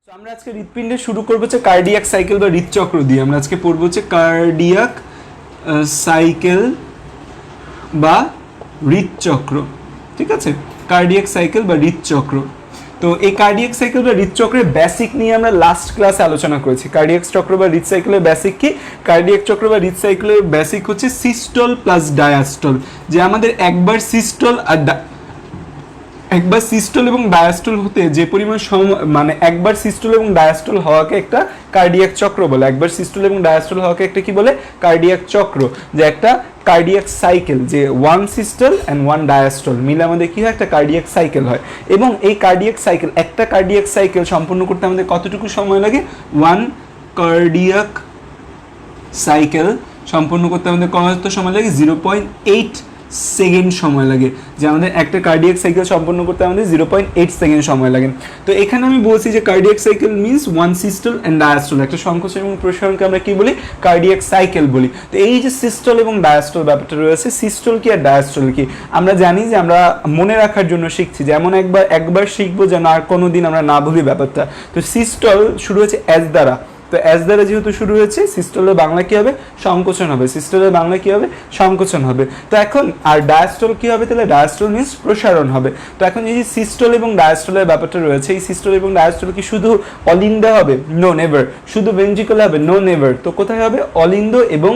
তো আমরা আজকে হৃৎপিণ্ডে শুরু করবো হচ্ছে কার্ডিয়াক সাইকেল বা হৃদচক্র দিয়ে। আমরা আজকে পড়বো হচ্ছে কার্ডিয়াক সাইকেল বা হৃদচক্র, ঠিক আছে? কার্ডিয়াক সাইকেল বা হৃদচক্র। তো এই কার্ডিয়াক সাইকেল বা হৃদচক্রের বেসিক নিয়ে আমরা লাস্ট ক্লাসে আলোচনা করেছি। কার্ডিয়াক চক্র বা হৃদ সাইকেলের বেসিক কি? কার্ডিয়াক চক্র বা হৃদ সাইকেলের বেসিক হচ্ছে সিস্টল প্লাস ডায়াস্টল, যে আমাদের একবার সিস্টল এবং ডায়াস্টল হতে যে পরিমাণ মানে একবার সিস্টল এবং ডায়াস্টল হওয়াকে একটা কার্ডিয়াক চক্র বলে। একবার সিস্টল এবং ডায়াস্টল হওয়াকে একটা কি বলে? কার্ডিয়াক চক্র। যে একটা কার্ডিয়াক সাইকেল, যে one systole and one diastole মিলে আমাদের কি হয়? একটা কার্ডিয়াক সাইকেল হয়। এবং এই কার্ডিয়াক সাইকেল, একটা কার্ডিয়াক সাইকেল সম্পূর্ণ করতে আমাদের কতটুকু সময় লাগে? ওয়ান কার্ডিয়াক সাইকেল সম্পূর্ণ করতে আমাদের কত সময় লাগে? 0.8 সেকেন্ড সময় লাগে। যে আমাদের একটা কার্ডিয়াক সাইকেল সম্পন্ন করতে আমাদের 0.8 সেকেন্ড সময় লাগে। তো এখানে আমি বলছি যে cardiac cycle means one systole and diastole. একটা সংকোচন এবং প্রসারণকে আমরা কি বলি? কার্ডিয়াক সাইকেল বলি। তো এই যে সিস্টল এবং ডায়াস্টল ব্যাপারটা রয়েছে, সিস্টল কি আর ডায়াস্টল কি আমরা জানি যে আমরা মনে রাখার জন্য শিখছি, যেমন একবার শিখবো যেন আর কোনো দিন আমরা না ভুলি ব্যাপারটা। তো সিস্টল শুরু হচ্ছে এস দ্বারা। তো এস দ্বারা যেহেতু শুরু হয়েছে, সিস্টলের বাংলা কি হবে? সংকোচন হবে। সিস্টলের বাংলা কি হবে? সংকোচন হবে। তো এখন আর ডায়াস্টল কি হবে? তাহলে ডায়াস্টল মিনস প্রসারণ হবে। তো এখন এই যে সিস্টল এবং ডায়াস্টলের ব্যাপারটা রয়েছে, এই সিস্টল এবং ডায়াস্টল কি শুধু অলিন্দ হবে? No never. শুধু ভেন্ট্রিকল হবে? No never. তো কোথায় হবে? অলিন্দ এবং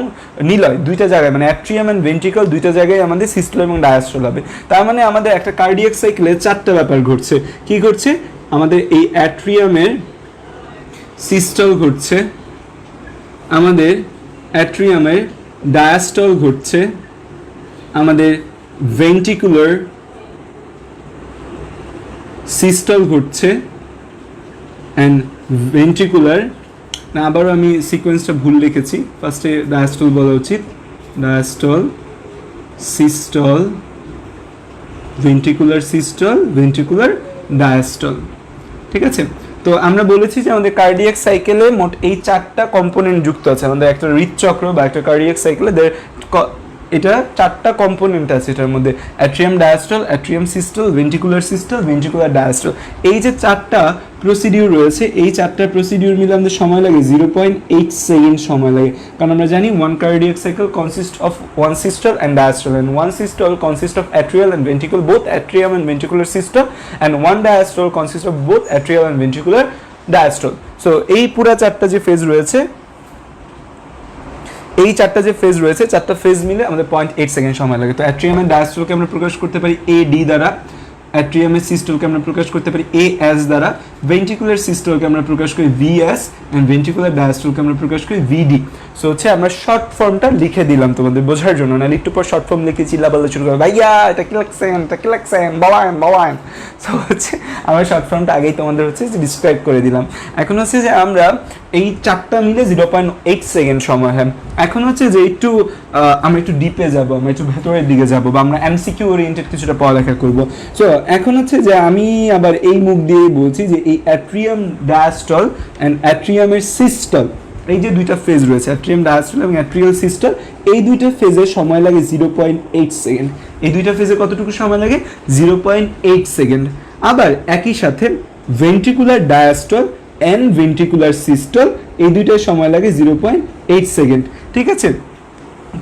নিলয় দুইটা জায়গায়, মানে অ্যাট্রিয়াম অ্যান্ড ভেন্ট্রিকল দুইটা জায়গায় আমাদের সিস্টল এবং ডায়াস্টল হবে। তার মানে আমাদের একটা কার্ডিয়াক সাইকেলে চারটা ব্যাপার ঘটছে। কি ঘটছে? আমাদের এই অ্যাট্রিয়ামের সিস্টল ঘটছে, আমাদের অ্যাট্রিয়ামের ডায়াস্টল ঘটছে, আমাদের ভেন্ট্রিকুলার সিস্টল ঘটছে অ্যান্ড ভেন্ট্রিকুলার না, আবারও আমি সিকোয়েন্সটা ভুল লিখেছি, ফার্স্টে ডায়াস্টল বলা উচিত। Diastole, systole, ventricular systole, ventricular diastole, ঠিক আছে? তো আমরা বলেছি যে আমাদের কার্ডিয়াক সাইকেলে মোট এই চারটা কম্পোনেন্ট যুক্ত আছে। আমাদের একটা হৃদচক্র বা একটা কার্ডিয়াক সাইকেলে এটা চারটা কম্পোনেন্ট আছে। এটার মধ্যে atrium diastole, atrium systole, ventricular systole, ventricular diastole. এই যে চারটা প্রসিডিউর রয়েছে, এই চারটা প্রসিডিউর মিলে আমাদের সময় লাগে 0.8 সেকেন্ড সময় লাগে। কারণ আমরা জানি one cardiac cycle consist of one systole and diastole, and one systole consist of atrial and ventricular both atrium and ventricular systole, and one diastole consist of both atrial and ventricular diastole. So এই পুরা চারটা যে phase রয়েছে, এই চারটা যে phase রয়েছে, চারটা ফেজ মিলে আমাদের 0.8 সেকেন্ড সময় লাগে। তো অ্যাট্রিয়ামের ডায়াস্টলকে আমরা প্রকাশ করতে পারি AD দ্বারা, অ্যাট্রিয়ামের সিস্টলকে আমরা প্রকাশ করতে পারি AS দ্বারা, ভেন্ট্রিকুলার সিস্টলকে আমরা প্রকাশ করি VS, এন্ড ভেন্ট্রিকুলার ডায়াস্টলকে আমরা প্রকাশ করি VD। সো হচ্ছে আমরা শর্ট ফর্মটা লিখে দিলাম তোমাদের বোঝার জন্য, না একটু পর শর্ট ফর্ম লিখে চিল্লাপাল্লা শুরু করবো, ভাইয়া এটা কি লাগছেন, এটা কি লাগছেন, বাবান। সো হচ্ছে আমরা শর্ট ফর্মটা আগেই তোমাদের হচ্ছে ডিসক্রাইব করে দিলাম। এখন হচ্ছে যে আমরা এই চারটা মিলে 0.8 সেকেন্ড সময়। হ্যাঁ, এখন হচ্ছে যে আমরা একটু ডিপে যাবো, আমরা একটু ভেতরের দিকে যাবো, বা আমরা MCQ ওরিয়েন্টেড কিছুটা পড়ালেখা করবো। সো এখন হচ্ছে যে আমি আবার এই মুখ দিয়ে বলছি যে এই অ্যাট্রিয়াম ডায়াস্টল অ্যান্ড অ্যাট্রিয়ামের সিস্টল, এই যে দুইটা ফেজ রয়েছে, অ্যাট্রিয়াম ডায়াস্টল এবং অ্যাট্রিয়াল সিস্টল, এই দুইটা ফেজে সময় লাগে 0.8 সেকেন্ড। এই দুইটা ফেজে কতটুকু সময় লাগে? 0.8 সেকেন্ড। আবার একই সাথে ventricular diastole and ventricular systole, এই দুইটার সময় লাগে 0.8 সেকেন্ড, ঠিক আছে?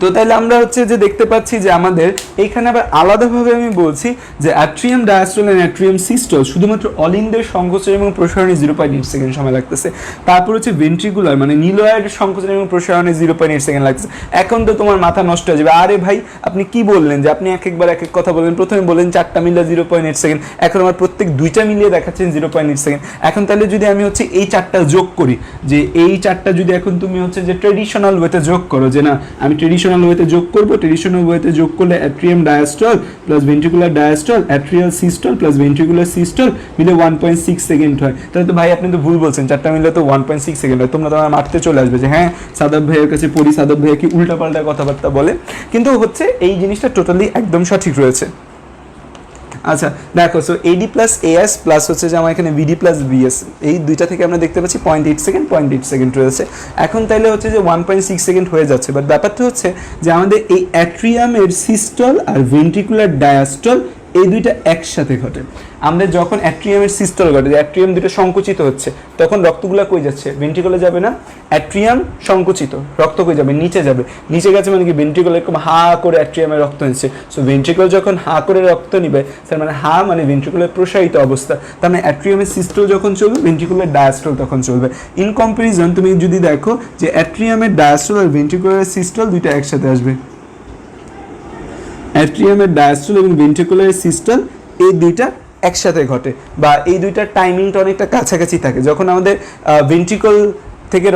তো তাহলে আমরা হচ্ছে যে দেখতে পাচ্ছি যে আমাদের এইখানে আবার আলাদাভাবে আমি বলছি যে atrium diastole and atrium systole শুধুমাত্র অলিন্দের সংকোচন এবং প্রসারণে 0.8 সেকেন্ড সময় লাগতেছে। তারপর হচ্ছে ভেন্ট্রিকুলার মানে নিলয়ের সংকোচন এবং প্রসারণে 0.8 সেকেন্ড লাগতেছে। এখন তো তোমার মাথা নষ্ট হয়ে যাবে, আরে ভাই আপনি কি বললেন যে আপনি এক এক কথা বললেন, প্রথমে বললেন চারটা মিলিয়ে 0.8 সেকেন্ড, এখন আমার প্রত্যেক দুইটা মিলিয়ে দেখাচ্ছেন 0.8 সেকেন্ড। এখন তাহলে যদি আমি হচ্ছে এই চারটা যোগ করি, যে এই চারটা যদি এখন তুমি হচ্ছে যে ট্রেডিশনাল ওয়েতে যোগ করো, যে না আমি ট্রেডিশনাল ওয়েতে যোগ করবো, ট্রেডিশনাল ওয়েতে যোগ করলে atrium diastole plus ventricular diastole, atrial systole plus ventricular systole মিলে 1.6 সেকেন্ড হয়। তাহলে তো ভাই আপনি তো ভুল বলছেন, চারটা মিলে তো 1.6 সেকেন্ড হয়। তোমরা মারতে চলে আসবে যে হ্যাঁ সাদাব ভাইয়ের কাছে পড়ি, সাদাব ভাইয়া কি উল্টাপাল্টা কথাবার্তা বলে, কিন্তু হচ্ছে এই জিনিসটা টোটালি একদম সঠিক রয়েছে। আচ্ছা দেখো, so AD plus AS plus হচ্ছে যে আমার এখানে VD প্লাস VS, এই দুইটা থেকে আমরা দেখতে পাচ্ছি 0.8 সেকেন্ড রয়েছে। এখন তাইলে হচ্ছে যে 1.6 সেকেন্ড হয়ে যাচ্ছে, বাট ব্যাপারটা হচ্ছে যে আমাদের এই অ্যাট্রিয়ামের সিস্টল আর ভেন্ট্রিকুলার ডায়াস্টল এই দুইটা একসাথে ঘটে। আমাদের যখন অ্যাট্রিয়ামের সিস্টল ঘটে, অ্যাট্রিয়াম দুটো সংকুচিত হচ্ছে, তখন রক্তগুলো কই যাচ্ছে? ভেন্ট্রিকলে যাবে না? অ্যাট্রিয়াম সংকুচিত, রক্ত কই যাবে? নিচে যাবে। নিচে গেছে মানে কি ভেন্ট্রিকল এরকম হা করে অ্যাট্রিয়ামে রক্ত নিচ্ছে। সো ভেন্ট্রিকল যখন হা করে রক্ত নিবে, তার মানে হা মানে ভেন্ট্রিকলের প্রসারিত অবস্থা, তার মানে অ্যাট্রিয়ামের সিস্টল যখন চলবে ভেন্ট্রিকুলার ডায়াস্টল তখন চলবে। ইন কম্পারিজন তুমি যদি দেখো যে অ্যাট্রিয়ামের ডায়াস্টল আর ভেন্ট্রিকুলার সিস্টল দুইটা একসাথে আসবে, অ্যাট্রিয়ামের ডায়াস্টল এবং ভেন্ট্রিকুলার সিস্টল এই দুইটা একসাথে ঘটে, বা এই দুইটার টাইমিংটা অনেকটা কাছাকাছি থাকে। যখন আমাদের ভেন্ট্রিকল থেকে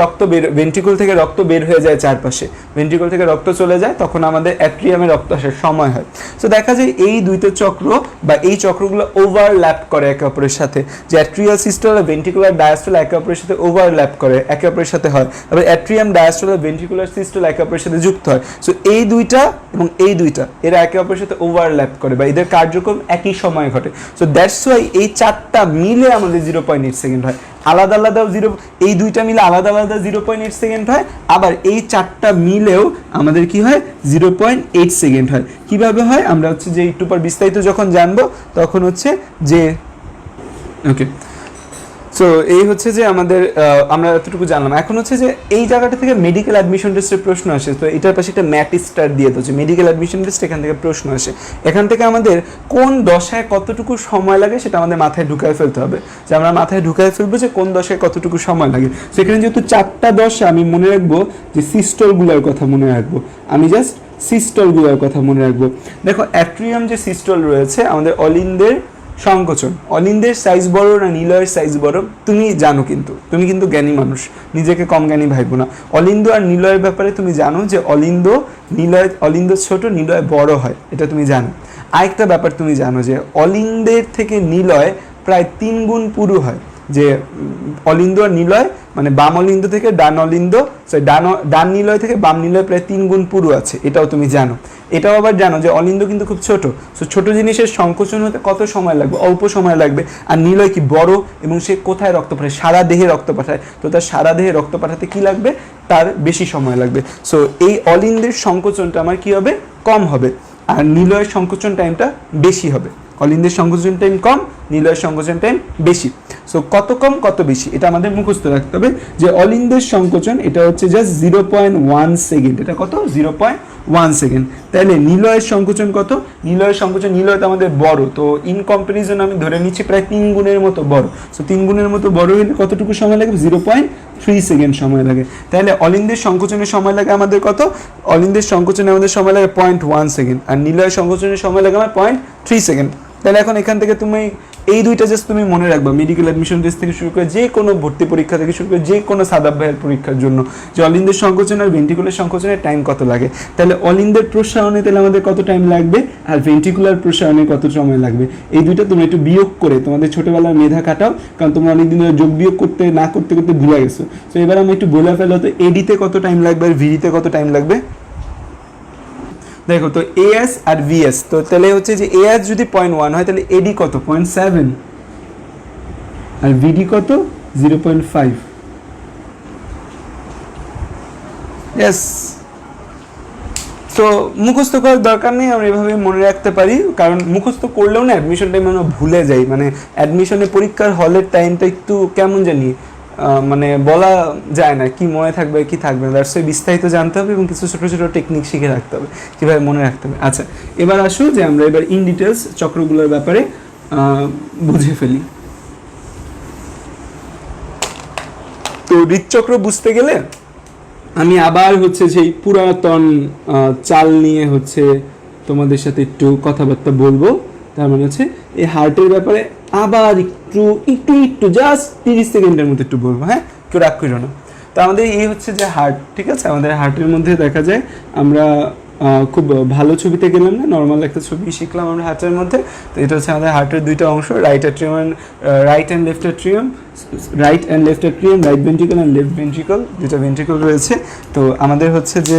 রক্ত বের হয়ে যায় চারপাশে, ভেন্ট্রিকল থেকে রক্ত চলে যায়, তখন আমাদের অ্যাট্রিয়ামে রক্ত আসার সময় হয়। সো দেখা যায় এই দুইটা চক্র বা এই চক্রগুলো ওভারল্যাপ করে একে অপরের সাথে, যে অ্যাট্রিয়াল সিস্টল আর ভেন্ট্রিকুলার ডায়াস্টল একে অপরের সাথে ওভারল্যাপ করে, একে অপরের সাথে হয়। আবার অ্যাট্রিয়াম ডায়াস্টল আর ভেন্ট্রিকুলার সিস্টল একে অপরের সাথে যুক্ত হয়। সো এই দুইটা এবং এই দুইটা এরা একে অপরের সাথে ওভারল্যাপ করে বা এদের কার্যক্রম একই সময়ে ঘটে। সো দ্যাটস ওয়াই এই চারটা মিলে আমাদের 0.8 সেকেন্ড হয়। আলাদা আলাদাও এই দুইটা মিলে আলাদা আলাদা 0.8 সেকেন্ড হয়, আবার এই চারটা মিলেও আমাদের কি হয়? 0.8 সেকেন্ড হয়। কিভাবে হয় আমরা হচ্ছে যে একটু পর বিস্তারিত যখন জানবো, তখন হচ্ছে যে ওকে। সো এই হচ্ছে যে আমাদের আমরা এতটুকু জানলাম। এখন হচ্ছে যে এই জায়গাটা থেকে মেডিকেল অ্যাডমিশন টেস্টের প্রশ্ন আসে, তো এটার পাশে একটা ম্যাট স্টার দিয়ে তো যে মেডিকেল অ্যাডমিশন টেস্ট, এখান থেকে প্রশ্ন আসে। এখান থেকে আমাদের কোন দশায় কতটুকু সময় লাগে সেটা আমাদের মাথায় ঢুকায় ফেলতে হবে, যে আমরা মাথায় ঢুকায় ফেলবো যে কোন দশায় কতটুকু সময় লাগে। সেখানে যেহেতু চারটা দশা, আমি মনে রাখবো যে সিস্টলগুলোর কথা মনে রাখবো, আমি জাস্ট সিস্টলগুলোর কথা মনে রাখবো। দেখো অ্যাট্রিয়াম যে সিস্টল রয়েছে, আমাদের অলিন্দের সংকোচন, অলিন্দের সাইজ বড় না নিলয়ের সাইজ বড় তুমি জানো, কিন্তু তুমি কিন্তু জ্ঞানী মানুষ, নিজেকে কম জ্ঞানী ভাববো না। অলিন্দ আর নিলয়ের ব্যাপারে তুমি জানো যে অলিন্দ ছোট, নিলয় বড় হয়, এটা তুমি জানো। আরেকটা ব্যাপার তুমি জানো যে অলিন্দের থেকে নিলয় প্রায় 3 গুণ পুরু হয়, যে অলিন্দ আর নিলয় মানে বাম অলিন্দ থেকে ডান অলিন্দ, ডান নিলয় থেকে বাম নিলয় প্রায় 3 গুণ পুরু আছে, এটাও তুমি জানো। এটাও আবার জানো যে অলিন্দ কিন্তু খুব ছোট, সো ছোট জিনিসের সংকোচন হতে কত সময় লাগবে? অল্প সময় লাগবে। আর নিলয় কি বড়, এবং সে কোথায় রক্ত পাঠায়? সারা দেহে রক্ত পাঠায়, তো তার সারা দেহে রক্ত পাঠাতে কি লাগবে? তার বেশি সময় লাগবে। সো এই অলিন্দের সংকোচনটা আমার কি হবে? কম হবে, আর নিলয়ের সংকোচন টাইমটা বেশি হবে। অলিন্দের সংকোচন টাইম কম, নিলয়ের সংকোচন টাইম বেশি। সো কত কম কত বেশি এটা আমাদের মুখস্থ রাখতে হবে, যে অলিন্দের সংকোচন এটা হচ্ছে জাস্ট 0.1 সেকেন্ড। এটা কত? 0.1 সেকেন্ড। তাহলে নিলয়ের সংকোচন কত? নিলয়ের সংকোচন, নিলয় তো আমাদের বড়, তো ইন কম্পারিজন আমি ধরে নিচ্ছি প্রায় 3 গুণের মতো বড়। সো 3 গুণের মতো বড় হলে কতটুকু সময় লাগে? 0.3 সেকেন্ড সময় লাগে। তাহলে অলিন্দের সংকোচনের সময় লাগে আমাদের কত? অলিন্দের সংকোচনে আমাদের সময় লাগে 0.1 সেকেন্ড, আর নিলয়ের সংকোচনের সময় লাগে আমার 0.3 সেকেন্ড। তাহলে এখন এখান থেকে তুমি এই দুইটা জাস্ট তুমি মনে রাখবা, মেডিকেল অ্যাডমিশন টেস্ট থেকে শুরু করে যে কোনো ভর্তি পরীক্ষা থেকে শুরু করে যে কোনো সাদাব ভাইয়ের পরীক্ষার জন্য, যে অলিন্দের সংকোচন আর ভেন্ট্রিকুলার সংকোচনের টাইম কত লাগে। তাহলে অলিন্দের প্রসারণে তাহলে আমাদের কত টাইম লাগবে, আর ভেন্ট্রিকুলার প্রসারণে কত সময় লাগবে। এই দুইটা তোমরা একটু বিয়োগ করে তোমাদের ছোটবেলার মেধা কাটাও, কারণ তোমরা অনেকদিন ধরে যোগ বিয়োগ করতে করতে ভুলে গেছো। তো এবার আমি একটু বলে ফেলো তো, এডিতে কত টাইম লাগবে আর ভিডিতে কত টাইম লাগবে। দেখো তো এএস আর ভিএস, তো তাহলে হচ্ছে যে এএস যদি 0.1 হয়, তাহলে এডি কত? 0.7, আর ভিডি কত? 0.5। ইয়েস। সো মুখস্থ করার দরকার নেই, আমরা এভাবে মনে রাখতে পারি, কারণ মুখস্থ করলেও না অ্যাডমিশন টাইম আমরা ভুলে যাই, মানে অ্যাডমিশনে পরীক্ষার হলের টাইমটা একটু কেমন জানি মানে বলা যায় না কি মনে থাকবে কি থাকবে না, দ্যাটস ওয়াই বিস্তারিত জানতে হবে এবং কিছু ছোটো ছোটো টেকনিক শিখে রাখতে হবে কীভাবে মনে রাখতে হবে। আচ্ছা, এবার আসো যে আমরা এবার ইন ডিটেলস চক্রগুলোর ব্যাপারে বুঝে ফেলি। তো হৃদচক্র বুঝতে গেলে আমি আবার হচ্ছে সেই পুরাতন চাল নিয়ে হচ্ছে তোমাদের সাথে একটু কথাবার্তা বলবো। তার মানে হচ্ছে এই হার্টের ব্যাপারে আবার একটু একটু একটু জাস্ট 30 সেকেন্ডের মধ্যে একটু বলবো, হ্যাঁ, কেউ রাগ করো না। তো আমাদের এই হচ্ছে যে হার্ট, ঠিক আছে, আমাদের হার্টের মধ্যে দেখা যায় আমরা খুব ভালো ছবিতে গেলাম না, নর্মাল একটা ছবি শিখলাম আমরা হার্টের মধ্যে। তো এটা হচ্ছে আমাদের হার্টের দুইটা অংশ, right and left atrium, right ventricle and left ventricle, দুইটা ভেন্ট্রিকল রয়েছে। তো আমাদের হচ্ছে যে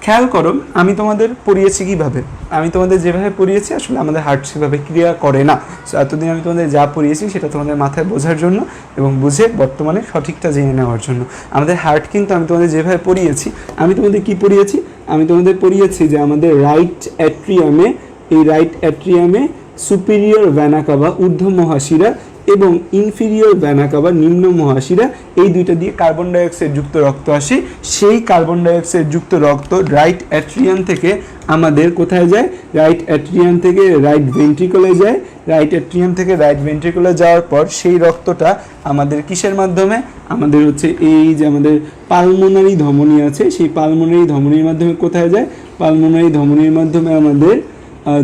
খেয়াল করো, আমি তোমাদের পড়িয়েছি কীভাবে, আমি তোমাদের যেভাবে পড়িয়েছি আসলে আমাদের হার্ট সেভাবে ক্রিয়া করে না। সো এতদিন আমি তোমাদের যা পড়িয়েছি সেটা তোমাদের মাথায় বোঝার জন্য এবং বুঝে বর্তমানে সঠিকটা জেনে নেওয়ার জন্য। আমাদের হার্ট কিন্তু আমি তোমাদের যেভাবে পড়িয়েছি, আমি তোমাদের কি পড়িয়েছি, আমি তোমাদের পড়িয়েছি যে আমাদের রাইট অ্যাট্রিয়ামে এই রাইট অ্যাট্রিয়ামে সুপিরিয়র ভেনা কাভা ঊর্ধ্ব মহাশিরা এবং ইনফিরিয়র ভেনা কাভা নিম্ন মহাশিরা, এই দুইটা দিয়ে কার্বন ডাইঅক্সাইড যুক্ত রক্ত আসে। সেই কার্বন ডাইঅক্সাইড যুক্ত রক্ত রাইট অ্যাট্রিয়াম থেকে আমাদের কোথায় যায়? রাইট অ্যাট্রিয়াম থেকে রাইট ভেন্ট্রিকলে যায়। রাইট অ্যাট্রিয়াম থেকে রাইট ভেন্ট্রিকলে যাওয়ার পর সেই রক্তটা আমাদের কিসের মাধ্যমে? আমাদের হচ্ছে এই যে আমাদের পালমোনারি ধমনী আছে, সেই পালমোনারি ধমনীর মাধ্যমে কোথায় যায়? পালমোনারি ধমনীর মাধ্যমে আমাদের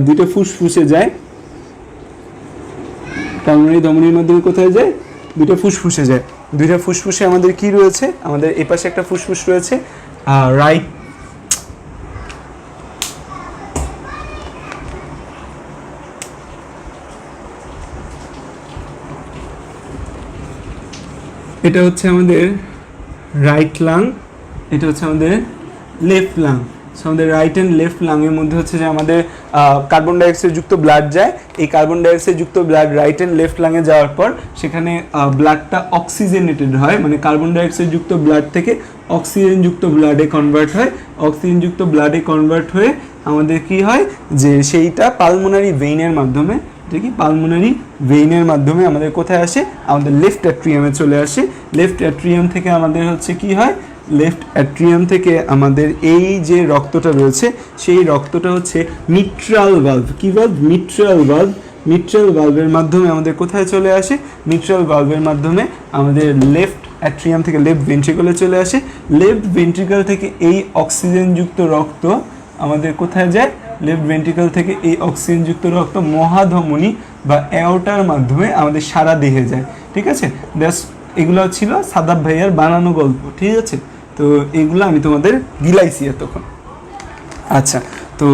দুইটা ফুসফুসে যায়। পালমোনারি ধমনীর মাধ্যমে কোথায় যায়? দুইটা ফুসফুসে যায়। দুইটা ফুসফুসে আমাদের কি রয়েছে? আমাদের এই পাশে একটা ফুসফুস রয়েছে রাইট, এটা হচ্ছে আমাদের রাইট লাং, এটা হচ্ছে আমাদের লেফট লাং। আমাদের রাইট অ্যান্ড লেফট লাংয়ের মধ্যে হচ্ছে যে আমাদের কার্বন ডাইঅক্সাইড যুক্ত ব্লাড যায়। এই কার্বন ডাইঅক্সাইড যুক্ত ব্লাড রাইট অ্যান্ড লেফট লাংয়ে যাওয়ার পর সেখানে ব্লাডটা অক্সিজেনেটেড হয়, মানে কার্বন ডাইঅক্সাইড যুক্ত ব্লাড থেকে অক্সিজেন যুক্ত ব্লাডে কনভার্ট হয়। অক্সিজেন যুক্ত ব্লাডে কনভার্ট হয়ে আমাদের কি হয়? যে সেইটা পালমোনারি ভেইনের মাধ্যমে, দেখি পালমোনারি ভেইনের মাধ্যমে আমাদের কোথায় আসে? আমাদের লেফট অ্যাট্রিয়ামে চলে আসে। লেফট অ্যাট্রিয়াম থেকে আমাদের হচ্ছে কি হয়? লেফট অ্যাট্রিয়াম থেকে আমাদের এই যে রক্তটা রয়েছে সেই রক্তটা হচ্ছে মিট্রাল ভালভ। কি ভালভ? Mitral valve. মিট্রাল ভালভের মাধ্যমে আমাদের কোথায় চলে আসে? মিট্রাল ভালভের মাধ্যমে আমাদের লেফট অ্যাট্রিয়াম থেকে লেফট ভেন্ট্রিকলে চলে আসে। লেফট ভেন্ট্রিকল থেকে এই অক্সিজেনযুক্ত রক্ত আমাদের কোথায় যায়? লেফট ভেন্ট্রিকল থেকে এই অক্সিজেনযুক্ত রক্ত মহাধমনী বা অ্যাওর্টার মাধ্যমে আমাদের সারা দেহে যায়। ঠিক আছে, ব্যাস এগুলো ছিল সাদাব ভাইয়ার বানানো গল্প। ঠিক আছে, তো এগুলো আমি তোমাদের গিলাইছি এতক্ষণ। আচ্ছা, তো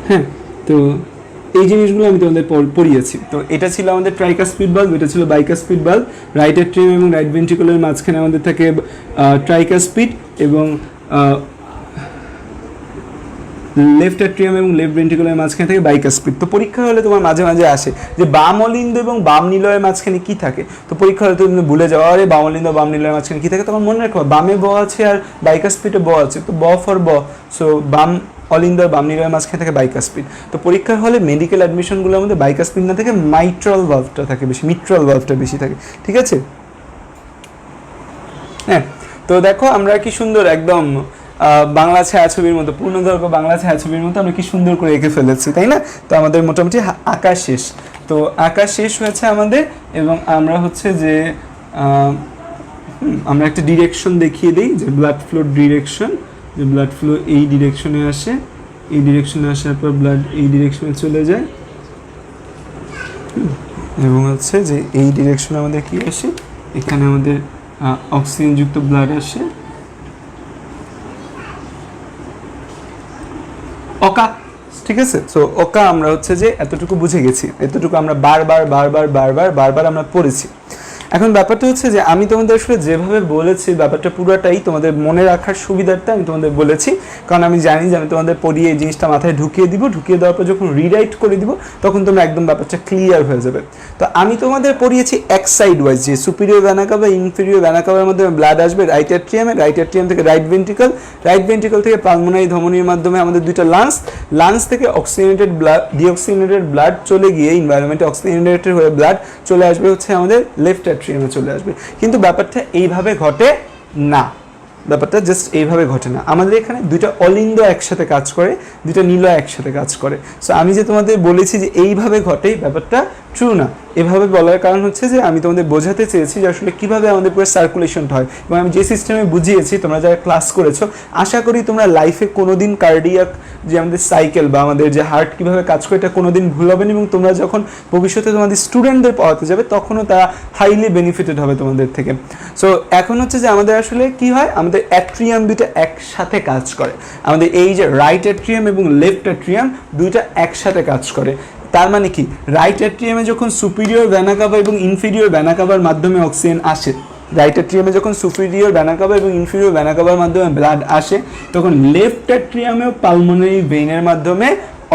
হ্যাঁ, তো এই জিনিসগুলো আমি তোমাদের পড়িয়েছি। তো এটা ছিল আমাদের ট্রাইকাস্পিড বাল্ব, এটা ছিল বাইকাস্পিড বাল্ব। রাইট অ্যাট্রিয়াম এবং রাইট ভেন্ট্রিকুলারের মাঝখানে আমাদের থাকে ট্রাইকাস্পিড এবং লেফট অ্যাট্রিয়াম এবং লেফট ভেন্ট্রিকুলারের মাঝখানে থাকে বাইকাস্পিড। তো পরীক্ষা হলে তোমার মাঝে মাঝে আসে যে বাম অলিন্দ এবং বাম নিলয়ের মাঝখানে কি থাকে। তো পরীক্ষা হলে তুমি ভুলে যাও, আরে বাম অলিন্দ বাম নিলয়ের মাঝখানে কি থাকে, তখন মনে রাখো বামে ব আছে আর বাইকাস্পিডে ব আছে, তো ব ফর ব। সো বাম অলিন্দ আর বাম নিলয়ের মাঝখানে থাকে বাইকাস্পিড। তো পরীক্ষার হলে মেডিকেল অ্যাডমিশনগুলোর মধ্যে বাইকাস্পিড না থাকে, মাইট্রাল ভালভটা থাকে বেশি, মিট্রাল ভালভটা বেশি থাকে। ঠিক আছে, হ্যাঁ। তো দেখো আমরা কি সুন্দর একদম বাংলা ছায়াছবির মতো, পূর্ণদৈর্ঘ্য বাংলা ছায়াছবির মতো আমরা কি সুন্দর করে এঁকে ফেলেছি, তাই না? তো আমাদের মোটামুটি আঁকা শেষ। তো আঁকা শেষ হয়েছে আমাদের, এবং আমরা হচ্ছে যে আমরা একটা ডিরেকশন দেখিয়ে দিই, যে ব্লাড ফ্লোর ডিরেকশন, যে ব্লাড ফ্লো এই ডিরেকশনে আসে, এই ডিরেকশনে আসার পর ব্লাড এই ডিরেকশনে চলে যায়, এবং হচ্ছে যে এই ডিরেকশনে আমাদের কি আসে? এখানে আমাদের অক্সিজেনযুক্ত ব্লাড আসে। ওকা, ঠিক আছে। সো ওকা আমরা হচ্ছে যে এতটুকু বুঝে গেছি, এতটুকু আমরা বারবার আমরা পড়েছি। এখন ব্যাপারটা হচ্ছে যে আমি তোমাদের আসলে যেভাবে বলেছি ব্যাপারটা পুরোটাই তোমাদের মনে রাখার সুবিধার্থে আমি তোমাদের বলেছি, কারণ আমি জানি যে আমি তোমাদের পড়িয়ে এই জিনিসটা মাথায় ঢুকিয়ে দিব, ঢুকিয়ে দেওয়ার পর যখন রিরাইট করে দিব তখন তোমরা একদম ব্যাপারটা ক্লিয়ার হয়ে যাবে। তো আমি তোমাদের পড়িয়েছি এক সাইড ওয়াইজ, যে superior vena CAVA inferior vena cover মাধ্যমে ব্লাড আসবে রাইট অ্যাট্রিয়ামে, রাইট অ্যাট্রিয়াম থেকে রাইট ভেন্ট্রিকল, রাইট ভেন্ট্রিকল থেকে পালমোনারি ধমনীর মাধ্যমে আমাদের দুইটা লাংস, লাংস থেকে অক্সিজেনেটেড ব্লাড, ডিঅক্সিজেনেটেড ব্লাড চলে গিয়ে এনভায়রনমেন্টে অক্সিজেনেটেড হয়ে ব্লাড চলে আসবে হচ্ছে আমাদের লেফট অ্যাট্রিয়ামে চলে আসবে। কিন্তু ব্যাপারটা এইভাবে ঘটে না, ব্যাপারটা জাস্ট এইভাবে ঘটে না। আমাদের এখানে দুইটা অলিন্দ একসাথে কাজ করে, দুইটা নিলয় একসাথে কাজ করে। সো আমি যে তোমাদের বলেছি যে এইভাবে ঘটে, ব্যাপারটা ট্রু না। এভাবে বলার কারণ হচ্ছে যে আমি তোমাদের বোঝাতে চেয়েছি যে আসলে কীভাবে আমাদের পুরো সার্কুলেশনটা হয়, এবং আমি যে সিস্টেমে বুঝিয়েছি তোমরা যারা ক্লাস করেছো, আশা করি তোমরা লাইফে কোনোদিন কার্ডিয়াক যে আমাদের সাইকেল বা আমাদের যে হার্ট কীভাবে কাজ করে এটা কোনোদিন ভুল হবে না, এবং তোমরা যখন ভবিষ্যতে তোমাদের স্টুডেন্টদের পড়াতে যাবে তখনও তারা হাইলি বেনিফিটেড হবে তোমাদের থেকে। সো এখন হচ্ছে যে আমাদের আসলে কি হয়, আমাদের অ্যাট্রিয়াম দুইটা একসাথে কাজ করে। আমাদের এই যে রাইট অ্যাট্রিয়াম এবং লেফট অ্যাট্রিয়াম দুইটা একসাথে কাজ করে। তার মানে কি, রাইট অ্যাট্রিয়ামে যখন সুপিরিয়র ভেনা কাভা এবং ইনফিরিয়র ভেনা কাভার মাধ্যমে অক্সিজেন আসে, রাইট অ্যাট্রিয়ামে যখন সুপিরিয়র ভেনা কাভা এবং ইনফিরিয়র ভেনা কাভার মাধ্যমে ব্লাড আসে, তখন লেফট অ্যাট্রিয়ামেও পালমোনারি ভেইনের মাধ্যমে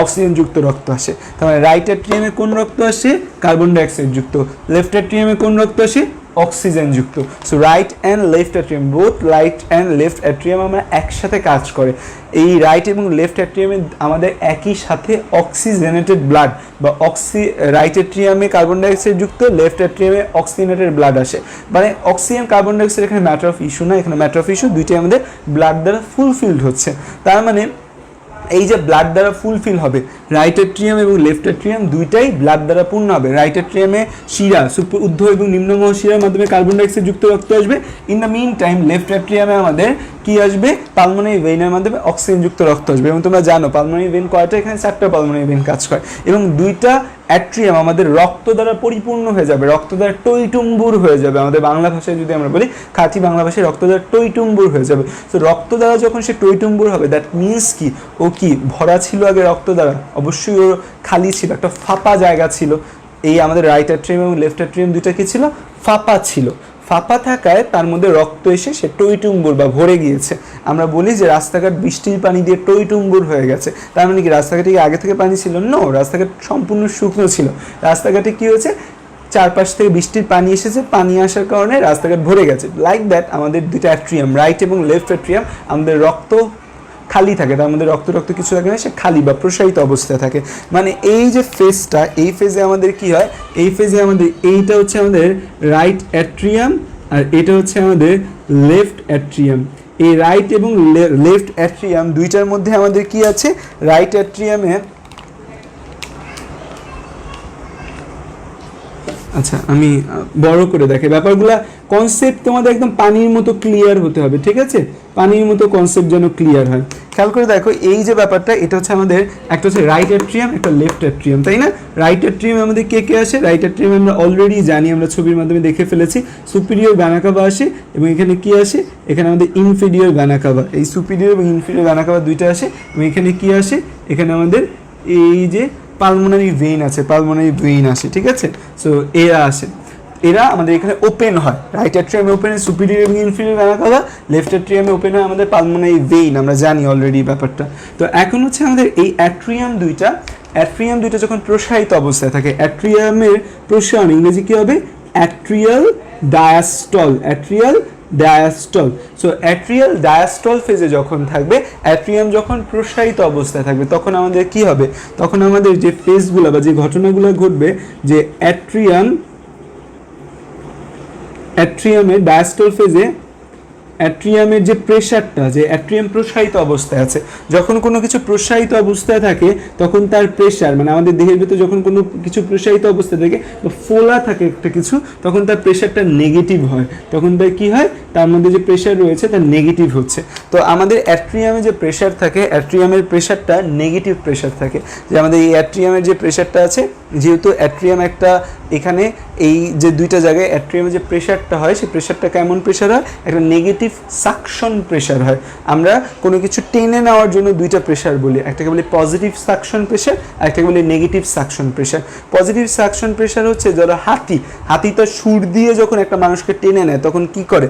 অক্সিজেনযুক্ত রক্ত আসে। তার মানে রাইট অ্যাট্রিয়ামে কোন রক্ত আসে? কার্বন ডাইঅক্সাইড যুক্ত। লেফট অ্যাট্রিয়ামে কোন রক্ত আসে? অক্সিজেন যুক্ত। So right and left atrium, both right and left atrium আমরা একসাথে কাজ করে। এই রাইট এবং লেফট অ্যাট্রিয়ামে আমাদের একই সাথে অক্সিজেনেটেড ব্লাড বা রাইট অ্যাট্রিয়ামে কার্বন ডাইঅক্সাইড যুক্ত, লেফট অ্যাট্রিয়ামে অক্সিজেনেটেড ব্লাড আসে। মানে অক্সিজেন কার্বন ডাইঅক্সাইড এখানে ম্যাটার অফ ইস্যু না, এখানে ম্যাটার অফ ইস্যু দুইটাই আমাদের ব্লাড দ্বারা ফুলফিলড হচ্ছে। তার মানে এই যে ব্লাড দ্বারা ফুলফিল হবে, রাইট অ্যাট্রিয়াম এবং লেফট অ্যাট্রিয়াম দুইটাই ব্লাড দ্বারা পূর্ণ হবে। রাইট অ্যাট্রিয়ামে শিরা, ঊর্ধ্ব এবং নিম্নমহ শিরার মাধ্যমে কার্বন ডাইঅক্সাইড যুক্ত রক্ত আসবে। In the mean time left অ্যাট্রিয়ামে আমাদের কি আসবে, পালমোনারি ভেইনের মাধ্যমে অক্সিজেন যুক্ত রক্ত আসবে। এবং তোমরা জানো পালমোনারি ভেইন কয়টা, এখানে 4টা পালমোনারি ভেইন কাজ করে এবং দুইটা অ্যাট্রিয়াম আমাদের রক্ত দ্বারা পরিপূর্ণ হয়ে যাবে, রক্ত দ্বারা টইটুম্বুর হয়ে যাবে। আমাদের বাংলা ভাষায় যদি আমরা বলি, খাঁটি বাংলা ভাষায় রক্ত দ্বারা টইটুম্বুর হয়ে যাবে। তো রক্ত দ্বারা যখন সে টইটুম্বুর হবে, দ্যাট মিনস কি ও কি ভরা ছিল আগে রক্ত দ্বারা? অবশ্যই ও খালি ছিল, একটা ফাঁপা জায়গা ছিল। এই আমাদের রাইট অ্যাট্রিয়াম এবং লেফট অ্যাট্রিয়াম দুইটা কি ছিল, ফাঁপা ছিল। ফাঁপা থাকায় তার মধ্যে রক্ত এসে সে টইটুম্বুর বা ভরে গিয়েছে। আমরা বলি যে রাস্তাঘাট বৃষ্টির পানি দিয়ে টইটুম্বুর হয়ে গেছে, তার মানে কি রাস্তাঘাটে কি আগে থেকে পানি ছিল? নো, রাস্তাঘাট সম্পূর্ণ শুকনো ছিল। রাস্তাঘাটে কি হয়েছে, চারপাশ থেকে বৃষ্টির পানি এসেছে, পানি আসার কারণে রাস্তাঘাট ভরে গেছে। লাইক দ্যাট আমাদের দুইটা অ্যাট্রিয়াম, রাইট এবং লেফট অ্যাট্রিয়াম, আমাদের রক্ত খালি থাকে, তার মধ্যে রক্ত রক্ত কিছু থাকে না, সে খালি বা প্রসারিত অবস্থায় থাকে। মানে এই যে ফেজটা, এই ফেজে আমাদের কি হয়, এই ফেজে আমাদের এইটা হচ্ছে আমাদের রাইট অ্যাট্রিয়াম আর এটা হচ্ছে আমাদের লেফট অ্যাট্রিয়াম। এই রাইট এবং লেফট অ্যাট্রিয়াম দুইটার মধ্যে আমাদের কি আছে, রাইট অ্যাট্রিয়ামে, আচ্ছা আমি বড় করে দেখি ব্যাপারগুলা, কনসেপ্ট তোমাদের একদম পানির মতো ক্লিয়ার হতে হবে, ঠিক আছে? পানির মতো কনসেপ্ট যেন ক্লিয়ার হয়। খেয়াল করে দেখো এই যে ব্যাপারটা, এটা হচ্ছে আমাদের একটা হচ্ছে রাইট অ্যাট্রিয়াম, একটা লেফট অ্যাট্রিয়াম, তাই না? রাইট অ্যাট্রিয়ামে আমাদের কে কে আসে? রাইট অ্যাট্রিয়ামে আমরা অলরেডি জানি, আমরা ছবির মাধ্যমে দেখে ফেলেছি, সুপিরিয়র ভেনা কাভা আসে এবং এখানে কি আসে, এখানে আমাদের ইনফিরিয়র ভেনা কাভা। এই সুপিরিয়র এবং ইনফিরিয়র ভেনা কাভা দুইটা আসে এবং এখানে কি আসে, এখানে আমাদের এই যে পালমোনারি ভেইন আছে, পালমোনারি ভেইন আসে, ঠিক আছে? সো এরা আসে, এরা আমাদের এখানে ওপেন হয়। রাইট অ্যাট্রিয়ামে ওপেন হয় সুপিরিয়র এবং ইনফিরিয়র ভেনা কাভা, লেফট অ্যাট্রিয়ামে ওপেন হয় আমাদের পালমোনারি ভেইন, আমরা জানি অলরেডি ব্যাপারটা। তো এখন হচ্ছে আমাদের এই অ্যাট্রিয়াম দুইটা যখন প্রসারিত অবস্থায় থাকে, অ্যাট্রিয়ামের প্রসারণ ইংরেজি কী হবে? Atrial diastole, atrial diastole. So atrial diastole ফেজে যখন থাকবে, অ্যাট্রিয়াম যখন প্রসারিত অবস্থায় থাকবে, তখন আমাদের কি হবে, তখন আমাদের যে ফেজগুলো বা যে ঘটনাগুলো ঘটবে, যে অ্যাট্রিয়ামের ডায়াস্টল ফেজে অ্যাট্রিয়ামের যে প্রেশারটা, যে অ্যাট্রিয়াম প্রসারিত অবস্থায় আছে, যখন কোনো কিছু প্রসারিত অবস্থায় থাকে তখন তার প্রেশার, মানে আমাদের দেহের ভিতরে যখন কোনো কিছু প্রসারিত অবস্থায় থাকে বা ফোলা থাকে একটা কিছু, তখন তার প্রেশারটা নেগেটিভ হয়, তখন তার কী হয়, তার মধ্যে যে প্রেশার রয়েছে তার নেগেটিভ হচ্ছে। তো আমাদের অ্যাট্রিয়ামে যে প্রেশার থাকে, অ্যাট্রিয়ামের প্রেশারটা নেগেটিভ প্রেশার থাকে। যে আমাদের এই অ্যাট্রিয়ামের যে প্রেশারটা আছে, যেহেতু অ্যাট্রিয়াম একটা, এখানে এই যে দুইটা জায়গায় অ্যাট্রিয়ামে যে প্রেশারটা হয়, সেই প্রেশারটা কেমন প্রেশার হয়, একটা নেগেটিভ সাকশন প্রেশার হয়। আমরা কোনো কিছু টেনে নেওয়ার জন্য দুইটা প্রেশার বলি, একটাকে বলি পজিটিভ সাকশন প্রেশার আর একটাকে বলি negative suction pressure. Positive suction pressure হচ্ছে ধরো হাতি তার সুর দিয়ে যখন একটা মানুষকে টেনে নেয় তখন কি করে,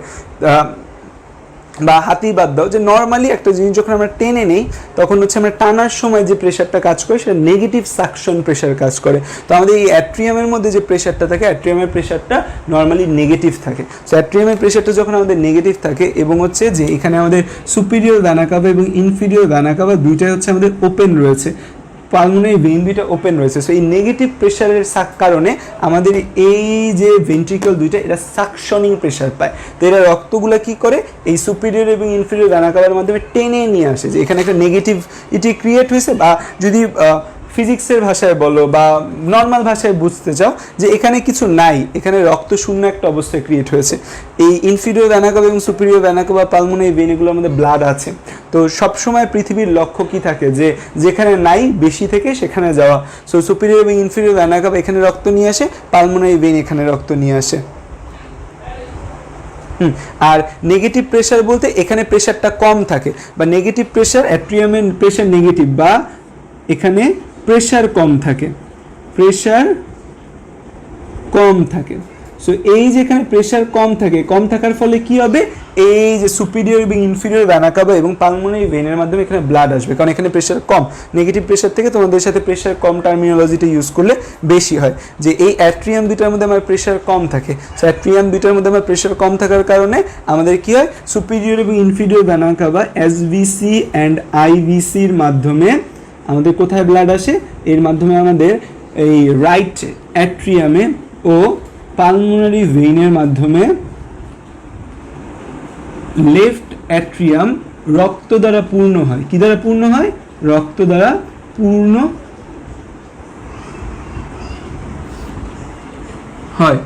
বা হাতি বাদ দাও, যে নর্মালি একটা জিনিস যখন আমরা টেনে নেই তখন হচ্ছে আমরা টানার সময় যে প্রেশারটা কাজ করে সেটা নেগেটিভ সাকশন প্রেশার কাজ করে। তো আমাদের এই অ্যাট্রিয়ামের মধ্যে যে প্রেশারটা থাকে, অ্যাট্রিয়ামের প্রেশারটা নর্মালি নেগেটিভ থাকে। সো অ্যাট্রিয়ামের প্রেশারটা যখন আমাদের নেগেটিভ থাকে এবং হচ্ছে যে এখানে আমাদের সুপিরিয়র ভেনা কাভা এবং ইনফিরিয়র ভেনা কাভা দুইটাই হচ্ছে আমাদের ওপেন রয়েছে, পালমোনারি ভেইন দুইটা ওপেন রয়েছে। সো এই নেগেটিভ প্রেশারের কারণে আমাদের এই যে ভেন্ট্রিকল দুইটা, এটা সাকশনিং প্রেশার পায়। তো এরা রক্তগুলো কি করে, এই সুপিরিয়র এবং ইনফিরিয়র ভেনা কাভার মাধ্যমে টেনে নিয়ে আসে, যে এখানে একটা নেগেটিভিটি ক্রিয়েট হয়েছে। বা যদি ফিজিক্সের ভাষায় বলো বা নর্মাল ভাষায় বুঝতে চাও, যে এখানে কিছু নাই, এখানে রক্ত শূন্য একটা অবস্থায় ক্রিয়েট হয়েছে। এই ইনফিরিয়র ভেনা কাভা এবং superior vena CAVA, pulmonary vein, এগুলোর মধ্যে ব্লাড আছে। তো সবসময় পৃথিবীর লক্ষ্য কি থাকে, যে যেখানে নাই বেশি থেকে সেখানে যাওয়া। সো সুপিরিয়র এবং ইনফিরিয়র ভেনা কাভা এখানে রক্ত নিয়ে আসে, পালমোনারি ভেইন এখানে রক্ত নিয়ে আসে। আর নেগেটিভ প্রেশার বলতে এখানে প্রেশারটা কম থাকে, বা নেগেটিভ প্রেশার, অ্যাট্রিয়ামের প্রেশার নেগেটিভ, বা এখানে প্রেশার কম থাকে, প্রেশার কম থাকে। সো এই যে এখানে প্রেশার কম থাকে, কম থাকার ফলে কি হবে, এই যে সুপিরিয়র এবং ইনফিরিয়র ভেনা কাভা এবং পালমোনারি ভেনের মাধ্যমে এখানে ব্লাড আসবে, কারণ এখানে প্রেশার কম। নেগেটিভ প্রেশার থেকে তোমাদের সাথে প্রেশার কম টার্মিনোলজিটা ইউজ করলে বেশি হয়, যে এই অ্যাট্রিয়াম দুটার মধ্যে আমার প্রেশার কম থাকে। সো অ্যাট্রিয়াম দুটার মধ্যে আমার প্রেশার কম থাকার কারণে আমাদের কি হয়, সুপিরিয়র এবং ইনফিরিয়র ভেনা কাভা এসভিসি অ্যান্ড আইভিসির মাধ্যমে আমাদের কোথায় ব্লাড আসে, এর মাধ্যমে আমাদের এই রাইট অ্যাট্রিয়ামে ও পালমোনারি ভেইনের মাধ্যমে লেফট অ্যাট্রিয়াম রক্ত দ্বারা পূর্ণ হয়। কি দ্বারা পূর্ণ হয়? রক্ত দ্বারা পূর্ণ হয়।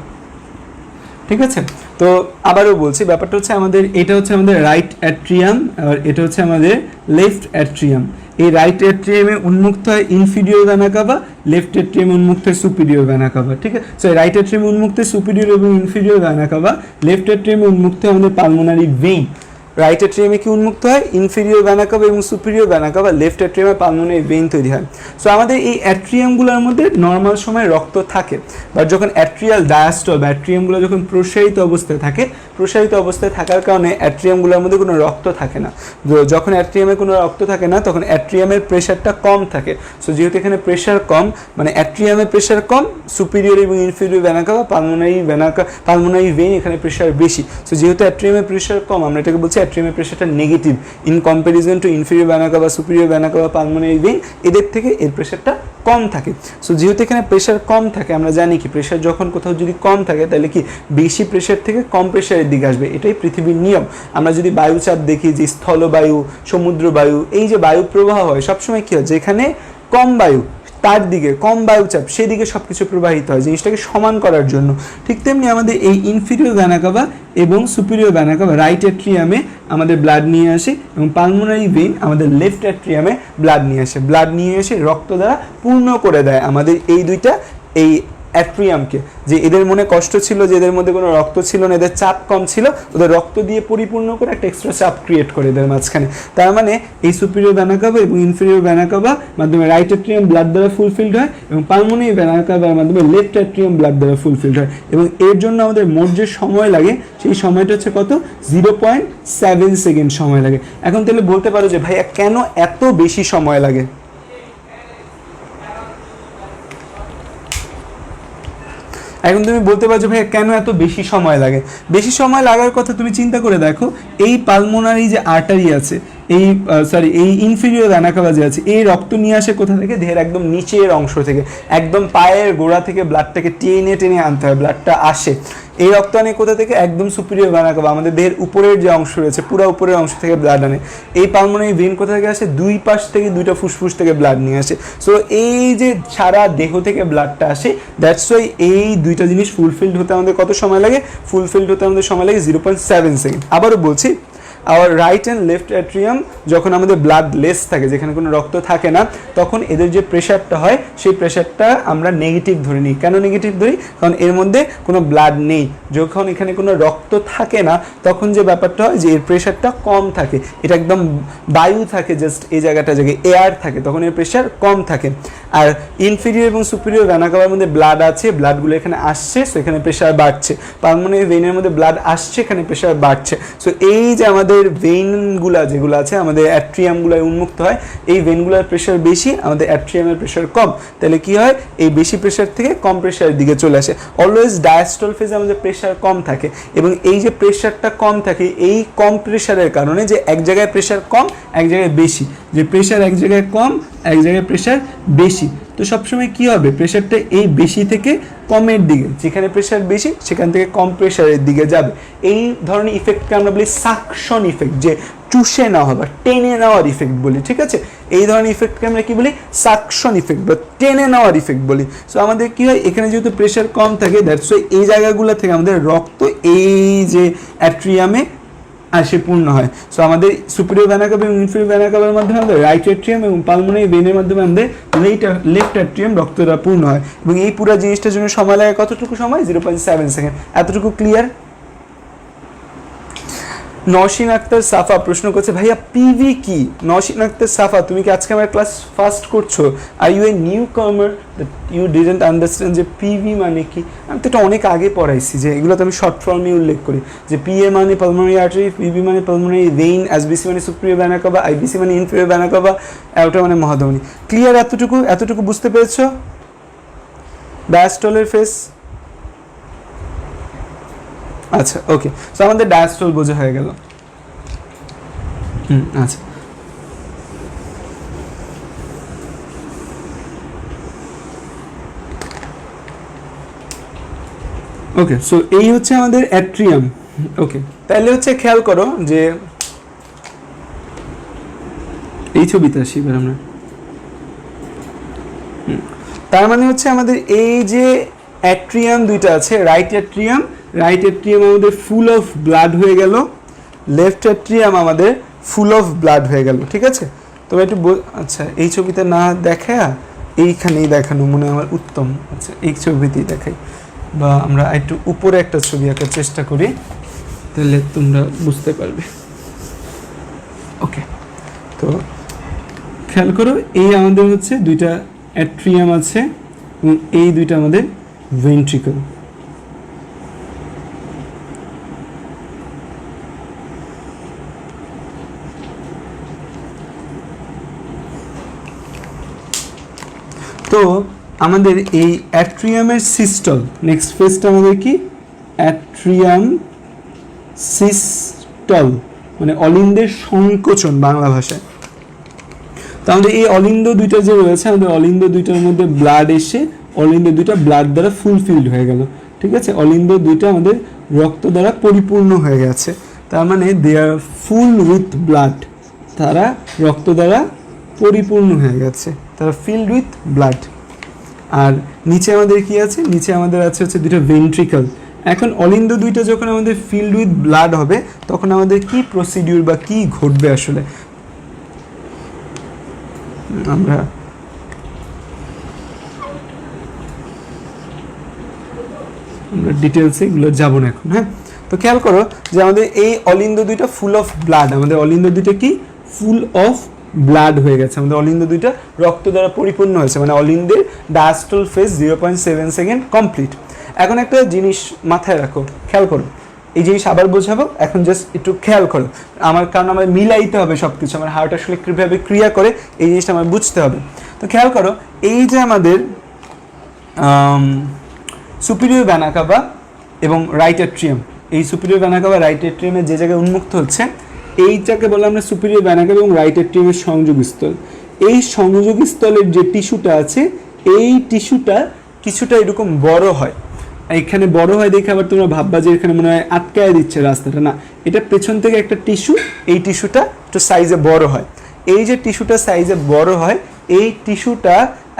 ঠিক আছে, তো আবারও বলছি, ব্যাপারটা হচ্ছে আমাদের এটা হচ্ছে আমাদের রাইট অ্যাট্রিয়াম আর এটা হচ্ছে আমাদের লেফট অ্যাট্রিয়াম। এই রাইট অ্যাট্রিয়ামে উন্মুক্ত হয় ইনফিরিয়র ভেনা কাভা, লেফট অ্যাট্রিয়ামে উন্মুক্ত হয় সুপিরিয়র ভেনা কাভা। ঠিক আছে, সো রাইট অ্যাট্রিয়ামে উন্মুক্ত হয় সুপিরিয়র এবং ইনফিরিয়র ভেনা কাভা, লেফট অ্যাট্রিয়ামে উন্মুক্ত হয় আমাদের পালমোনারি ভেইন। রাইট অ্যাট্রিয়ামে কি উন্মুক্ত হয়? ইনফিরিয়র ভেনা কাভা এবং সুপিরিয়র ভেনা কাভা, লেফট অ্যাট্রিয়ামে পালমোনারি ভেইন তৈরি হয়। সো আমাদের এই অ্যাট্রিয়ামগুলোর মধ্যে নর্মাল সময় রক্ত থাকে, বাট যখন অ্যাট্রিয়াল ডায়াস্টল বা অ্যাট্রিয়ামগুলো যখন প্রসারিত অবস্থায় থাকে, প্রসারিত অবস্থায় থাকার কারণে অ্যাট্রিয়ামগুলোর মধ্যে কোনো রক্ত থাকে না। যখন অ্যাট্রিয়ামে কোনো রক্ত থাকে না তখন অ্যাট্রিয়ামের প্রেশারটা কম থাকে। সো যেহেতু এখানে প্রেশার কম, মানে অ্যাট্রিয়ামের প্রেশার কম, সুপিরিয়র এবং inferior vena CAVA, pulmonary vein এখানে প্রেশার বেশি। সো যেহেতু অ্যাট্রিয়ামের প্রেশার কম, আমরা এটাকে বলছি অ্যাট্রিয়ামের প্রেশারটা negative in comparison two inferior vena CAVA, superior vena CAVA, pulmonary vein, এদের থেকে এর প্রেশারটা কম থাকে। সো যেহেতু এখানে প্রেশার কম থাকে, আমরা জানি কি প্রেশার যখন কোথাও যদি কম থাকে তাহলে কি বেশি প্রেশার থেকে কম প্রেশারের দিকে আসবে, এটাই পৃথিবীর নিয়ম। আমরা যদি বায়ুচাপ দেখি, যে স্থলবায়ু, সমুদ্র বায়ু, এই যে বায়ু প্রবাহ হয় সবসময় কি হয়, যেখানে কম বায়ু তার দিকে, কম বায়ুচাপ সেদিকে সব কিছু প্রবাহিত হয়, জিনিসটাকে সমান করার জন্য। ঠিক তেমনি আমাদের এই ইনফিরিয়র ভেনা কাভা এবং সুপিরিয়র ভেনা কাভা রাইট অ্যাট্রিয়ামে আমাদের ব্লাড নিয়ে আসে এবং পালমোনারি ভেইন আমাদের লেফট অ্যাট্রিয়ামে ব্লাড নিয়ে আসে। ব্লাড নিয়ে এসে রক্ত দ্বারা পূর্ণ করে দেয় আমাদের এই দুইটা এই অ্যাট্রিয়ামকে। যে এদের মনে কষ্ট ছিল যে এদের মধ্যে কোনো রক্ত ছিল না, এদের চাপ কম ছিল, ওদের রক্ত দিয়ে পরিপূর্ণ করে একটা এক্সট্রা চাপ ক্রিয়েট করে এদের মাঝখানে। তার মানে এই সুপিরিয়র ভেনা কাভা এবং ইনফিরিয়র ভেনা কাভা মাধ্যমে রাইট অ্যাট্রিয়াম ব্লাড দ্বারা ফুলফিলড হয় এবং পালমোনারি ভেনা কাভার মাধ্যমে লেফট অ্যাট্রিয়াম ব্লাড দ্বারা ফুলফিলড হয়। এবং এর জন্য আমাদের মোট যে সময় লাগে সেই সময়টা হচ্ছে কত? 0.7 সেকেন্ড সময় লাগে। এখন তাহলে বলতে পারো যে ভাইয়া কেন এত বেশি সময় লাগে? এখন তুমি বলতে পারছো ভাইয়া কেন এত বেশি সময় লাগে? বেশি সময় লাগার কথা তুমি চিন্তা করে দেখো, এই পালমোনারি যে আর্টারি আছে, এই ইনফিরিয়র ভেনা কাভা যে আছে, এই রক্ত নিয়ে আসে কোথা থেকে? দেহের একদম নিচের অংশ থেকে, একদম পায়ের গোড়া থেকে ব্লাডটাকে টেনে টেনে আনতে হয়, ব্লাডটা আসে। এই রক্ত আনে কোথা থেকে? একদম সুপিরিয়র ভেনা কাভা, আমাদের দেহের উপরের যে অংশ রয়েছে পুরো উপরের অংশ থেকে ব্লাড আনে। এই পালমোনারি ভেইন কোথা থেকে আসে? দুই পাশ থেকে, দুইটা ফুসফুস থেকে ব্লাড নিয়ে আসে। সো এই যে সারা দেহ থেকে ব্লাডটা আসে, দ্যাটস ওয়াই এই দুইটা জিনিস ফুলফিলড হতে আমাদের কত সময় লাগে? ফুলফিলড হতে আমাদের সময় লাগে 0.7 সেকেন্ড। আবারও বলছি, hour right and left atrium যখন আমাদের ব্লাড লেস থাকে, যেখানে কোনো রক্ত থাকে না, তখন এদের যে প্রেশারটা হয় সেই প্রেশারটা আমরা নেগেটিভ ধরে নিই। কেন নেগেটিভ ধরি? কারণ এর মধ্যে কোনো ব্লাড নেই। যখন এখানে কোনো রক্ত থাকে না তখন যে ব্যাপারটা হয় যে এর প্রেশারটা কম থাকে, এটা একদম বায়ু থাকে, জাস্ট এই জায়গায় এয়ার থাকে, তখন এর প্রেশার কম থাকে। আর ইনফিরিয়র এবং সুপিরিয়র ভেনা কাভার মধ্যে ব্লাড আছে, ব্লাডগুলো এখানে আসছে, সো এখানে প্রেশার বাড়ছে। পালমোনারি ভেইনের মধ্যে ব্লাড আসছে, এখানে প্রেশার বাড়ছে। সো এই যে আমাদের ভেইনগুলা যেগুলো আছে, আমাদের অ্যাট্রিয়ামগুলো উন্মুক্ত হয়, এই ভেইনগুলোর প্রেশার বেশি, আমাদের অ্যাট্রিয়ামের প্রেশার কম। তাহলে কি হয়? এই বেশি প্রেশার থেকে কম প্রেশারের দিকে চলে আসে। অলওয়েজ ডায়াস্টল ফেজে আমাদের প্রেশার কম থাকে, এবং এই যে প্রেশারটা কম থাকে, এই কম প্রেশারের কারণে যে এক জায়গায় প্রেশার কম, এক জায়গায় বেশি, যে প্রেশার এক জায়গায় কম, এক জায়গায় প্রেশার বেশি, তো সবসময় কি হবে? প্রেশারটা এই বেশি থেকে কমের দিকে, যেখানে প্রেশার বেশি সেখান থেকে কম প্রেশারের দিকে যাবে। এই ধরনের ইফেক্টকে আমরা বলি সাকশন ইফেক্ট, যে চুষে নেওয়া বা টেনে নেওয়ার ইফেক্ট বলি। ঠিক আছে, এই ধরনের ইফেক্টকে আমরা কি বলি? সাকশন ইফেক্ট বা টেনে নেওয়ার ইফেক্ট বলি। সো আমাদের কি হয়? এখানে যেহেতু প্রেশার কম থাকে, দ্যাটস ওয়াই এই জায়গাগুলো থেকে আমাদের রক্ত এই যে অ্যাট্রিয়ামে আসে পূর্ণ হয়। সো আমাদের সুপিরিয়র ভেনা কাভা এবং ইনফিরিয়র ভেনা কাভার মাধ্যমে আমাদের রাইট অ্যাট্রিয়াম এবং পালমোনারি ভেইনের মাধ্যমে আমাদের লেফট অ্যাট্রিয়াম রক্ত দ্বারা পূর্ণ হয়। এবং এই পুরো জিনিসটার জন্য সময় লাগে কতটুকু সময়? 0.7 সেকেন্ড। এতটুকু ক্লিয়ার? নওশিন আক্তার সাফা প্রশ্ন করছে ভাইয়া পিভি কি? নওশিন আক্তার সাফা, তুমি কি আজকে আমার ক্লাস ফার্স্ট করছো? আর ইউ এ নিউ কামার দ্যাট ইউ ডিডন্ট আন্ডারস্ট্যান্ড যে পিভি মানে কি? আমি তো এটা অনেক আগে পড়াইছি, যে এগুলো তো আমি শর্ট ফর্মে উল্লেখ করি, যে পিএ মানে পালমোনারি আর্টারি, পিভি মানে পালমোনারি ভেইন, এসবিসি মানে সুপ্রিয়র ভেনা কাভা, আইবিসি মানে ইনফেরিয়র ভেনা কাভা, অ্যাওর্টা মানে মহাধমনী। ক্লিয়ার? এতটুকু বুঝতে পেরেছো ডায়াস্টলের ফেস? আচ্ছা, ওকে, সো আমাদের ডায়াস্টল বোঝা হয়ে গেল। আচ্ছা, ওকে, সো এই হচ্ছে আমাদের অ্যাট্রিয়াম। ওকে, তাহলে হচ্ছে খেয়াল করো যে এই ছবিতে আসি এবার আমরা। তার মানে হচ্ছে আমাদের এই যে অ্যাট্রিয়াম দুইটা আছে, রাইট অ্যাট্রিয়াম আমাদের ফুল অফ ব্লাড হয়ে গেল, লেফট অ্যাট্রিয়াম আমাদের ফুল অফ ব্লাড হয়ে গেল। ঠিক আছে, তবে একটু আচ্ছা, এই ছবিতে না দেখা এইখানেই দেখানো মনে হয় আমার উত্তম। আচ্ছা, এই ছবিতেই দেখাই, বা আমরা একটু উপরে একটা ছবি আঁকার চেষ্টা করি, তাহলে তোমরা বুঝতে পারবে। ওকে, তো খেয়াল করো, এই আমাদের হচ্ছে দুইটা অ্যাট্রিয়াম আছে এবং এই দুইটা আমাদের ভেন্ট্রিকল। তো আমাদের এই অ্যাট্রিয়ামের সিস্টল, নেক্সট ফেজটা আমাদের কি? অ্যাট্রিয়াম সিস্টল, মানে অলিন্দের সংকোচন বাংলা ভাষায়। তো আমাদের এই অলিন্দ দুইটা যে রয়েছে, আমাদের অলিন্দ দুইটার মধ্যে ব্লাড এসে অলিন্দ দুইটা ব্লাড দ্বারা ফুলফিলড হয়ে গেল। ঠিক আছে, অলিন্দ দুইটা আমাদের রক্ত দ্বারা পরিপূর্ণ হয়ে গেছে, তার মানে দে আর ফুল উইথ ব্লাড, তারা রক্ত দ্বারা পরিপূর্ণ হয়ে গেছে, তারা ফিল্ড উইথ ব্লাড। আর নিচে আমাদের কি আছে? নিচে আমাদের আছে হচ্ছে দুটো ভেন্ট্রিকল। এখন অলিন্দ দুইটা যখন আমাদের ফিল্ড উইথ ব্লাড হবে, তখন আমাদের কি প্রসিডিউর বা কি ঘটবে আসলে আমরা ডিটেলসে এগুলো যাবো না এখন। হ্যাঁ, তো খেয়াল করো যে আমাদের এই অলিন্দ দুইটা ফুল অফ ব্লাড, আমাদের অলিন্দ দুইটা কি ফুল অফ ব্লাড হয়ে গেছে, আমাদের অলিন্দ দুইটা রক্ত দ্বারা পরিপূর্ণ হয়েছে, মানে অলিন্দের ডায়াস্টল ফেজ 0.7 সেকেন্ড কমপ্লিট। এখন একটা জিনিস মাথায় রাখো, খেয়াল করো, এই জিনিস আবার বোঝাবো, এখন জাস্ট একটু খেয়াল করো কারণ আমার মিলাইতে হবে সব কিছু, আমার হার্ট আসলে কীভাবে ক্রিয়া করে এই জিনিসটা আমার বুঝতে হবে। তো খেয়াল করো, এই যে আমাদের সুপিরিয়র ভেনা কাভা এবং রাইট অ্যাট্রিয়াম, এই সুপিরিয়র ভেনা কাভা রাইট অ্যাট্রিয়ামে যে জায়গায় উন্মুক্ত হচ্ছে, এইটাকে বলে আমরা সুপিরিয়র ভেনা কাভা এবং রাইট অ্যাট্রিয়ামের সংযোগস্থল। এই সংযোগস্থলের যে টিস্যুটা আছে, এই টিস্যুটা কিছুটা এরকম বড় হয়, এখানে বড় হয় দেখে আবার তোমরা ভাববা যে এখানে মনে হয় আটকায় দিচ্ছে রাস্তাটা, না, এটা পেছন থেকে একটা টিস্যু, এই টিস্যুটা একটু সাইজে বড় হয়। এই যে টিস্যুটা সাইজে বড় হয়, এই টিস্যুটা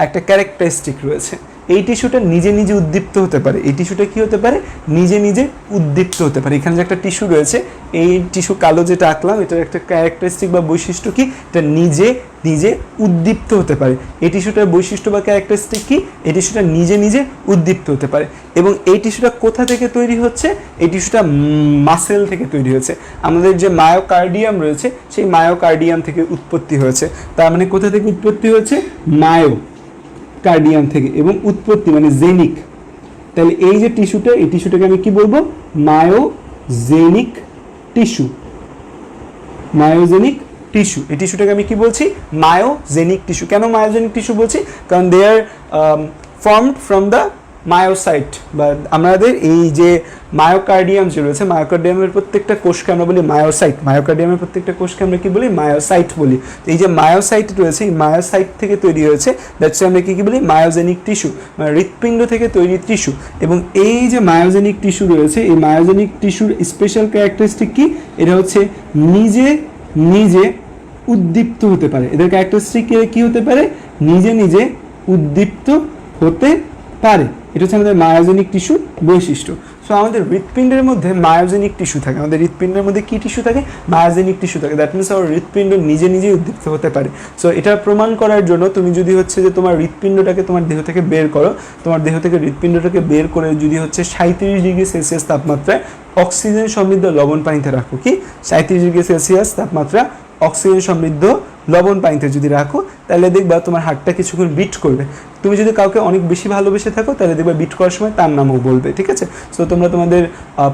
একটা ক্যারেক্টারিস্টিক রয়েছে, এই টিস্যুটা নিজে নিজে উদ্দীপ্ত হতে পারে। এই টিস্যুটা কি হতে পারে? নিজে নিজে উদ্দীপ্ত হতে পারে। এখানে যে একটা টিস্যু রয়েছে, এই টিস্যু কালো যেটা আঁকলাম, এটার একটা ক্যারেক্টারিস্টিক বা বৈশিষ্ট্য কি? এটা নিজে নিজে উদ্দীপ্ত হতে পারে। এই টিস্যুটার বৈশিষ্ট্য বা ক্যারেক্টারিস্টিক কি? এই টিস্যুটা নিজে নিজে উদ্দীপ্ত হতে পারে। এবং এই টিস্যুটা কোথা থেকে তৈরি হচ্ছে? এই টিস্যুটা মাসেল থেকে তৈরি হয়েছে। আমাদের যে মায়োকার্ডিয়াম রয়েছে, সেই মায়োকার্ডিয়াম থেকে উৎপত্তি হয়েছে। তার মানে কোথা থেকে উৎপত্তি হয়েছে? কার্ডিয়াম থেকে, এবং উৎপত্তি মানে জেনিক। তাহলে এই যে টিস্যুটা, এই টিস্যুটাকে আমি কি বলবো? Myogenic tissue. মায়োজেনিক টিস্যু, এই টিস্যুটাকে আমি কি বলছি? Myogenic tissue. কেন মায়োজেনিক টিস্যু বলছি? কারণ they are formed from the myocyte, বা আমাদের এই যে মায়োকার্ডিয়াম যে রয়েছে, মায়োকার্ডিয়ামের প্রত্যেকটা কোষকে আমরা বলি মায়োসাইট। মায়োকার্ডিয়ামের প্রত্যেকটা কোষকে আমরা কি বলি? মায়োসাইট বলি। তো এই যে মায়োসাইট রয়েছে, এই মায়োসাইট থেকে তৈরি হয়েছে, দ্যাটস আমরা কি বলি? মায়োজেনিক টিস্যু, মানে হৃৎপিণ্ড থেকে তৈরি টিস্যু। এবং এই যে মায়োজেনিক টিস্যু রয়েছে, এই মায়োজেনিক টিস্যুর স্পেশাল ক্যারেক্টারিস্টিক কি? এটা হচ্ছে নিজে নিজে উদ্দীপ্ত হতে পারে। এদের ক্যারেক্টারিস্টিক কি হতে পারে? নিজে নিজে উদ্দীপ্ত হতে পারে। এটা হচ্ছে আমাদের মায়োজেনিক টিস্যুর বৈশিষ্ট্য। সো আমাদের হৃৎপিণ্ডের মধ্যে মায়োজেনিক টিস্যু থাকে, আমাদের হৃৎপিণ্ডের মধ্যে কী টিস্যু থাকে? মায়োজেনিক টিস্যু থাকে। দ্যাট মিনস আমার হৃৎপিণ্ড নিজে নিজেই উদ্দীপ্ত হতে পারে। সো এটা প্রমাণ করার জন্য তুমি যদি হচ্ছে যে তোমার হৃৎপিণ্ডটাকে তোমার দেহ থেকে বের করো, তোমার দেহ থেকে হৃৎপিণ্ডটাকে বের করে যদি হচ্ছে 37°C তাপমাত্রায় অক্সিজেন সমৃদ্ধ লবণ পানিতে রাখো, কি 37°C তাপমাত্রা অক্সিজেন সমৃদ্ধ লবণ পানিতে যদি রাখো, তাহলে দেখবা তোমার হার্টটা কিছুক্ষণ বিট করবে। তুমি যদি কাউকে অনেক বেশি ভালোবেসে থাকো, তাহলে দেখবা বিট করার সময় তার নামও বলবে, ঠিক আছে? সো তোমরা তোমাদের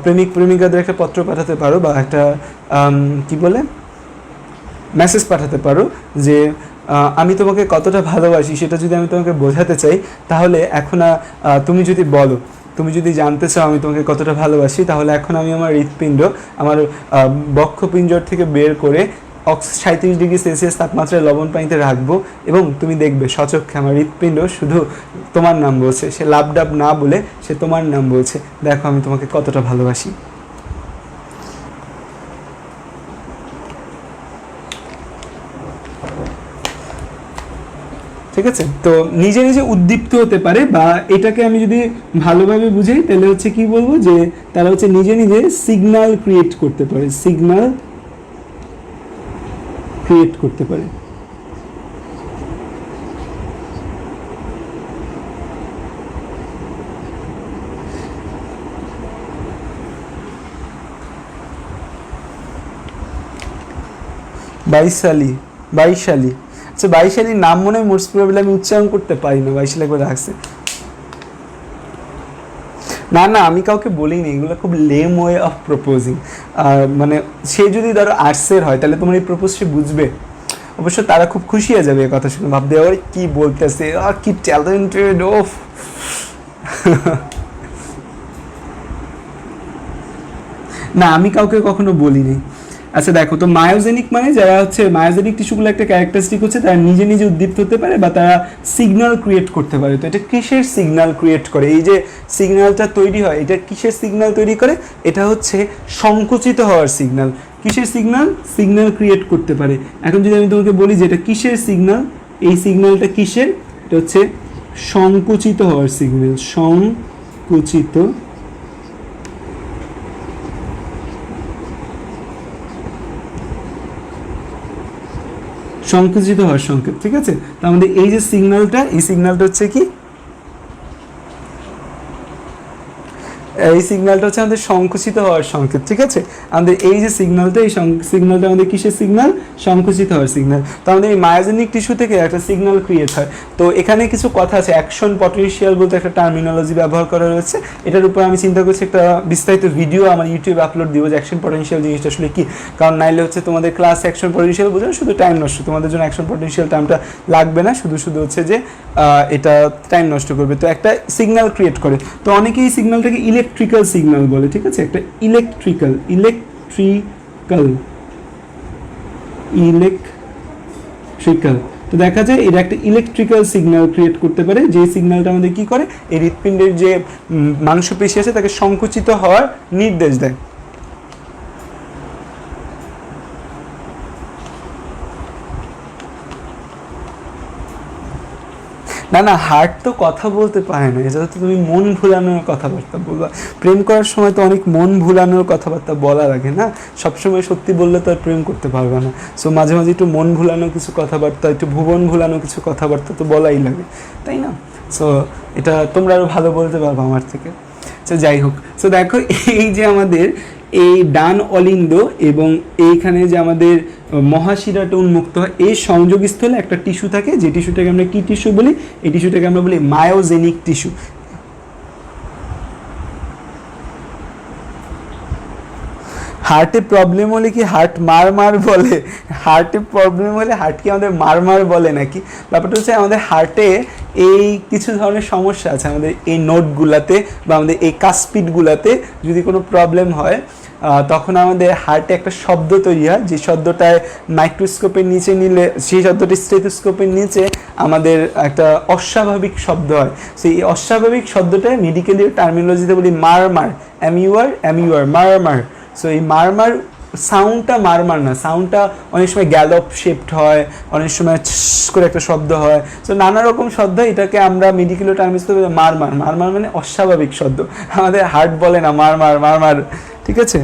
প্রেমিক প্রেমিকাদের একটা পত্র পাঠাতে পারো বা একটা কি বলে মেসেজ পাঠাতে পারো যে আমি তোমাকে কতটা ভালোবাসি সেটা যদি আমি তোমাকে বোঝাতে চাই, তাহলে এখন তুমি যদি বলো, তুমি যদি জানতে চাও আমি তোমাকে কতটা ভালোবাসি, তাহলে এখন আমি আমার হৃৎপিণ্ড আমার বক্ষপিঞ্জর থেকে বের করে 37°C তাপমাত্রায় লবণ পানিতে রাখবো, এবং তুমি দেখবে সচক্ষে আমার হৃৎপিণ্ড শুধু তোমার নাম বলছে, সে লাভ ডাব না বলে সে তোমার নাম বলছে, দেখো আমি তোমাকে কতটা ভালোবাসি। ঠিক আছে? তো নিজে নিজে উদ্দীপ্ত হতে পারে, বা এটাকে আমি যদি ভালোভাবে বুঝাই তাহলে হচ্ছে কি বলবো, যে তারা হচ্ছে নিজে নিজে সিগন্যাল ক্রিয়েট করতে পারে, সিগন্যাল ক্রিয়েট করতে পারে। বাইশালী, বাইশালী, আচ্ছা বাইশালীর নাম মনে হয় মোস্ট প্রবাবলি আমি উচ্চারণ করতে পারি না, বাইশালী একবার রাখছে। না না, আমি কাউকে বলিনি, এগুলো খুব লেম ওয়ে অফ প্রপোজিং। মানে সে যদি ধরো আর্টসের হয় তাহলে তোমার এই প্রপোজ সে বুঝবে, অবশ্য তারা খুব খুশি হয়ে যাবে এই কথা শুনে, ভাববে আবার কি বলতেছে, কি ট্যালেন্টেড, ওফ। না, আমি কাউকে কখনো বলিনি। আচ্ছা দেখো, তো মায়োজেনিক মানে যারা হচ্ছে মায়োজেনিক টিস্যুগুলো একটা ক্যারেক্টারিস্টিক হচ্ছে তারা নিজে নিজে উদ্দীপ্ত হতে পারে বা তারা সিগন্যাল ক্রিয়েট করতে পারে। তো এটা কিসের সিগন্যাল ক্রিয়েট করে? এই যে সিগন্যালটা তৈরি হয়, এটা কিসের সিগন্যাল তৈরি করে? এটা হচ্ছে সংকুচিত হওয়ার সিগন্যাল। কিসের সিগন্যাল? সিগন্যাল ক্রিয়েট করতে পারে। এখন যদি আমি তোমাকে বলি যে এটা কিসের সিগন্যাল, এই সিগন্যালটা কিসের? এটা হচ্ছে সংকুচিত হওয়ার সিগন্যাল, সংকুচিত সংকুচিত হওয়ার সংকেত। ঠিক আছে? তো আমাদের এই যে সিগন্যালটা, এই সিগন্যালটা হচ্ছে কি, এই সিগন্যালটা হচ্ছে আমাদের সংকুচিত হওয়ার সংকেত। ঠিক আছে? আমাদের এই যে সিগন্যালটা, এই সিগন্যালটা আমাদের কিসের সিগন্যাল? সংকুচিত হওয়ার সিগন্যাল। তো আমাদের এই মায়োজেনিক টিস্যু থেকে একটা সিগন্যাল ক্রিয়েট হয়। তো এখানে কিছু কথা আছে, অ্যাকশন পটেনশিয়াল বলতে একটা টার্মিনোলজি ব্যবহার করা রয়েছে। এটার উপর আমি চিন্তা করছি একটা বিস্তারিত ভিডিও আমার ইউটিউবে আপলোড দিব যে অ্যাকশন পটেনশিয়াল জিনিসটা আসলে কি। কারণ নাইলে হচ্ছে তোমাদের ক্লাস অ্যাকশন পটেনশিয়াল বোঝানো শুধু টাইম নষ্ট, তোমাদের জন্য অ্যাকশন পটেনশিয়াল টাইমটা লাগবে না, শুধু শুধু হচ্ছে যে এটা টাইম নষ্ট করবে। তো একটা সিগন্যাল ক্রিয়েট করে, তো অনেকেই সিগন্যালটাকে ইলেকট্রিক্যাল সিগন্যাল বলে। ঠিক আছে? একটা ইলেকট্রিক্যাল তো দেখা যায় এটা একটা ইলেকট্রিক্যাল সিগন্যাল ক্রিয়েট করতে পারে, যে সিগন্যালটা আমাদের কি করে, এই হৃৎপিণ্ডের যে মাংসপেশি আছে তাকে সংকুচিত হওয়ার নির্দেশ দেয়। না না, হার্ট তো কথা বলতে পারে না, এটা তো তুমি মন ভুলানোর কথাবার্তা বলবা। প্রেম করার সময় তো অনেক মন ভুলানোর কথাবার্তা বলা লাগে না, সবসময় সত্যি বললে তো আর প্রেম করতে পারবে না। সো মাঝে মাঝে একটু মন ভুলানো কিছু কথাবার্তা, একটু ভুবন ভুলানো কিছু কথাবার্তা তো বলাই লাগে, তাই না? সো এটা তোমরা আরও ভালো বলতে পারবো আমার থেকে। সো যাই হোক, সো দেখো এই যে আমাদের এই ডান অলিন্দ এবং এইখানে যে আমাদের মহাশিরাটা উন্মুক্ত হয়, এই সংযোগস্থলে একটা টিস্যু থাকে, যে টিস্যুটাকে আমরা কি টিস্যু বলি? এই টিস্যুটাকে আমরা বলি মায়োজেনিক টিস্যু। হার্টে প্রবলেম হলে কি হার্ট মার বলে? হার্টে প্রবলেম হলে হার্ট কি আমাদের মার বলে নাকি? ব্যাপারটা হচ্ছে আমাদের হার্টে এই কিছু ধরনের সমস্যা আছে, আমাদের এই নোটগুলাতে বা আমাদের এই কাসপিডগুলাতে যদি কোনো প্রবলেম হয় তখন আমাদের হার্টে একটা শব্দ তৈরি হয়, যে শব্দটায় মাইক্রোস্কোপের নিচে নিলে সেই শব্দটি স্টেথোস্কোপের নিচে আমাদের একটা অস্বাভাবিক শব্দ হয়। সেই অস্বাভাবিক শব্দটা মেডিকেলের টার্মিনোলজিতে বলি মার, MUR, মার। সো এই মার সাউন্ডটা মারমার না, সাউন্ডটা অনেক সময় গ্যালপ শেপড হয়, অনেক সময় করে একটা শব্দ হয়, তো নানা রকম শব্দ, এটাকে আমরা মেডিকেল টার্মস তো মারমার, মারমার মানে অস্বাভাবিক শব্দ, আমাদের হার্ট বলে না মারমার মারমার, ঠিক আছে।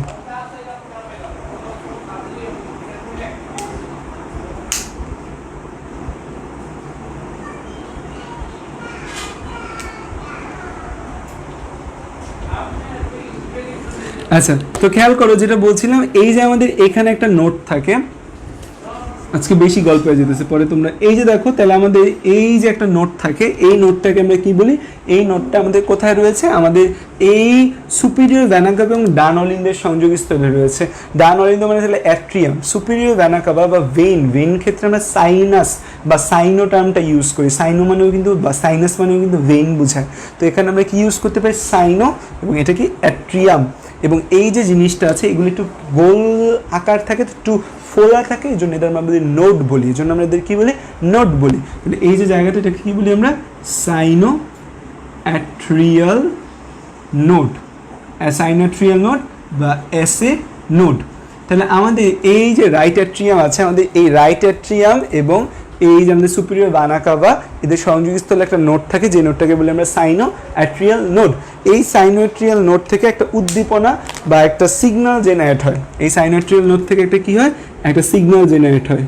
আচ্ছা, তো খেয়াল করো যেটা বলছিলাম, এই যে আমাদের এখানে একটা নোট থাকে, আজকে বেশি গল্প হয়ে যেতেছে পরে তোমরা, এই যে দেখো, তাহলে আমাদের এই যে একটা নোট থাকে, এই নোটটাকে আমরা কি বলি, এই নোটটা আমাদের কোথায় রয়েছে, আমাদের এই সুপিরিয়র ভেনা কাভা এবং ডান অলিন্দের সংযোগস্থলে রয়েছে। ডান অলিন্দ মানে তাহলে অ্যাট্রিয়াম, সুপিরিয়র ভেনা কাভা বা ভেইন, ভেইন ক্ষেত্রে আমরা সাইনাস বা সাইনো টার্মটা ইউজ করি, সাইনো মানেও কিন্তু বা সাইনাস মানেও কিন্তু ভেইন বোঝায়, তো এখানে আমরা কি ইউজ করতে পারি, সাইনো, এবং এটা কি অ্যাট্রিয়াম। এবং এই যে জিনিসটা আছে এগুলি একটু গোল আকার থাকে, একটু ফোলা থাকে, এই জন্য এদের আমরা নোট বলি, এই জন্য আমরা এদের কী বলি, নোট বলি। তাহলে এই যে জায়গাটা এটাকে কী বলি আমরা, সাইনো অ্যাট্রিয়াল নোড, সাইনোট্রিয়াল নোড বা এসএ নোড। তাহলে আমাদের এই যে রাইট অ্যাট্রিয়াম আছে, আমাদের এই রাইট অ্যাট্রিয়াম এবং এই যে আমাদের সুপিরিয়র ভেনা কাভা, এদের সংযোগস্থলে একটা নোড থাকে, যে নোডটাকে বলি আমরা সাইনো অ্যাট্রিয়াল নোড। এই সাইনো অ্যাট্রিয়াল নোড থেকে একটা উদ্দীপনা বা একটা সিগন্যাল জেনারেট হয়, এই সাইনো অ্যাট্রিয়াল নোড থেকে একটা কি হয়, একটা সিগন্যাল জেনারেট হয়।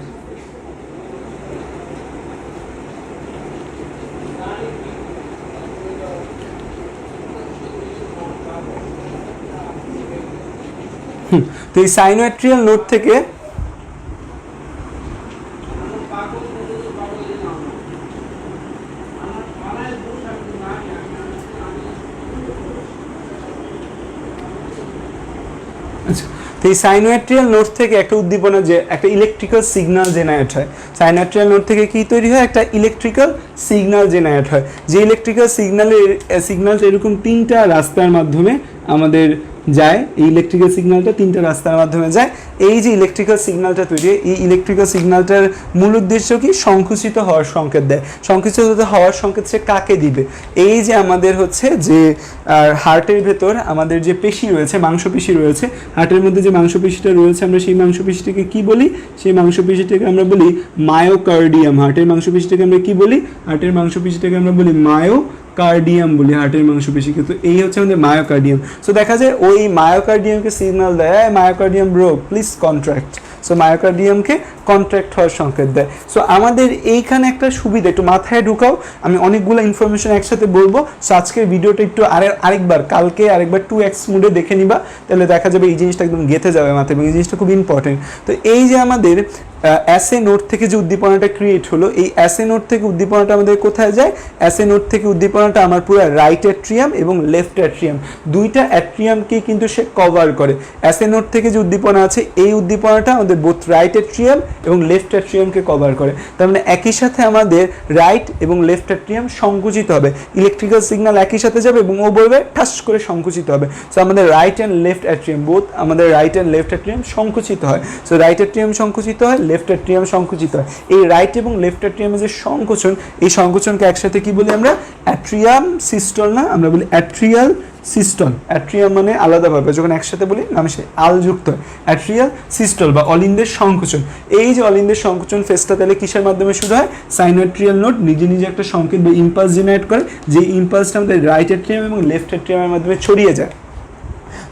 তো এই সাইনো অ্যাট্রিয়াল নোড থেকে তো এই সাইনোঅ্যাট্রিয়াল নোড থেকে একটা উদ্দীপনা, যে একটা ইলেকট্রিক্যাল সিগন্যাল জেনারেট হয়, সাইনোঅ্যাট্রিয়াল নোড থেকে কি তৈরি হয়, একটা ইলেকট্রিক্যাল সিগন্যাল জেনারেট হয়, যে ইলেকট্রিক্যাল সিগন্যালটা এরকম তিনটা রাস্তার মাধ্যমে আমাদের যায়, এই ইলেকট্রিক্যাল সিগন্যালটা তিনটা রাস্তার মাধ্যমে যায়। এই যে ইলেকট্রিক্যাল সিগন্যালটা তৈরি হয়, এই ইলেকট্রিক্যাল সিগন্যালটার মূল উদ্দেশ্য কি, সংকুচিত হওয়ার সংকেত দেয়। সংকুচিত হওয়ার সংকেত সে কাকে দিবে, এই যে আমাদের হচ্ছে যে হার্টের ভেতর আমাদের যে পেশি রয়েছে, মাংসপেশি রয়েছে, হার্টের মধ্যে যে মাংসপেশিটা রয়েছে, আমরা সেই মাংসপেশিটাকে কি বলি, সেই মাংসপেশিটাকে আমরা বলি মায়োকার্ডিয়াম। হার্টের মাংসপেশিটাকে আমরা কি বলি, হার্টের মাংসপেশিটাকে আমরা বলি মায়োকার্ডিয়াম বলি, হার্টের মাংসপেশিকে। তো এই হচ্ছে আমাদের মায়োকার্ডিয়াম। সো দেখা যায় ওই মায়োকার্ডিয়ামকে সিগন্যাল দেয়, myocardium bro please contract, so মায়োকার্ডিয়ামকে কন্ট্রাক্ট হওয়ার সংকেত দেয়। সো আমাদের এইখানে একটা সুবিধা, একটু মাথায় ঢুকাও, আমি অনেকগুলো ইনফরমেশন একসাথে বলবো, সো আজকের ভিডিওটা একটু আরেকবার কালকে আরেকবার 2x মোডে দেখে নিবা, তাহলে দেখা যাবে এই জিনিসটা একদম গেঁথে যাবে মাথায়, এবং এই জিনিসটা খুব ইম্পর্টেন্ট। তো এই যে আমাদের অ্যাসে নোড থেকে যে উদ্দীপনাটা ক্রিয়েট হলো, এই অ্যাসে নোড থেকে উদ্দীপনাটা আমাদের কোথায় যায়, অ্যাসে নোড থেকে উদ্দীপনাটা আমার পুরো রাইট অ্যাট্রিয়াম এবং লেফট অ্যাট্রিয়াম, দুইটা অ্যাট্রিয়ামকে কিন্তু সে কভার করে। অ্যাসে নোড থেকে যে উদ্দীপনা আছে, এই উদ্দীপনাটা আমাদের বোথ রাইট অ্যাট্রিয়াম এবং লেফট অ্যাট্রিয়ামকে কভার করে। তার মানে একই সাথে আমাদের রাইট এবং লেফট অ্যাট্রিয়াম সংকুচিত হবে, ইলেকট্রিক্যাল সিগন্যাল একই সাথে যাবে এবং ও বলবে ঠাস করে সংকুচিত হবে। সো আমাদের right and left atrium, both আমাদের রাইট অ্যান্ড লেফট অ্যাট্রিয়াম সংকুচিত হয়। সো রাইট অ্যাট্রিয়াম সংকুচিত হয়, লেফট অ্যাট্রিয়াম সংকুচিত হয়। এই রাইট এবং লেফট অ্যাট্রিয়ামের যে সংকোচন, এই সংকোচনকে একসাথে কি বলি আমরা, অ্যাট্রিয়াম সিস্টল, না আমরা বলি অ্যাট্রিয়াল সিস্টল। অ্যাট্রিয়াম মানে আলাদাভাবে, যখন একসাথে বলি নামে সে আল যুক্ত হয়, অ্যাট্রিয়াল সিস্টল বা অলিন্দের সংকোচন। এই যে অলিন্দের সংকোচন ফেজটা তাহলে কিসের মাধ্যমে শুরু হয়, সাইনোঅ্যাট্রিয়াল নোড নিজে নিজে একটা সংকেত বা ইম্পালস জেনারেট করে, যে ইম্পালসটা আমাদের রাইট অ্যাট্রিয়াম এবং লেফট অ্যাট্রিয়ামের মাধ্যমে ছড়িয়ে যায়।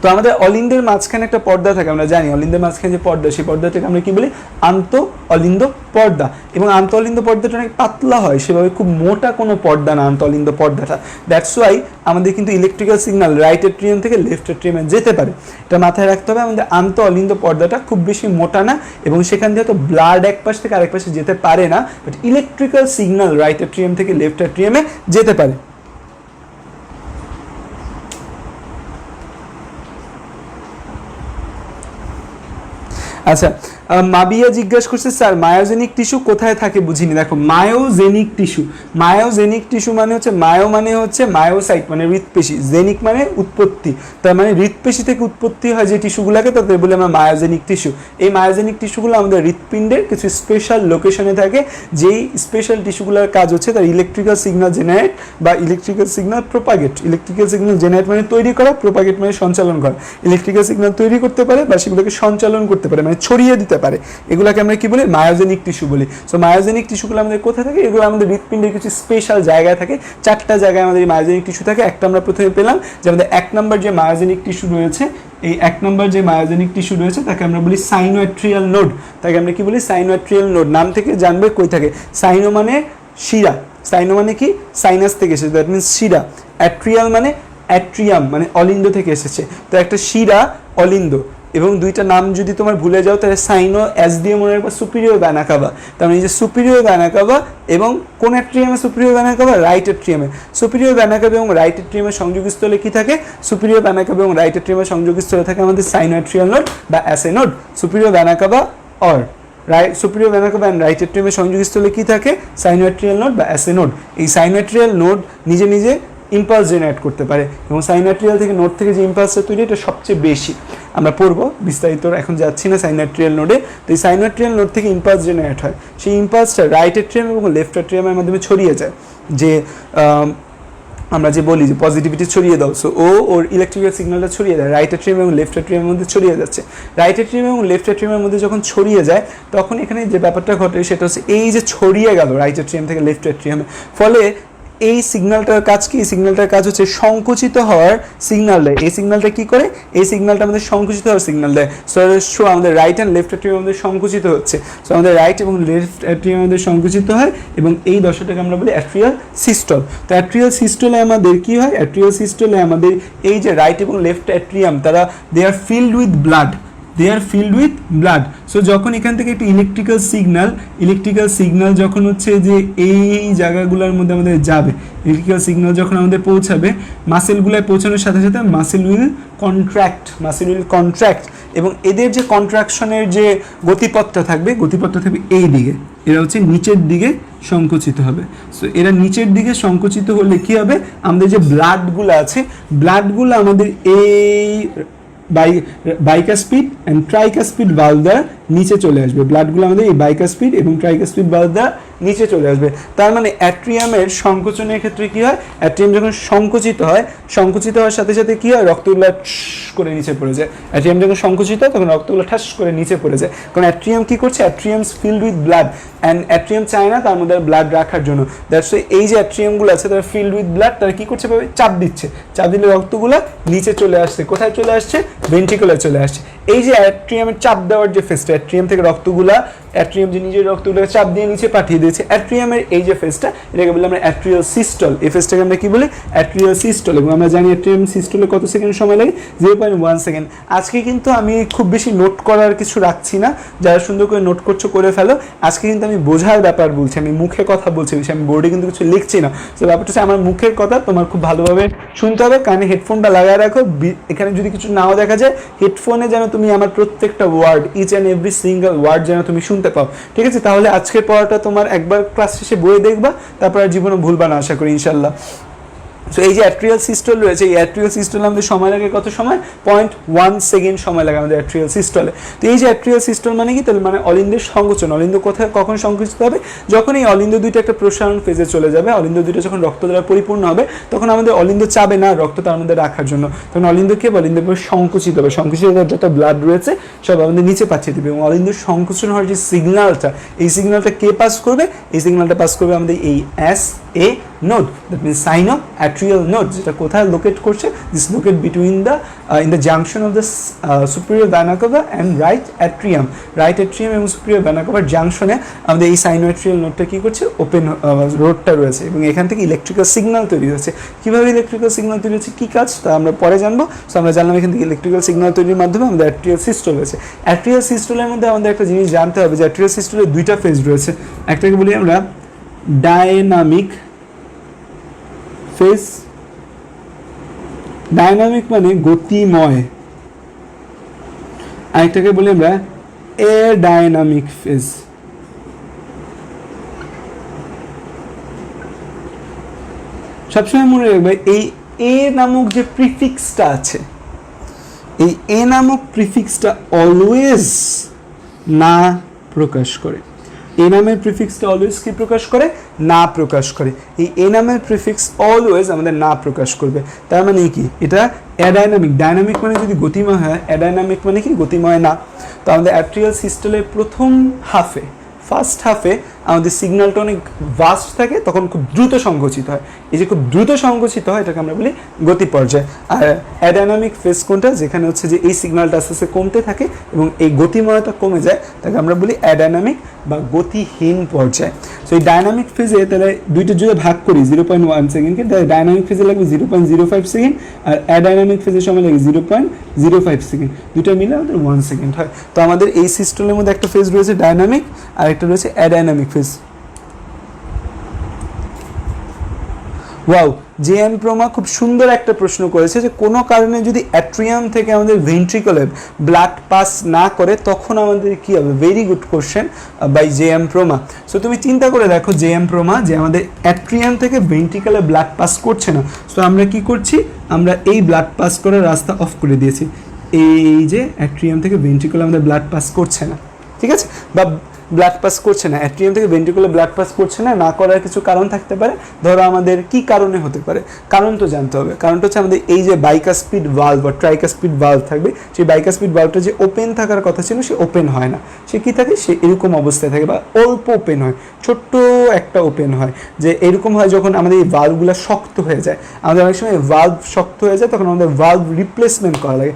তো আমাদের অলিন্দের মাঝখানে একটা পর্দা থাকে, আমরা জানি অলিন্দের মাঝখানে যে পর্দা, সেই পর্দা থেকে আমরা কি বলি, আন্ত অলিন্দ পর্দা। এবং আন্ত অলিন্দ পর্দাটা অনেক পাতলা হয়, সেভাবে খুব মোটা কোনো পর্দা না আন্ত অলিন্দ পর্দাটা। দ্যাটস ওয়াই আমাদের কিন্তু ইলেকট্রিক্যাল সিগন্যাল রাইট অ্যাট্রিয়াম থেকে লেফট অ্যাট্রিয়ামে যেতে পারে, এটা মাথায় রাখতে হবে। আমাদের আন্ত অলিন্দ পর্দাটা খুব বেশি মোটা না, এবং সেখান থেকে তো ব্লাড এক পাশ থেকে আরেক পাশে যেতে পারে না, but electrical signal right atrium থেকে লেফট অ্যাট্রিয়ামে যেতে পারে। আচ্ছা, মাবিয়া জিজ্ঞাসা করছে স্যার মায়োজেনিক টিস্যু কোথায় থাকে বুঝিনি। দেখো মায়োজেনিক টিস্যু মানে হচ্ছে মায়ো মানে হচ্ছে মায়োসাইট মানে হৃৎপেশি, জেনিক মানে উৎপত্তি, তার মানে হৃৎপেশি থেকে উৎপত্তি হয় যে টিস্যুগুলোকে তাদের বলে আমরা মায়োজেনিক টিস্যু। এই মায়োজেনিক টিস্যুগুলো আমাদের হৃৎপিণ্ডের কিছু স্পেশাল লোকেশনে থাকে, যেই স্পেশাল টিস্যুগুলোর কাজ হচ্ছে তার ইলেকট্রিক্যাল সিগন্যাল জেনারেট বা electrical signal propagate. Electrical signal generate মানে তৈরি করা, প্রোপাগেট মানে সঞ্চালন করা। ইলেকট্রিক্যাল সিগন্যাল তৈরি করতে পারে বা সেগুলোকে সঞ্চালন করতে পারে মানে ছড়িয়ে দিতে পারে, এগুলোকে আমরা কি বলি মায়োজেনিক টিস্যু বলি। সো মায়োজেনিক টিস্যুগুলো আমাদের কোথায় থাকে, এগুলো আমাদের হৃৎপিণ্ডের কিছু স্পেশাল জায়গায় থাকে, 4টা জায়গায় আমাদের মায়োজেনিক টিস্যু থাকে। একটা আমরা প্রথমে পেলাম যে আমাদের 1 নম্বর যে মায়োজেনিক টিস্যু রয়েছে, এই 1 নম্বর যে মায়োজেনিক টিস্যু রয়েছে তাকে আমরা বলি সাইনোয়াট্রিয়াল নোড। তাকে আমরা কি বলি সাইনোয়াট্রিয়াল নোড। নাম থেকে জানবে কই থাকে, সাইনো মানে শিরা, সাইনো মানে কি সাইনাস থেকে এসেছে, দ্যাট মিনস শিরা। অ্যাট্রিয়াল মানে অ্যাট্রিয়াম মানে অলিন্দ থেকে এসেছে, তো একটা শিরা অলিন্দ। এবং দুইটা নাম যদি তোমার ভুলে যাও তাহলে সাইনো এস দিয়ে মনে রাখবা সুপিরিয়র ভেনা কাভা। তার মানে যে সুপিরিয়র ভেনা কাভা এবং কোন অ্যাট্রিয়ামে সুপিরিয়র ভেনা কাভা, রাইট অ্যাট্রিয়ামে। সুপিরিয়র ভেনা কাভা এবং রাইট অ্যাট্রিয়ামের সংযোগস্থলে কি থাকে, সুপিরিয়র ভেনা কাভা এবং রাইট অ্যাট্রিয়ামের সংযোগস্থলে থাকে আমাদের সাইনোয়াট্রিয়াল নোড বা SA node. Superior vena cava or right superior vena cava and right অ্যাট্রিয়ামের সংযোগস্থলে কি থাকে, সাইনোয়াট্রিয়াল নোড বা অ্যাসে নোড। এই সাইনোয়াট্রিয়াল নোড নিজে নিজে ইম্পালস জেনারেট করতে পারে এবং সাইনোয়াট্রিয়াল থেকে নোড থেকে যে ইম্পালসটা তৈরি এটা সবচেয়ে বেশি আমরা পড়বো, বিস্তারিত এখন যাচ্ছি না সাইনোয়াট্রিয়াল নোডে। তো এই সাইনোয়াট্রিয়াল নোড থেকে ইম্পালস জেনারেট হয়, সেই ইম্পালসটা রাইট অ্যাট্রিয়াম এবং লেফট অ্যাট্রিয়ামের মাধ্যমে ছড়িয়ে যায়। যে আমরা যে বলি যে পজিটিভিটি ছড়িয়ে দাও, সো ওর ইলেকট্রিক্যাল সিগন্যালটা ছড়িয়ে দেয় রাইট অ্যাট্রিয়াম এবং লেফট অ্যাট্রিয়ামের মধ্যে ছড়িয়ে যাচ্ছে। রাইট অ্যাট্রিয়াম এবং লেফট অ্যাট্রিয়ামের মধ্যে যখন ছড়িয়ে যায় তখন এখানে যে ব্যাপারটা ঘটে সেটা হচ্ছে এই যে ছড়িয়ে গেল রাইট অ্যাট্রিয়াম থেকে লেফট অ্যাট্রিয়ামে, ফলে এই সিগন্যালটার কাজ কি, সিগন্যালটার কাজ হচ্ছে সংকুচিত হওয়ার সিগন্যাল দেয়। এই সিগন্যালটা কি করে, এই সিগন্যালটা আমাদের সংকুচিত হওয়ার সিগন্যাল দেয়। সো আমাদের রাইট অ্যান্ড লেফট অ্যাট্রিয়াম আমাদের সংকুচিত হচ্ছে, সো আমাদের রাইট এবং লেফট অ্যাট্রিয়াম আমাদের সংকুচিত হয় এবং এই দশাটাকে আমরা বলি অ্যাট্রিয়াল সিস্টল। তো অ্যাট্রিয়াল সিস্টলে আমাদের কি হয়, অ্যাট্রিয়াল সিস্টলে আমাদের এই যে রাইট এবং লেফট অ্যাট্রিয়াম তারা they are filled with blood, they are filled with blood. So যখন এখান থেকে একটি ইলেকট্রিক্যাল সিগন্যাল যখন হচ্ছে যে এই জায়গাগুলোর মধ্যে আমাদের যাবে, ইলেকট্রিক্যাল সিগন্যাল যখন আমাদের পৌঁছাবে মাসেলগুলোয় পৌঁছানোর সাথে সাথে মাসেল উইল কন্ট্র্যাক্ট এবং এদের যে কন্ট্রাকশনের যে গতিপথটা থাকবে এই দিকে, এরা হচ্ছে নিচের দিকে সংকুচিত হবে। সো এরা নিচের দিকে সংকুচিত হলে কি হবে, আমাদের যে ব্লাডগুলো আছে ব্লাডগুলো আমাদের এই বাইকাস্পিড অ্যান্ড ট্রাইকাস্পিড ভালভ দ্বারা নিচে চলে আসবে, ব্লাডগুলো আমাদের এই বাইকাস্পিড এবং ট্রাইকাস্পিড ভালভ দ্বারা নিচে চলে আসবে। তার মানে অ্যাট্রিয়ামের সংকোচনের ক্ষেত্রে কি হয়, অ্যাট্রিয়াম যখন সংকুচিত হওয়ার সাথে সাথে কি হয়, রক্তগুলো করে নিচে পড়ে যায়। অ্যাট্রিয়াম যখন সংকুচিত হয় তখন রক্তগুলো ঠাস করে নিচে পড়ে যায়, কারণ অ্যাট্রিয়াম কি করছে, atrium field with blood and atrium চায় না তার মধ্যে ব্লাড রাখার জন্য। দ্যাটস এই যে অ্যাট্রিয়ামগুলো আছে তারা ফিল্ড উইথ ব্লাড, তারা কি করছে, চাপ দিলে রক্তগুলো নিচে চলে আসছে। কোথায় চলে আসছে, ভেন্ট্রিকুলে চলে আসছে। এই যে অ্যাট্রিয়ামের চাপ দেওয়ার যে ফেসটা, অ্যাট্রিয়াম থেকে রক্তগুলা, অ্যাট্রিয়াম যে নিজের রক্তগুলোকে চাপ দিয়ে নিচে পাঠিয়ে দিয়েছে, অ্যাট্রিয়ামের এই যে ফেসটা এটাকে বলি আমরা অ্যাট্রিয়াল সিস্টল। এই ফেসটাকে আমরা কি বলি, অ্যাট্রিয়াল সিস্টল। এবং আমরা জানি অ্যাট্রিয়াম সিস্টলে কত সেকেন্ড সময় লাগে, 0.1 সেকেন্ড। আজকে কিন্তু আমি খুব বেশি নোট করার কিছু রাখছি না, যারা সুন্দর করে নোট করছো করে ফেলো। আজকে কিন্তু আমি বোঝার ব্যাপার বলছি, আমি মুখে কথা বলছি, আমি বোর্ডে কিন্তু কিছু লিখছি না। তো ব্যাপারটা হচ্ছে আমার মুখের কথা তোমার খুব ভালোভাবে শুনতে হবে, কানে হেডফোনটা লাগায় রাখো। এখানে যদি কিছু নাও দেখা যায়, হেডফোনে যেন তুমি আমার প্রত্যেকটা word, each and every single word যেন তুমি শুনতে পাও, ঠিক আছে? তাহলে আজকের পড়াটা তোমার একবার ক্লাস শেষে বইয়ে দেখবা, তারপর আর জীবনে ভুলবা না আশা করি ইনশাল্লাহ। সো এই যে অ্যাট্রিয়াল সিস্টল রয়েছে, এই অ্যাট্রিয়াল সিস্টলে আমাদের সময় লাগে কত সময়, 0.1 সেকেন্ড সময় লাগে আমাদের অ্যাট্রিয়াল সিস্টলে। তো এই যে অ্যাট্রিয়াল সিস্টল মানে কি, তাহলে মানে অলিন্দের সংকোচন। অলিন্দ কোথায় কখন সংকুচিত হবে, যখন এই অলিন্দ দুইটা একটা প্রসারণ ফেজে চলে যাবে। অলিন্দ দুইটা যখন রক্ত দ্বারা পরিপূর্ণ হবে তখন আমাদের অলিন্দ চাবে না রক্ত তার মধ্যে রাখার জন্য, তখন অলিন্দ কি হবে, অলিন্দ সংকুচিত হবে। সংকুচিত যত ব্লাড রয়েছে সব আমাদের নিচে পাঠিয়ে দেবে এবং অলিন্দ সংকোচন হওয়ার যে সিগন্যালটা, এই সিগন্যালটা কে পাস করবে, এই সিগন্যালটা পাস করবে আমাদের এই SA node, that means sinoatrial node, যেটা কোথায় লোকেট করছে, this locate between the in the junction of the superior vena cava and right atrium এবং superior vena cava জাংশনে আমাদের এই সাইনোয়াট্রিয়াল নোডটা কি করছে, ওপেন রোডটা রয়েছে এবং এখান থেকে ইলেকট্রিক্যাল সিগন্যাল তৈরি হচ্ছে। কিভাবে ইলেকট্রিক্যাল সিগন্যাল তৈরি হচ্ছে, কি কাজ, তা আমরা পরে জানবো। সো আমরা জানলাম এখান থেকে ইলেকট্রিক্যাল সিগন্যাল তৈরির মাধ্যমে আমাদের অ্যাট্রিয়াল সিস্টল রয়েছে। অ্যাট্রিয়াল সিস্টলের মধ্যে আমাদের একটা জিনিস জানতে হবে যে অ্যাট্রিয়াল সিস্টলের দুইটা ফেজ রয়েছে, একটাকে বলি আমরা ডায়নামিক ফেজ, ডায়নামিক মানে গতিময়, আরেকটাকে বলি আমরা অ্যাডাইনামিক ফেজ। সবসময় মনে রাখবে এই এ নামক যে প্রিফিক্সটা আছে, এই এ নামক প্রিফিক্সটা অলওয়েজ না প্রকাশ করে। এ নামের প্রিফিক্সটা অলওয়েজ কি প্রকাশ করে? না প্রকাশ করে। এই এ নামের প্রিফিক্স অলওয়েজ আমাদের না প্রকাশ করবে। তার মানে কি? এটা অ্যাডাইনামিক। ডাইনামিক মানে যদি গতিময় হয়, অ্যাডাইনামিক মানে কি? গতিময় না। তো আমাদের অ্যাট্রিয়াল সিস্টেমের প্রথম হাফে, ফার্স্ট হাফে আমাদের সিগন্যালটা অনেক ভাস্ট থাকে, তখন খুব দ্রুত সংকুচিত হয়। এই যে খুব দ্রুত সংকুচিত হয় এটাকে আমরা বলি গতি পর্যায়। আর অ্যাডাইনামিক ফেজ কোনটা? যেখানে হচ্ছে যে এই সিগন্যালটা আস্তে আস্তে কমতে থাকে এবং এই গতিময়তা কমে যায়, তাকে আমরা বলি অ্যাডাইনামিক বা গতিহীন পর্যায়। সো এই ডাইনামিক ফেজে তাহলে দুইটা যদি ভাগ করি 0.1 সেকেন্ডকে, তাহলে ডাইনামিক ফেজে লাগবে 0.05 সেকেন্ড আর অ্যাডাইনামিক ফেজের সময় লাগে 0.05 সেকেন্ড। দুটো মিলে আমাদের 1 সেকেন্ড হয়। তো আমাদের এই সিস্টেমের মধ্যে একটা ফেজ রয়েছে ডাইনামিক আর একটা রয়েছে অ্যাডাইনামিক ফেজ। ওয়াও, জেএম প্রমা খুব সুন্দর একটা প্রশ্ন করেছে যে কোনো কারণে যদি অ্যাট্রিয়াম থেকে আমাদের ভেন্ট্রিকলে ব্লাড পাস না করে তখন আমাদের কি হবে? Very good question by JM Proma. So তুমি চিন্তা করে দেখো জেএম প্রমা, যে আমাদের অ্যাট্রিয়াম থেকে ভেন্ট্রিকলে ব্লাড পাস করছে না। সো আমরা কি করছি? আমরা এই ব্লাড পাস করার রাস্তা অফ করে দিয়েছি। এই যে অ্যাট্রিয়াম থেকে ভেন্ট্রিকলে আমাদের ব্লাড পাস করছে না, ঠিক আছে? বা ব্লাড পাস করছে না, অ্যাট্রিয়াম থেকে ভেন্ট্রিকুলে ব্লাড পাস করছে না, না করার কিছু কারণ থাকতে পারে। ধরো আমাদের কি কারণে হতে পারে? কারণ তো জানতে হবে। কারণটা হচ্ছে আমাদের এই যে বাইকাস্পিড ভালভ বা ট্রাইকাস্পিড ভালভ থাকবে, সেই বাইকাস্পিড ভালভটা যে ওপেন থাকার কথা ছিল সে ওপেন হয় না। সে কি থাকে? সে এরকম অবস্থায় থাকে বা অল্প ওপেন হয়, ছোট্ট একটা ওপেন হয়। যে এরকম হয় যখন আমাদের এই ভালভগুলো শক্ত হয়ে যায়। আমাদের অনেক সময় ভালভ শক্ত হয়ে যায়, তখন আমাদের ভালভ রিপ্লেসমেন্ট করা লাগে।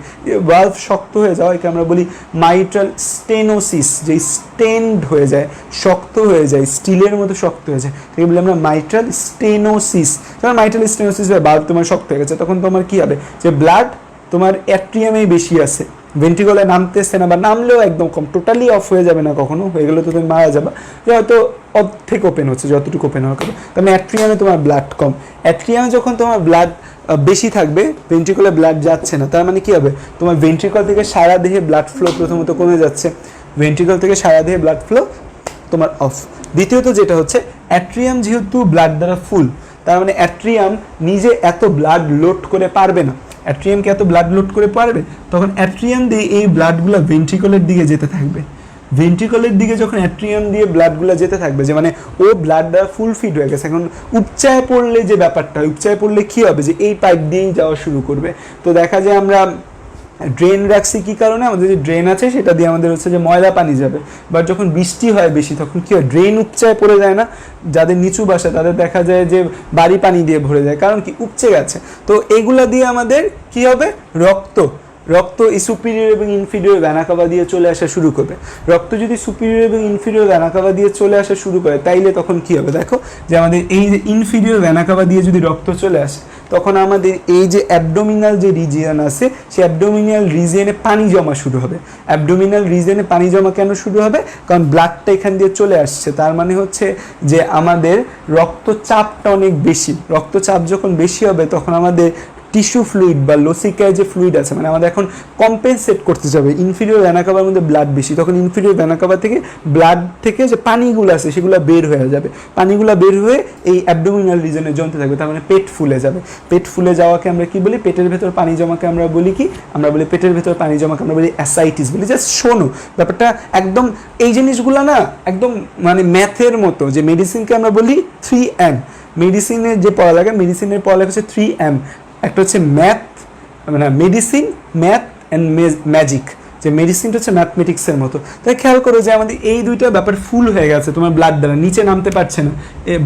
ভালভ শক্ত হয়ে যাওয়া একে আমরা বলি মাইট্রাল স্টেনোসিস। যে স্টেন্ড হয়ে যায়, শক্ত হয়ে যায়, স্টিলের মতো শক্ত হয়ে যায়, তাকে বলি আমরা মাইট্রাল স্টেনোসিস। যখন মাইট্রাল স্টেনোসিস হয়, ভালভ তোমার শক্ত হয়ে গেছে, তখন তোমার কি হবে? যে ব্লাড তোমার অ্যাট্রিয়ামেই বেশি আছে, ভেন্ট্রিকলে নামতেছে না, বা নামলেও একদম কম, টোটালি অফ হয়ে যাবে না কখনো, হয়ে গেলে তো তুমি মারা যাবে। যে হয়তো অর্ধেক ওপেন হচ্ছে, যতটুকু ওপেন হওয়ার কথা। তার অ্যাট্রিয়ামে তোমার ব্লাড কম। অ্যাট্রিয়ামে যখন তোমার ব্লাড বেশি থাকবে, ভেন্ট্রিকলে ব্লাড যাচ্ছে না, তার মানে কি হবে? তোমার ভেন্ট্রিকল থেকে সারা দেহে ব্লাড ফ্লো প্রথমত কমে যাচ্ছে, ভেন্ট্রিকল থেকে সারা দেহে ব্লাড ফ্লো তোমার অফ। দ্বিতীয়ত যেটা হচ্ছে, অ্যাট্রিয়াম যেহেতু ব্লাড দ্বারা ফুল, তার মানে অ্যাট্রিয়াম নিজে এত ব্লাড লোড করে পারবে না। অ্যাট্রিয়ামকে এত ব্লাড লোড করে পারবে, তখন অ্যাট্রিয়াম দিয়ে এই ব্লাডগুলো ভেন্ট্রিকলের দিকে যেতে থাকবে। ভেন্ট্রিকলের দিকে যখন অ্যাট্রিয়াম দিয়ে ব্লাডগুলো যেতে থাকবে, যে মানে ও ব্লাড দ্বারা ফুল ফিড হয়ে গেছে, এখন উপচায় পড়লে যে ব্যাপারটা, উপচায় পড়লে কী হবে? যে এই পাইপ দিয়েই যাওয়া শুরু করবে। তো দেখা যায় আমরা ড্রেন রাখছি কী কারণে? আমাদের যে ড্রেন আছে সেটা দিয়ে আমাদের হচ্ছে যে ময়লা পানি যাবে, বাট যখন বৃষ্টি হয় বেশি, তখন কী হয়? ড্রেন উপচায় পড়ে যায় না? যাদের নিচু বাসা তাদের দেখা যায় যে বাড়ি পানি দিয়ে ভরে যায়, কারণ কি? উপচে গেছে। তো এগুলা দিয়ে আমাদের কি হবে? রক্ত এই সুপিরিয়র এবং ইনফিরিয়র ভেনা কাভা দিয়ে চলে আসা শুরু করবে। রক্ত যদি সুপিরিয়র এবং ইনফিরিয়র ভেনা কাভা দিয়ে চলে আসা শুরু করে, তাইলে তখন কি হবে? দেখো যে আমাদের এই যে ইনফিরিয়র ভেনা কাভা দিয়ে যদি রক্ত চলে আসে, তখন আমাদের এই যে অ্যাবডোমিনাল যে রিজিয়ন আছে, সেই অ্যাবডোমিনাল রিজিয়নে পানি জমা শুরু হবে। অ্যাবডোমিনাল রিজিয়নে পানি জমা কেন শুরু হবে? কারণ ব্লাডটা এখান দিয়ে চলে আসছে। তার মানে হচ্ছে যে আমাদের রক্তচাপটা অনেক বেশি। রক্তচাপ যখন বেশি হবে, তখন আমাদের টিস্যু ফ্লুইড বা লসিকায় যে ফ্লুইড আছে, মানে আমাদের এখন কম্পেনসেট করতে যাবে। ইনফিরিয়র ভেনা কাভার মধ্যে ব্লাড বেশি, তখন ইনফিরিয়র ভেনা কাভা থেকে ব্লাড থেকে যে পানিগুলো আছে সেগুলো বের হয়ে যাবে। পানিগুলো বের হয়ে এই অ্যাবডোমিনাল রিজনে জমতে থাকবে, তার মানে পেট ফুলে যাবে। পেট ফুলে যাওয়াকে আমরা কি বলি? পেটের ভেতর পানি জমাকে আমরা বলি কি? আমরা বলি পেটের ভেতর পানি জমাকে আমরা বলি অ্যাসাইটিস বলি। জাস্ট শোনো ব্যাপারটা, একদম এই জিনিসগুলো না একদম মানে ম্যাথের মতো। যে মেডিসিনকে আমরা বলি 3M, মেডিসিনের যে পড়ালেখা, মেডিসিনের পড়ালেখা হচ্ছে 3M। একটা হচ্ছে ম্যাথ, মানে মেডিসিন, ম্যাথ অ্যান্ড ম্যাজিক। যে মেডিসিনটা হচ্ছে ম্যাথমেটিক্সের মতো। তাই খেয়াল করো যে আমাদের এই দুইটা ব্যাপার ফুল হয়ে গেছে তোমার ব্লাড দ্বারা, নিচে নামতে পারছে না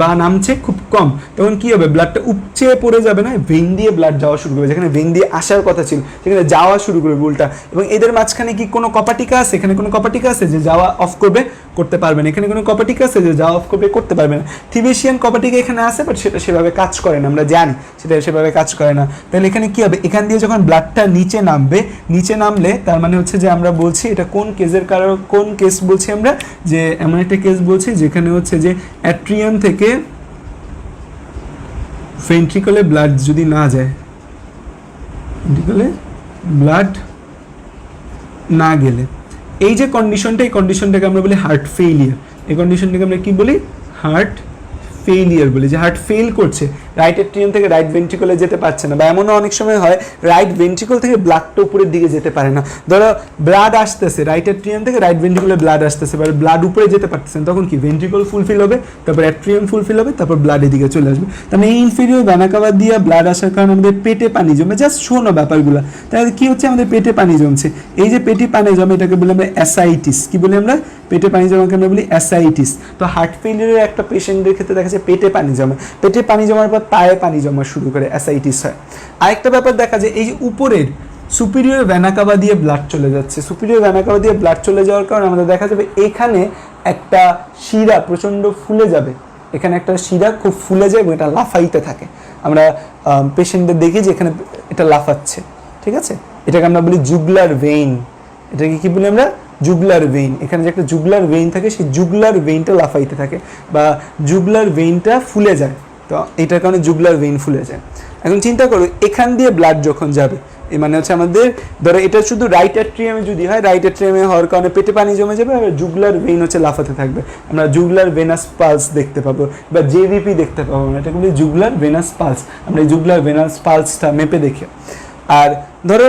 বা নামছে খুব কম, তখন কী হবে? ব্লাডটা উপচে পড়ে যাবে না, ভেন দিয়ে ব্লাড যাওয়া শুরু করবে। যেখানে ভেন দিয়ে আসার কথা ছিল সেখানে যাওয়া শুরু করবে উল্টা। এবং এদের মাঝখানে কি কোনো কপাটিকা আছে? এখানে কোনো কপাটিকা আছে যে যাওয়া অফ করবে? করতে পারবে না। এখানে কোনো কপাটিকা আছে যে যাওয়া অফ করবে? করতে পারবে না। থিবেশিয়ান কপাটিকা এখানে আছে, বাট সেটা সেভাবে কাজ করে না, আমরা জানি সেটা সেভাবে কাজ করে না। তাহলে এখানে কী হবে? এখান দিয়ে যখন ব্লাডটা নিচে নামবে, নিচে নামলে তার মানে হচ্ছে যে আমরা বলছি এটা কোন কেসের কারণ, কোন কেস বলছি আমরা? যে এমন একটা কেস বলছি যেখানে হচ্ছে যে অ্যাট্রিয়াম থেকে ভেন্ট্রিকলে ব্লাড যদি না যায়, ভেন্ট্রিকলে ব্লাড না গেলে এই যে কন্ডিশনটা, এই কন্ডিশনটাকে আমরা বলি হার্ট ফেইলিয়ার। এই কন্ডিশনটাকে আমরা কি বলি? হার্ট ফেইলিয়ার বলি, যে হার্ট ফেল করছে, রাইট এট্রিয়াম থেকে রাইট ভেন্ট্রিকলে যেতে পারছে না। বা এমনও অনেক সময় হয় রাইট ভেন্ট্রিকল থেকে ব্লাডটা উপরের দিকে যেতে পারে না। ধরো ব্লাড আসতেছে রাইট এট্রিয়াম থেকে, রাইট ভেন্ট্রিকলে ব্লাড আসতেছে, এবার ব্লাড উপরে যেতে পারতেছে না, তখন কি ভেন্ট্রিকল ফুলফিল হবে, তারপর এট্রিয়াম ফুলফিল হবে, তারপর ব্লাড এদিকে চলে আসবে। তার মানে এই ইনফেরিয়র ভেনা কাভা দিয়ে ব্লাড আসার কারণে আমাদের পেটে পানি জমে। জাস্ট শোনো ব্যাপারগুলো, তাহলে কি হচ্ছে? আমাদের পেটে পানি জমছে। এই যে পেটে পানি জমে এটাকে বলি আমরা অ্যাসাইটিস। কি বলি আমরা? পেটে পানি জমাকে আমরা বলি অ্যাসাইটিস। তো হার্ট ফেলিয়ারের একটা পেশেন্টের ক্ষেত্রে দেখা যায় পেটে পানি জমে, পেটে পানি জমার পর পায়ে পানি জমা শুরু করে, অ্যাসাইটিস হয়। আরেকটা ব্যাপার দেখা যায় এই যে উপরের সুপিরিয়র ভেনা কাভা দিয়ে ব্লাড চলে যাচ্ছে, সুপিরিয়র ভেনা কাভা দিয়ে ব্লাড চলে যাওয়ার কারণে আমাদের দেখা যাবে এখানে একটা শিরা প্রচণ্ড ফুলে যাবে, এখানে একটা শিরা খুব ফুলে যায় এবং এটা লাফাইতে থাকে। আমরা পেশেন্টদের দেখি যে এখানে এটা লাফাচ্ছে, ঠিক আছে? এটাকে আমরা বলি জুগলার ভেইন। এটাকে কি বলি আমরা? জুগলার ভেইন। এখানে যে একটা জুগলার ভেইন থাকে, সেই জুগলার ভেইনটা লাফাইতে থাকে বা জুগলার ভেইনটা ফুলে যায়, তো এটার কারণে জুগলার ভেইন ফুলে যায়। এখন চিন্তা করো এখান দিয়ে ব্লাড যখন যাবে, এই মানে হচ্ছে আমাদের ধরো এটা শুধু রাইট অ্যাট্রিয়ামে যদি হয়, রাইট অ্যাট্রিয়ামে হওয়ার কারণে পেটে পানি জমে যাবে, আর জুগলার ভেইন হচ্ছে লাফাতে থাকবে। আমরা জুগলার ভেনাস পালস দেখতে পাবো বা জেভিপি দেখতে পাবো না, এটাকে বলি জুগলার ভেনাস পালস। আমরা এই জুগলার ভেনাস পালসটা মেপে দেখি। আর ধরো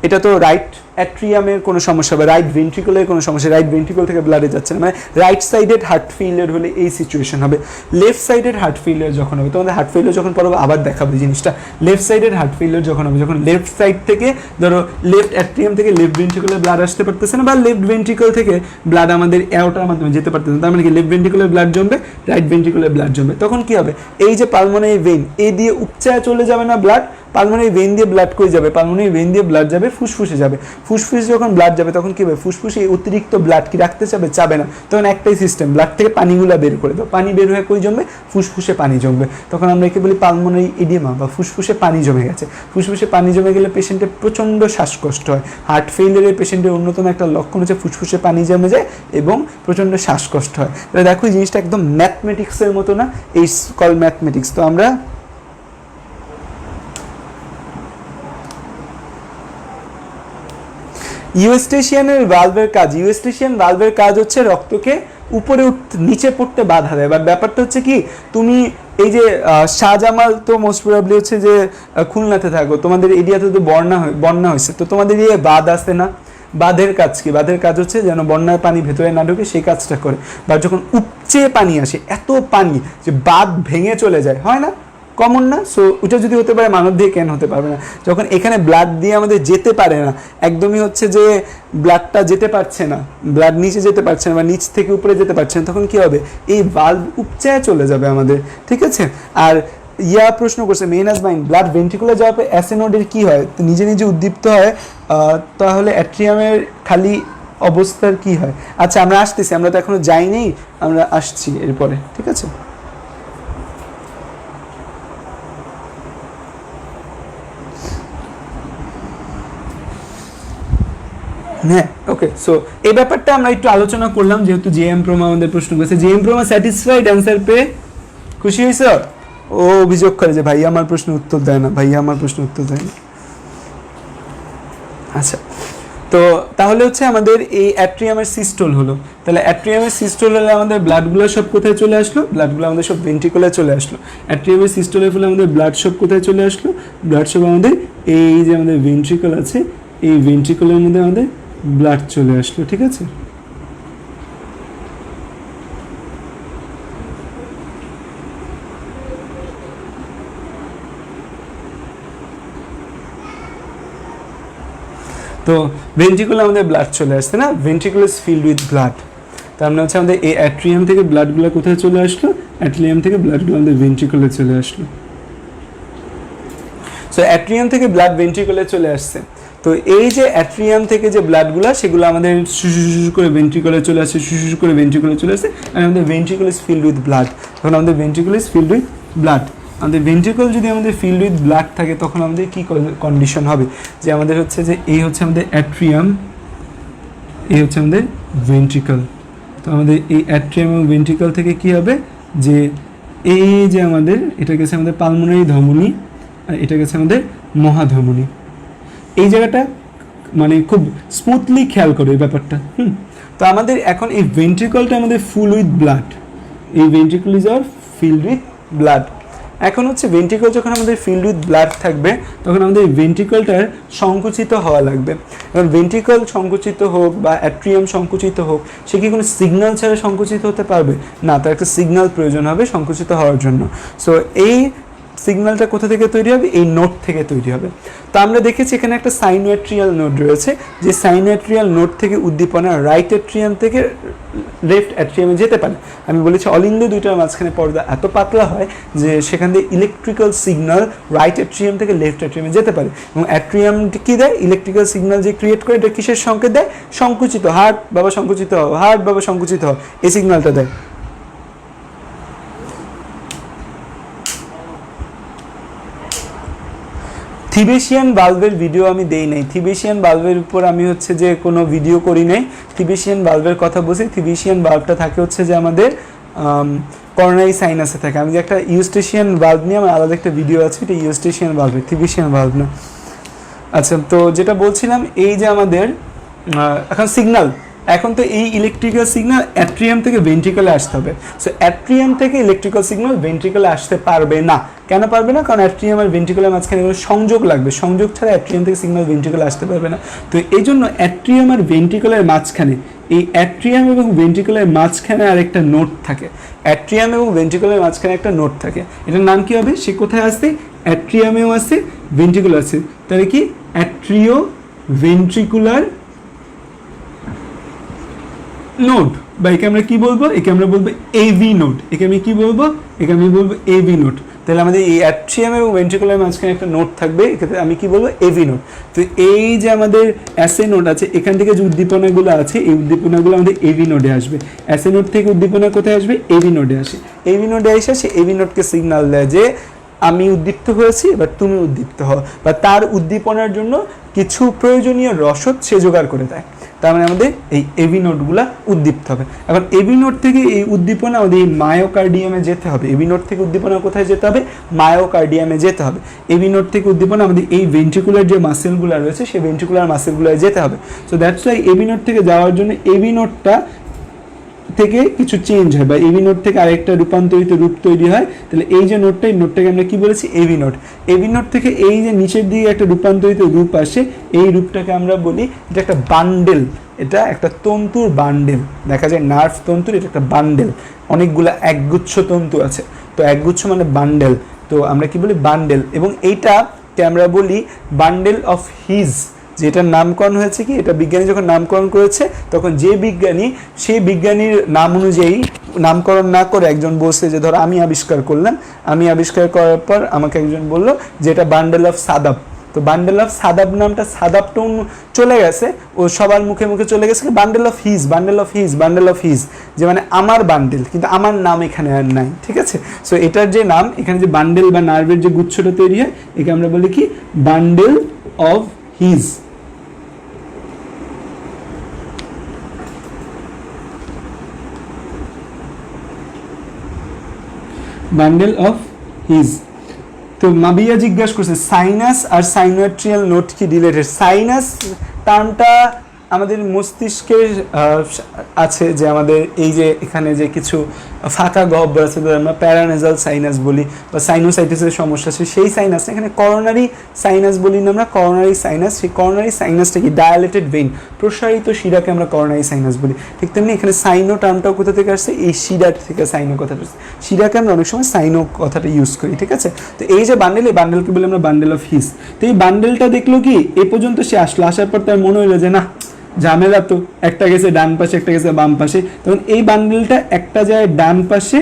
এটা তো রাইট অ্যাট্রিয়ামের কোনো সমস্যা বা রাইট ভেন্ট্রিকলের কোনো সমস্যা, রাইট ভেন্ট্রিকল থেকে ব্লাডে যাচ্ছে না, মানে রাইট সাইডেড হার্ট ফেলিয়ার হলে এই সিচুয়েশন হবে। লেফট সাইডেড হার্ট ফেলিয়ার যখন হবে, তোমাদের হার্ট ফেলিয়ার যখন পড়বে আবার দেখাবে জিনিসটা। লেফট সাইডেড হার্ট ফেলিয়ার যখন হবে, যখন লেফট সাইড থেকে ধরো লেফট অ্যাট্রিয়াম থেকে লেফট ভেন্ট্রিকলে ব্লাড আসতে পারতেছে না, বা লেফট ভেন্ট্রিকল থেকে ব্লাড আমাদের অ্যাওর্টার মাধ্যমে যেতে পারতেছে না, তার মানে কি লেফট ভেন্ট্রিকলের ব্লাড জমবে, রাইট ভেন্ট্রিকলের ব্লাড জমবে। তখন কি হবে? এই যে পালমোনারি ভেইন, এই দিয়ে উপচায় চলে যাবে না ব্লাড, পালমোনারি ভেইন দিয়ে ব্লাড কই যাবে? পালমোনারি ভেইন দিয়ে ব্লাড যাবে ফুসফুসে যাবে। ফুসফুসে যখন ব্লাড যাবে তখন কি হবে? ফুসফুসে অতিরিক্ত ব্লাড কি রাখতে চাবে না, তখন একটাই সিস্টেম, ব্লাড থেকে পানিগুলো বের করে দাও। পানি বের হয়ে কই জমবে? ফুসফুসে পানি জমবে। তখন আমরা একে বলি পালমোনারি এডিমা বা ফুসফুসে পানি জমে গেছে। ফুসফুসে পানি জমে গেলে পেশেন্টের প্রচণ্ড শ্বাসকষ্ট হয়। হার্ট ফেলিয়ারের পেশেন্টের অন্যতম একটা লক্ষণ হচ্ছে ফুসফুসে পানি জমে যায় এবং প্রচণ্ড শ্বাসকষ্ট হয়। তাহলে দেখো এই জিনিসটা একদম ম্যাথমেটিক্সের মতো না, এই কল ম্যাথমেটিক্স। তো আমরা ইউস্টেশিয়ানের ভালভের কাজ, ইউস্টেশিয়ান ভালভের কাজ হচ্ছে রক্তকে উপরে নিচে পড়তে বাধা দেয়। বাট ব্যাপারটা হচ্ছে কি, তুমি এই যে শাহজামাল তো মোস্ট প্রবাবলি হচ্ছে যে খুলনাতে থাকো, তোমাদের এরিয়াতে তো বন্যা হয়েছে, তো তোমাদের এরিয়ায় বাঁধ আছে না? বাঁধের কাজ কি? বাঁধের কাজ হচ্ছে যেন বন্যার পানি ভেতরে না ঢোকে, সেই কাজটা করে। বা যখন উপচে পানি আসে, এত পানি যে বাঁধ ভেঙে চলে যায়, হয় না? কমন না? সো ওটা যদি হতে পারে মানব দিয়ে কেন হতে পারবে না? যখন এখানে ব্লাড দিয়ে আমাদের যেতে পারে না, একদমই হচ্ছে যে ব্লাডটা যেতে পারছে না, ব্লাড নিচে যেতে পারছে না বা নিচ থেকে উপরে যেতে পারছে না, তখন কি হবে? এই ভালভ উপচায় চলে যাবে আমাদের, ঠিক আছে? আর প্রশ্ন করছে মেইনাস মাইন্ড, ব্লাড ভেন্ট্রিকুলার যাওয়ার পর অ্যাসেনোডের কি হয়? তো নিজে নিজে উদ্দীপ্ত হয়, তাহলে অ্যাট্রিয়ামের খালি অবস্থার কি হয়? আচ্ছা আমরা আসতেছি, আমরা তো এখনো যাইনি, আমরা আসছি এরপরে, ঠিক আছে? হ্যাঁ, ওকে। সো এই ব্যাপারটা আমরা একটু আলোচনা করলাম, যেহেতু জেএম প্রোমা আমাদের প্রশ্ন করেছে। জেএম প্রোমা স্যাটিসফাইড অ্যান্সার পেয়ে খুশি হয়েছ? ও অভিযোগ করে যে ভাইয়া আমার প্রশ্ন উত্তর দেয় না, ভাইয়া আমার প্রশ্ন উত্তর দেয় না। আচ্ছা, তো তাহলে হচ্ছে আমাদের এই অ্যাট্রিয়ামের সিস্টোল হলো। তাহলে অ্যাট্রিয়ামের সিস্টোল হলে আমাদের ব্লাডগুলো সব কোথায় চলে আসলো? ব্লাডগুলো আমাদের সব ভেন্ট্রিকুলে চলে আসলো। অ্যাট্রিয়ামের সিস্টোলের ফলে আমাদের ব্লাড সব কোথায় চলে আসলো? ব্লাড সব আমাদের এই যে আমাদের ভেন্ট্রিকল আছে, এই ভেন্ট্রিকলের মধ্যে আমাদের ব্লাড চলে আসলো, ঠিক আছে? তো ভেন্ট্রিকুলে আমাদের ব্লাড চলে আসছে না, ভেন্ট্রিকুল ইজ ফিল্ড উইথ ব্লাড। তার মানে হচ্ছে আমাদের এই অ্যাট্রিয়াম থেকে ব্লাডগুলো কোথায় চলে আসলো? অ্যাট্রিয়াম থেকে ব্লাডগুলো আমাদের ভেন্ট্রিকুলে চলে আসলো। সো অ্যাট্রিয়াম থেকে ব্লাড ভেন্ট্রিকুলে চলে আসছে। তো এই যে অ্যাট্রিয়াম থেকে যে ব্লাডগুলো, সেগুলো আমাদের শুশু করে ভেন্ট্রিকুলে চলে আসছে, শুশু করে ভেন্ট্রিকুলে চলে আসছে, আর আমাদের ভেন্ট্রিকুল ইজ ফিল্ড উইথ ব্লাড। তখন আমাদের ভেন্ট্রিকুল ইজ ফিল্ড উইথ ব্লাড। আমাদের ভেন্ট্রিকল যদি আমাদের ফিল্ড উইথ ব্লাড থাকে, তখন আমাদের কী কন্ডিশন হবে? যে আমাদের হচ্ছে যে এই হচ্ছে আমাদের অ্যাট্রিয়াম, এই হচ্ছে আমাদের ভেন্ট্রিকল। তো আমাদের এই অ্যাট্রিয়াম এবং ভেন্ট্রিকল থেকে কি হবে? যে এই যে আমাদের এটা গেছে আমাদের পালমোনারি ধমনী, আর এটা গেছে আমাদের মহাধমনী। এই জায়গাটা মানে খুব স্মুথলি খেয়াল করো এই ব্যাপারটা। তো আমাদের এখন এই ভেন্ট্রিকলটা আমাদের ফুল উইথ ব্লাড, এই ventricle is are filled with blood. এখন হচ্ছে ভেন্ট্রিকল যখন আমাদের ফিল্ড উইথ ব্লাড থাকবে তখন আমাদের ভেন্ট্রিকলটার সংকুচিত হওয়া লাগবে। এখন ভেন্ট্রিকল সংকুচিত হোক বা অ্যাট্রিয়াম সংকুচিত হোক, সে কি কোনো সিগন্যাল ছাড়া সংকুচিত হতে পারবে না, তার একটা সিগন্যাল প্রয়োজন হবে সংকুচিত হওয়ার জন্য। সো এই সিগন্যালটা কোথা থেকে তৈরি হবে, এই নোড থেকে তৈরি হবে। তো আমরা দেখেছি এখানে একটা সাইনোএট্রিয়াল নোড রয়েছে, যে সাইনোএট্রিয়াল নোড থেকে উদ্দীপনা রাইট অ্যাট্রিয়াম থেকে লেফট অ্যাট্রিয়ামে যেতে পারে। আমি বলেছি অলিন্দ দুইটার মাঝখানে পর্দা এত পাতলা হয় যে সেখান দিয়ে ইলেকট্রিক্যাল সিগন্যাল রাইট অ্যাট্রিয়াম থেকে লেফট অ্যাট্রিয়ামে যেতে পারে। এবং অ্যাট্রিয়াম কি দেয়, ইলেকট্রিক্যাল সিগন্যাল যে ক্রিয়েট করে এটা কিসের সংকেত দেয়, সংকুচিত, হার্ট বাবা সংকুচিত হও, হার্ট বাবা সংকুচিত হও, এই সিগন্যালটা দেয়। থিবেশিয়ান বাল্বের ভিডিও আমি দেই নাই, থিবেশিয়ান বাল্বের উপর আমি হচ্ছে যে কোনো ভিডিও করি নাই। থিবেশিয়ান বাল্বের কথা বলছি, থিবেশিয়ান বাল্বটা থাকে হচ্ছে যে আমাদের করোনারি সাইনাসে থাকে। আমি যে একটা ইউস্টেশিয়ান বাল্ব নিয়ে আমার আলাদা একটা ভিডিও আছে, এটা ইউস্টেশিয়ান বাল্বের, থিবেশিয়ান বাল্ব না। আচ্ছা, তো যেটা বলছিলাম এই যে আমাদের এখন সিগন্যাল, এখন তো এই ইলেকট্রিক্যাল সিগন্যাল অ্যাট্রিয়াম থেকে ভেন্ট্রিকলে আসতে হবে। সো অ্যাট্রিয়াম থেকে ইলেকট্রিক্যাল সিগন্যাল ভেন্ট্রিকলে আসতে পারবে না। কেন পারবে না? কারণ অ্যাট্রিয়াম আর ভেন্ট্রিকলের মাঝখানে কোনো সংযোগ লাগবে, সংযোগ ছাড়া অ্যাট্রিয়াম থেকে সিগন্যাল ভেন্ট্রিকলে আসতে পারবে না। তো এই জন্য অ্যাট্রিয়াম আর ভেন্ট্রিকলের মাঝখানে, এই অ্যাট্রিয়াম এবং ভেন্ট্রিকলের মাঝখানে আরেকটা নোড থাকে, অ্যাট্রিয়াম এবং ভেন্ট্রিকলের মাঝখানে একটা নোড থাকে। এটার নাম কি হবে? সে কোথায় আসছে? অ্যাট্রিয়ামেও আছে, ভেন্ট্রিকুল আছে, তাহলে কি অ্যাট্রিও ভেন্ট্রিকুলার নোড, বা একে আমরা কি বলবো, একে আমরা বলবো এভি নোড। একে আমি কি বলবো? একে আমি বলবো এভি নোড। তাহলে আমাদের এই অ্যাট্রিয়াম এবং ভেন্ট্রিকুলার মাঝখানে একটা নোড থাকবে, এক্ষেত্রে আমি কি বলবো? AV node. তো এই যে আমাদের অ্যাসে নোড আছে, এখান থেকে যে উদ্দীপনাগুলো আছে এই উদ্দীপনাগুলো আমাদের এভি নোডে আসবে। অ্যাসে নোড থেকে উদ্দীপনা কোথায় আসবে? এভি নোডে আসে। এভি নোডে এসে সে এভি নোডকে সিগন্যাল দেয় যে আমি উদ্দীপ্ত হয়েছি, এবার তুমি উদ্দীপ্ত হও, বা তার উদ্দীপনার জন্য কিছু প্রয়োজনীয় রসদ সে জোগাড় করে দেয়। তার মানে আমাদের এই এভি নোডগুলা উদ্দীপ্ত হবে। এখন এভি নোড থেকে এই উদ্দীপনা আমাদের এই মায়োকার্ডিয়ামে যেতে হবে। এভি নোড থেকে উদ্দীপনা কোথায় যেতে হবে? মায়োকার্ডিয়ামে যেতে হবে। এভি নোড থেকে উদ্দীপনা আমাদের এই ভেন্ট্রিকুলার যে মাসেলগুলো রয়েছে সেই ভেন্ট্রিকুলার মাসেলগুলোয় যেতে হবে। So that's why AV node থেকে যাওয়ার জন্য এভি নোডটা থেকে কিছু চেঞ্জ হয়, বা এভি নোড থেকে আরেকটা রূপান্তরিত রূপ তৈরি হয়। তাহলে এই যে নোডটা, এই নোডটাকে আমরা কি বলেছি? AV node. এভি নোড থেকে এই যে নিচের দিকে একটা রূপান্তরিত রূপ আসে, এই রূপটাকে আমরা বলি এটা একটা বান্ডেল, এটা একটা তন্তুর বান্ডেল। দেখা যায় নার্ভ তন্তুর, এটা একটা বান্ডেল, অনেকগুলো একগুচ্ছ তন্তু আছে, তো একগুচ্ছ মানে বান্ডেল, তো আমরা কি বলি? বান্ডেল। এবং এইটাকে আমরা বলি বান্ডেল অফ হিজ, যেটার নামকরণ হয়েছে কি, এটা বিজ্ঞানী যখন নামকরণ করেছে তখন যে বিজ্ঞানী সেই বিজ্ঞানীর নাম অনুযায়ী নামকরণ না করে একজন বলছে যে ধরো আমি আবিষ্কার করলাম, আমি আবিষ্কার করার পর আমাকে একজন বললো যে এটা বান্ডেল অফ সাদাব। তো বান্ডেল অফ সাদাব নামটা, সাদাবটা চলে গেছে, ও সবার মুখে মুখে চলে গেছে bundle of his, bundle of his, bundle of his, যে মানে আমার বান্ডেল, কিন্তু আমার নাম এখানে আর নাই। ঠিক আছে? সো এটার যে নাম, এখানে যে বান্ডেল বা নার্ভের যে গুচ্ছটা তৈরি হয়, একে আমরা বলি কি? Bundle of his. Bundle of His. তো মাবিয়া জিজ্ঞাসা করছে সাইনাস আর সাইনোএট্রিয়াল নোড কি রিলেটেড? সাইনাস টার্মটা আমাদের মস্তিষ্কের আছে, যে আমাদের এই যে এখানে যে কিছু ফাঁকা গহ্বর আছে, আমরা প্যারানেজাল সাইনাস বলি, বা সাইনোসাইটিসের সমস্যা আছে, সেই সাইনাস। এখানে করোনারি সাইনাস বলি না আমরা, করোনারি সাইনাস। সেই করোনারি সাইনাসটা কি? ডায়ালেটেড ভেইন, প্রসারিত শিরাকে আমরা করোনারি সাইনাস বলি। ঠিক তেমনি এখানে সাইনো টার্মটাও কোথা থেকে আসছে? এই শিরা থেকে সাইনো কথাটা আসছে। শিরাকে আমরা অনেক সময় সাইনো কথাটা ইউজ করি। ঠিক আছে? তো এই যে বান্ডেল, এই বান্ডেলকে বলি আমরা বান্ডেল অফ হিজ। তো এই বান্ডেলটা দেখলো কি, এ পর্যন্ত সে আসলো, আসার পর তার মনে হইলো যে না ঝামেলা, তো একটা গেছে ডান পাশে, একটা গেছে বাম পাশে, তখন এই বান্ডেলটা একটা যায় ডান পাশে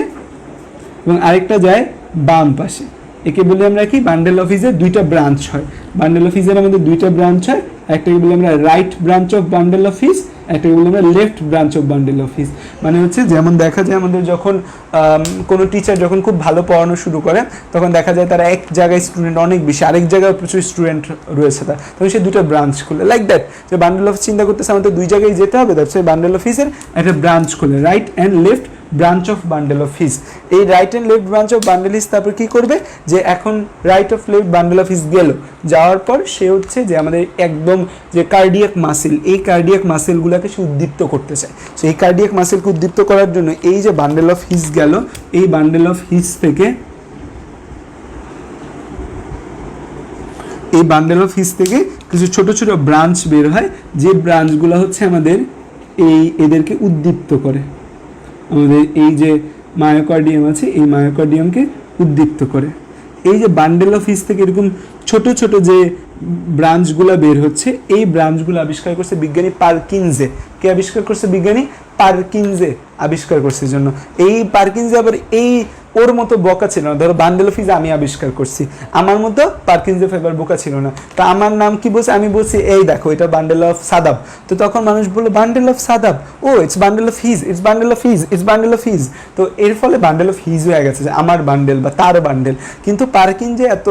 এবং আরেকটা যায় বাম পাশে। একে বলি আমরা কি? বান্ডেল অফ হিজের দুইটা ব্রাঞ্চ হয়। বান্ডেল অফ হিজের আমাদের দুইটা ব্রাঞ্চ হয়, একটাকে বলি আমরা right branch of bundle of his, একটাকে বলি আমরা left branch of bundle of his. মানে হচ্ছে যেমন দেখা যায় আমাদের যখন কোনো টিচার যখন খুব ভালো পড়ানো শুরু করে, তখন দেখা যায় তারা এক জায়গায় স্টুডেন্ট অনেক বেশি, আরেক জায়গায় প্রচুর স্টুডেন্ট রয়েছে তার, তখন সে দুটো ব্রাঞ্চ খুলে, লাইক দ্যাট। যে বান্ডেল অফ চিন্তা করতেছে আমাদের দুই জায়গায় যেতে হবে, তার সে বান্ডেল অফ হিজের একটা ব্রাঞ্চ খুলে, right and left branch of bundle of His. এই right and left branch of bundle His তারপর কি করবে, যে এখন right of left bundle of His গেল, যাওয়ার পর সে হচ্ছে যে আমাদের একদম যে কার্ডিয়াক মাসেল, এই কার্ডিয়াক মাসেলগুলোকে সে উদ্দীপ্ত করতে চায়। সো এই কার্ডিয়াক মাসেলকে উদ্দীপ্ত করার জন্য এই যে বান্ডেল অফ হিস গেল, এই বান্ডেল অফ হিস থেকে এই বান্ডেল অফ হিস থেকে কিছু ছোট ছোট ব্রাঞ্চ বের হয়, যে ব্রাঞ্চগুলো হচ্ছে আমাদের এদেরকে উদ্দীপ্ত করে, আমাদের এই যে মায়োকার্ডিয়াম আছে এই মায়োকার্ডিয়ামকে উদ্দীপ্ত করে। এই যে বান্ডেল অফ হিস থেকে এরকম ছোট ছোট যে ব্রাঞ্চগুলো বের হচ্ছে, এই ব্রাঞ্চগুলো আবিষ্কার করছে বিজ্ঞানী পারকিনজে। কে আবিষ্কার করছে? বিজ্ঞানী পারকিনজে আবিষ্কার করছে। জন্য এই পারকিনজে আবার এই ওর মতো বোকা ছিল না। ধরো বান্ডেল অফ হিস আমি আবিষ্কার করছি, আমার মতো পারকিনজে ফাইবার বোকা ছিল না। তো আমার নাম কি বলছে? আমি বলছি এই দেখো এটা বান্ডেল অফ সাদাব। তো তখন মানুষ বললো বান্ডেল অফ সাদাব, ও it's bundle of His, it's bundle of His, it's bundle of His. তো এর ফলে বান্ডেল অফ হিজ হয়ে গেছে যে আমার বান্ডেল বা তার বান্ডেল। কিন্তু পারকিনজে এত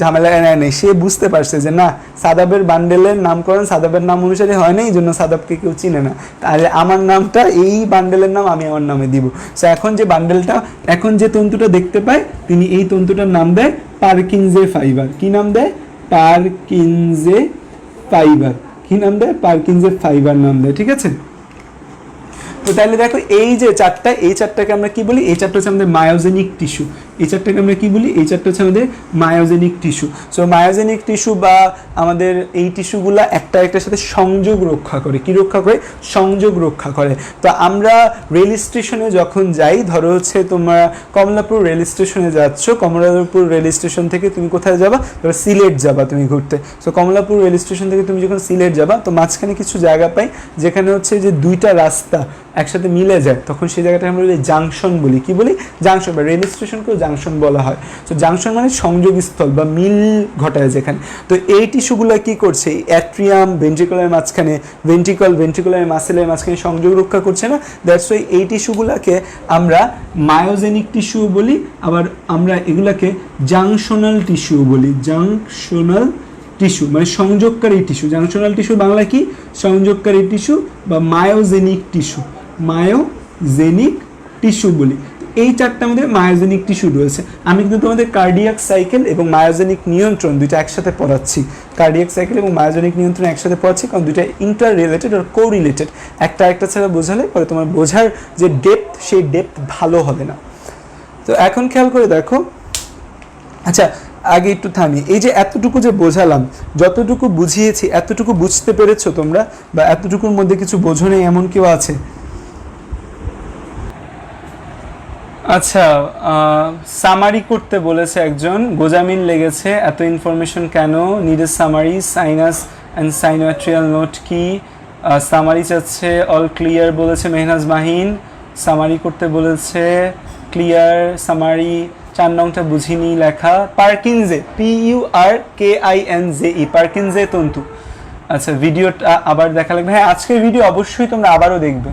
ঝামেলা নেই, সে বুঝতে পারছে যে না, সাদাবের বান্ডেলের নামকরণ সাদাবের নাম অনুসারে হয় না, এই জন্য সাদাবকে কেউ চিনে না, তাহলে আমার নামটা এই বান্ডেলের নাম আমি আমার নামে দিব। সো এখন যে বান্ডেলটা, এখন যে তন্তুটা দেখতে পায়, তিনি এই তন্তুটার নাম দেয় পারকিনজে ফাইবার। কি নাম দেয়? পারকিনজে ফাইবার। কি নাম দেয়? পারকিনজে ফাইবার নাম দেয়। ঠিক আছে? তো তাহলে দেখো এই যে চারটা, এই চারটাকে আমরা কি বলি? এই চারটা হচ্ছে আমাদের মায়োজেনিক টিস্যু। এই চারটাকে আমরা কি বলি? এই চারটা হচ্ছে আমাদের myogenic tissue. So myogenic tissue বা আমাদের এই টিস্যুগুলা একটা একটার সাথে সংযোগ রক্ষা করে। কি রক্ষা করে? সংযোগ রক্ষা করে। তো আমরা রেল স্টেশনে যখন যাই, ধরো হচ্ছে তোমরা কমলাপুর রেল স্টেশনে যাচ্ছ, কমলাপুর রেল স্টেশন থেকে তুমি কোথায় যাবা? ধরো সিলেট যাবা তুমি ঘুরতে। সো কমলাপুর রেল স্টেশন থেকে তুমি যখন সিলেট যাবা, তো মাঝখানে কিছু জায়গা পাই যেখানে হচ্ছে যে দুইটা রাস্তা একসাথে মিলে যায়, তখন সেই জায়গাটা আমরা জাংশন বলি। কি বলি? জাংশন। বা রেল স্টেশনকেও জাংশন বলা হয়। তো জাংশন মানে সংযোগস্থল বা মিল ঘটায় যেখানে। তো এই টিস্যুগুলো কি করছে? অ্যাট্রিয়াম ভেন্ট্রিকুলার মাঝখানে, ভেন্ট্রিকুলার মাসেলের মাঝখানে সংযোগ রক্ষা করছে না। দ্যাটস ওয়াই এই টিস্যুগুলোকে আমরা মায়োজেনিক টিস্যু বলি, আবার আমরা এগুলাকে জাংশনাল টিস্যু বলি। জাংশনাল টিস্যু মানে সংযোগকারী টিস্যু। জাংশনাল টিস্যু বাংলা কি? সংযোগকারী টিস্যু বা মায়োজেনিক টিস্যু। মায়োজেনিক টিস্যু বলি। এই চারটা আমাদের মায়োজেনিক টিস্যু রয়েছে। আমি কিন্তু তোমাদের কার্ডিয়াক সাইকেল এবং মায়োজেনিক নিয়ন্ত্রণ দুইটা একসাথে পড়াচ্ছি। কার্ডিয়াক সাইকেল এবং মায়োজেনিক নিয়ন্ত্রণ একসাথে পড়াচ্ছি, কারণ দুইটা ইন্টার রিলেটেড আর কো রিলেটেড। একটা একটা ছাড়া বোঝালে পরে তোমার বোঝার যে ডেপথ, সেই ডেপথ ভালো হবে না। তো এখন খেয়াল করে দেখো, আচ্ছা আগে একটু থামি, এই যে এতটুকু যে বোঝালাম, যতটুকু বুঝিয়েছি এতটুকু বুঝতে পেরেছো তোমরা, বা এতটুকুর মধ্যে কিছু বোঝো নেই এমন কেউ আছে? আচ্ছা, সামারি করতে বলেছে একজন, গোজামিন লেগেছে, এত ইনফরমেশন কেন? Needed summary, sinus and sinoatrial note কি? সামারি চাচ্ছে, অল ক্লিয়ার বলেছে মেহনাজ মাহিন। সামারি করতে বলেছে, ক্লিয়ার সামারি। 4 নংটা বুঝিনি লেখা। পারকিনজে, PURKINZE, পারকিনজে তন্তু। আচ্ছা, ভিডিওটা আবার দেখা লাগবে। হ্যাঁ, আজকের ভিডিও অবশ্যই তোমরা আবারও দেখবে,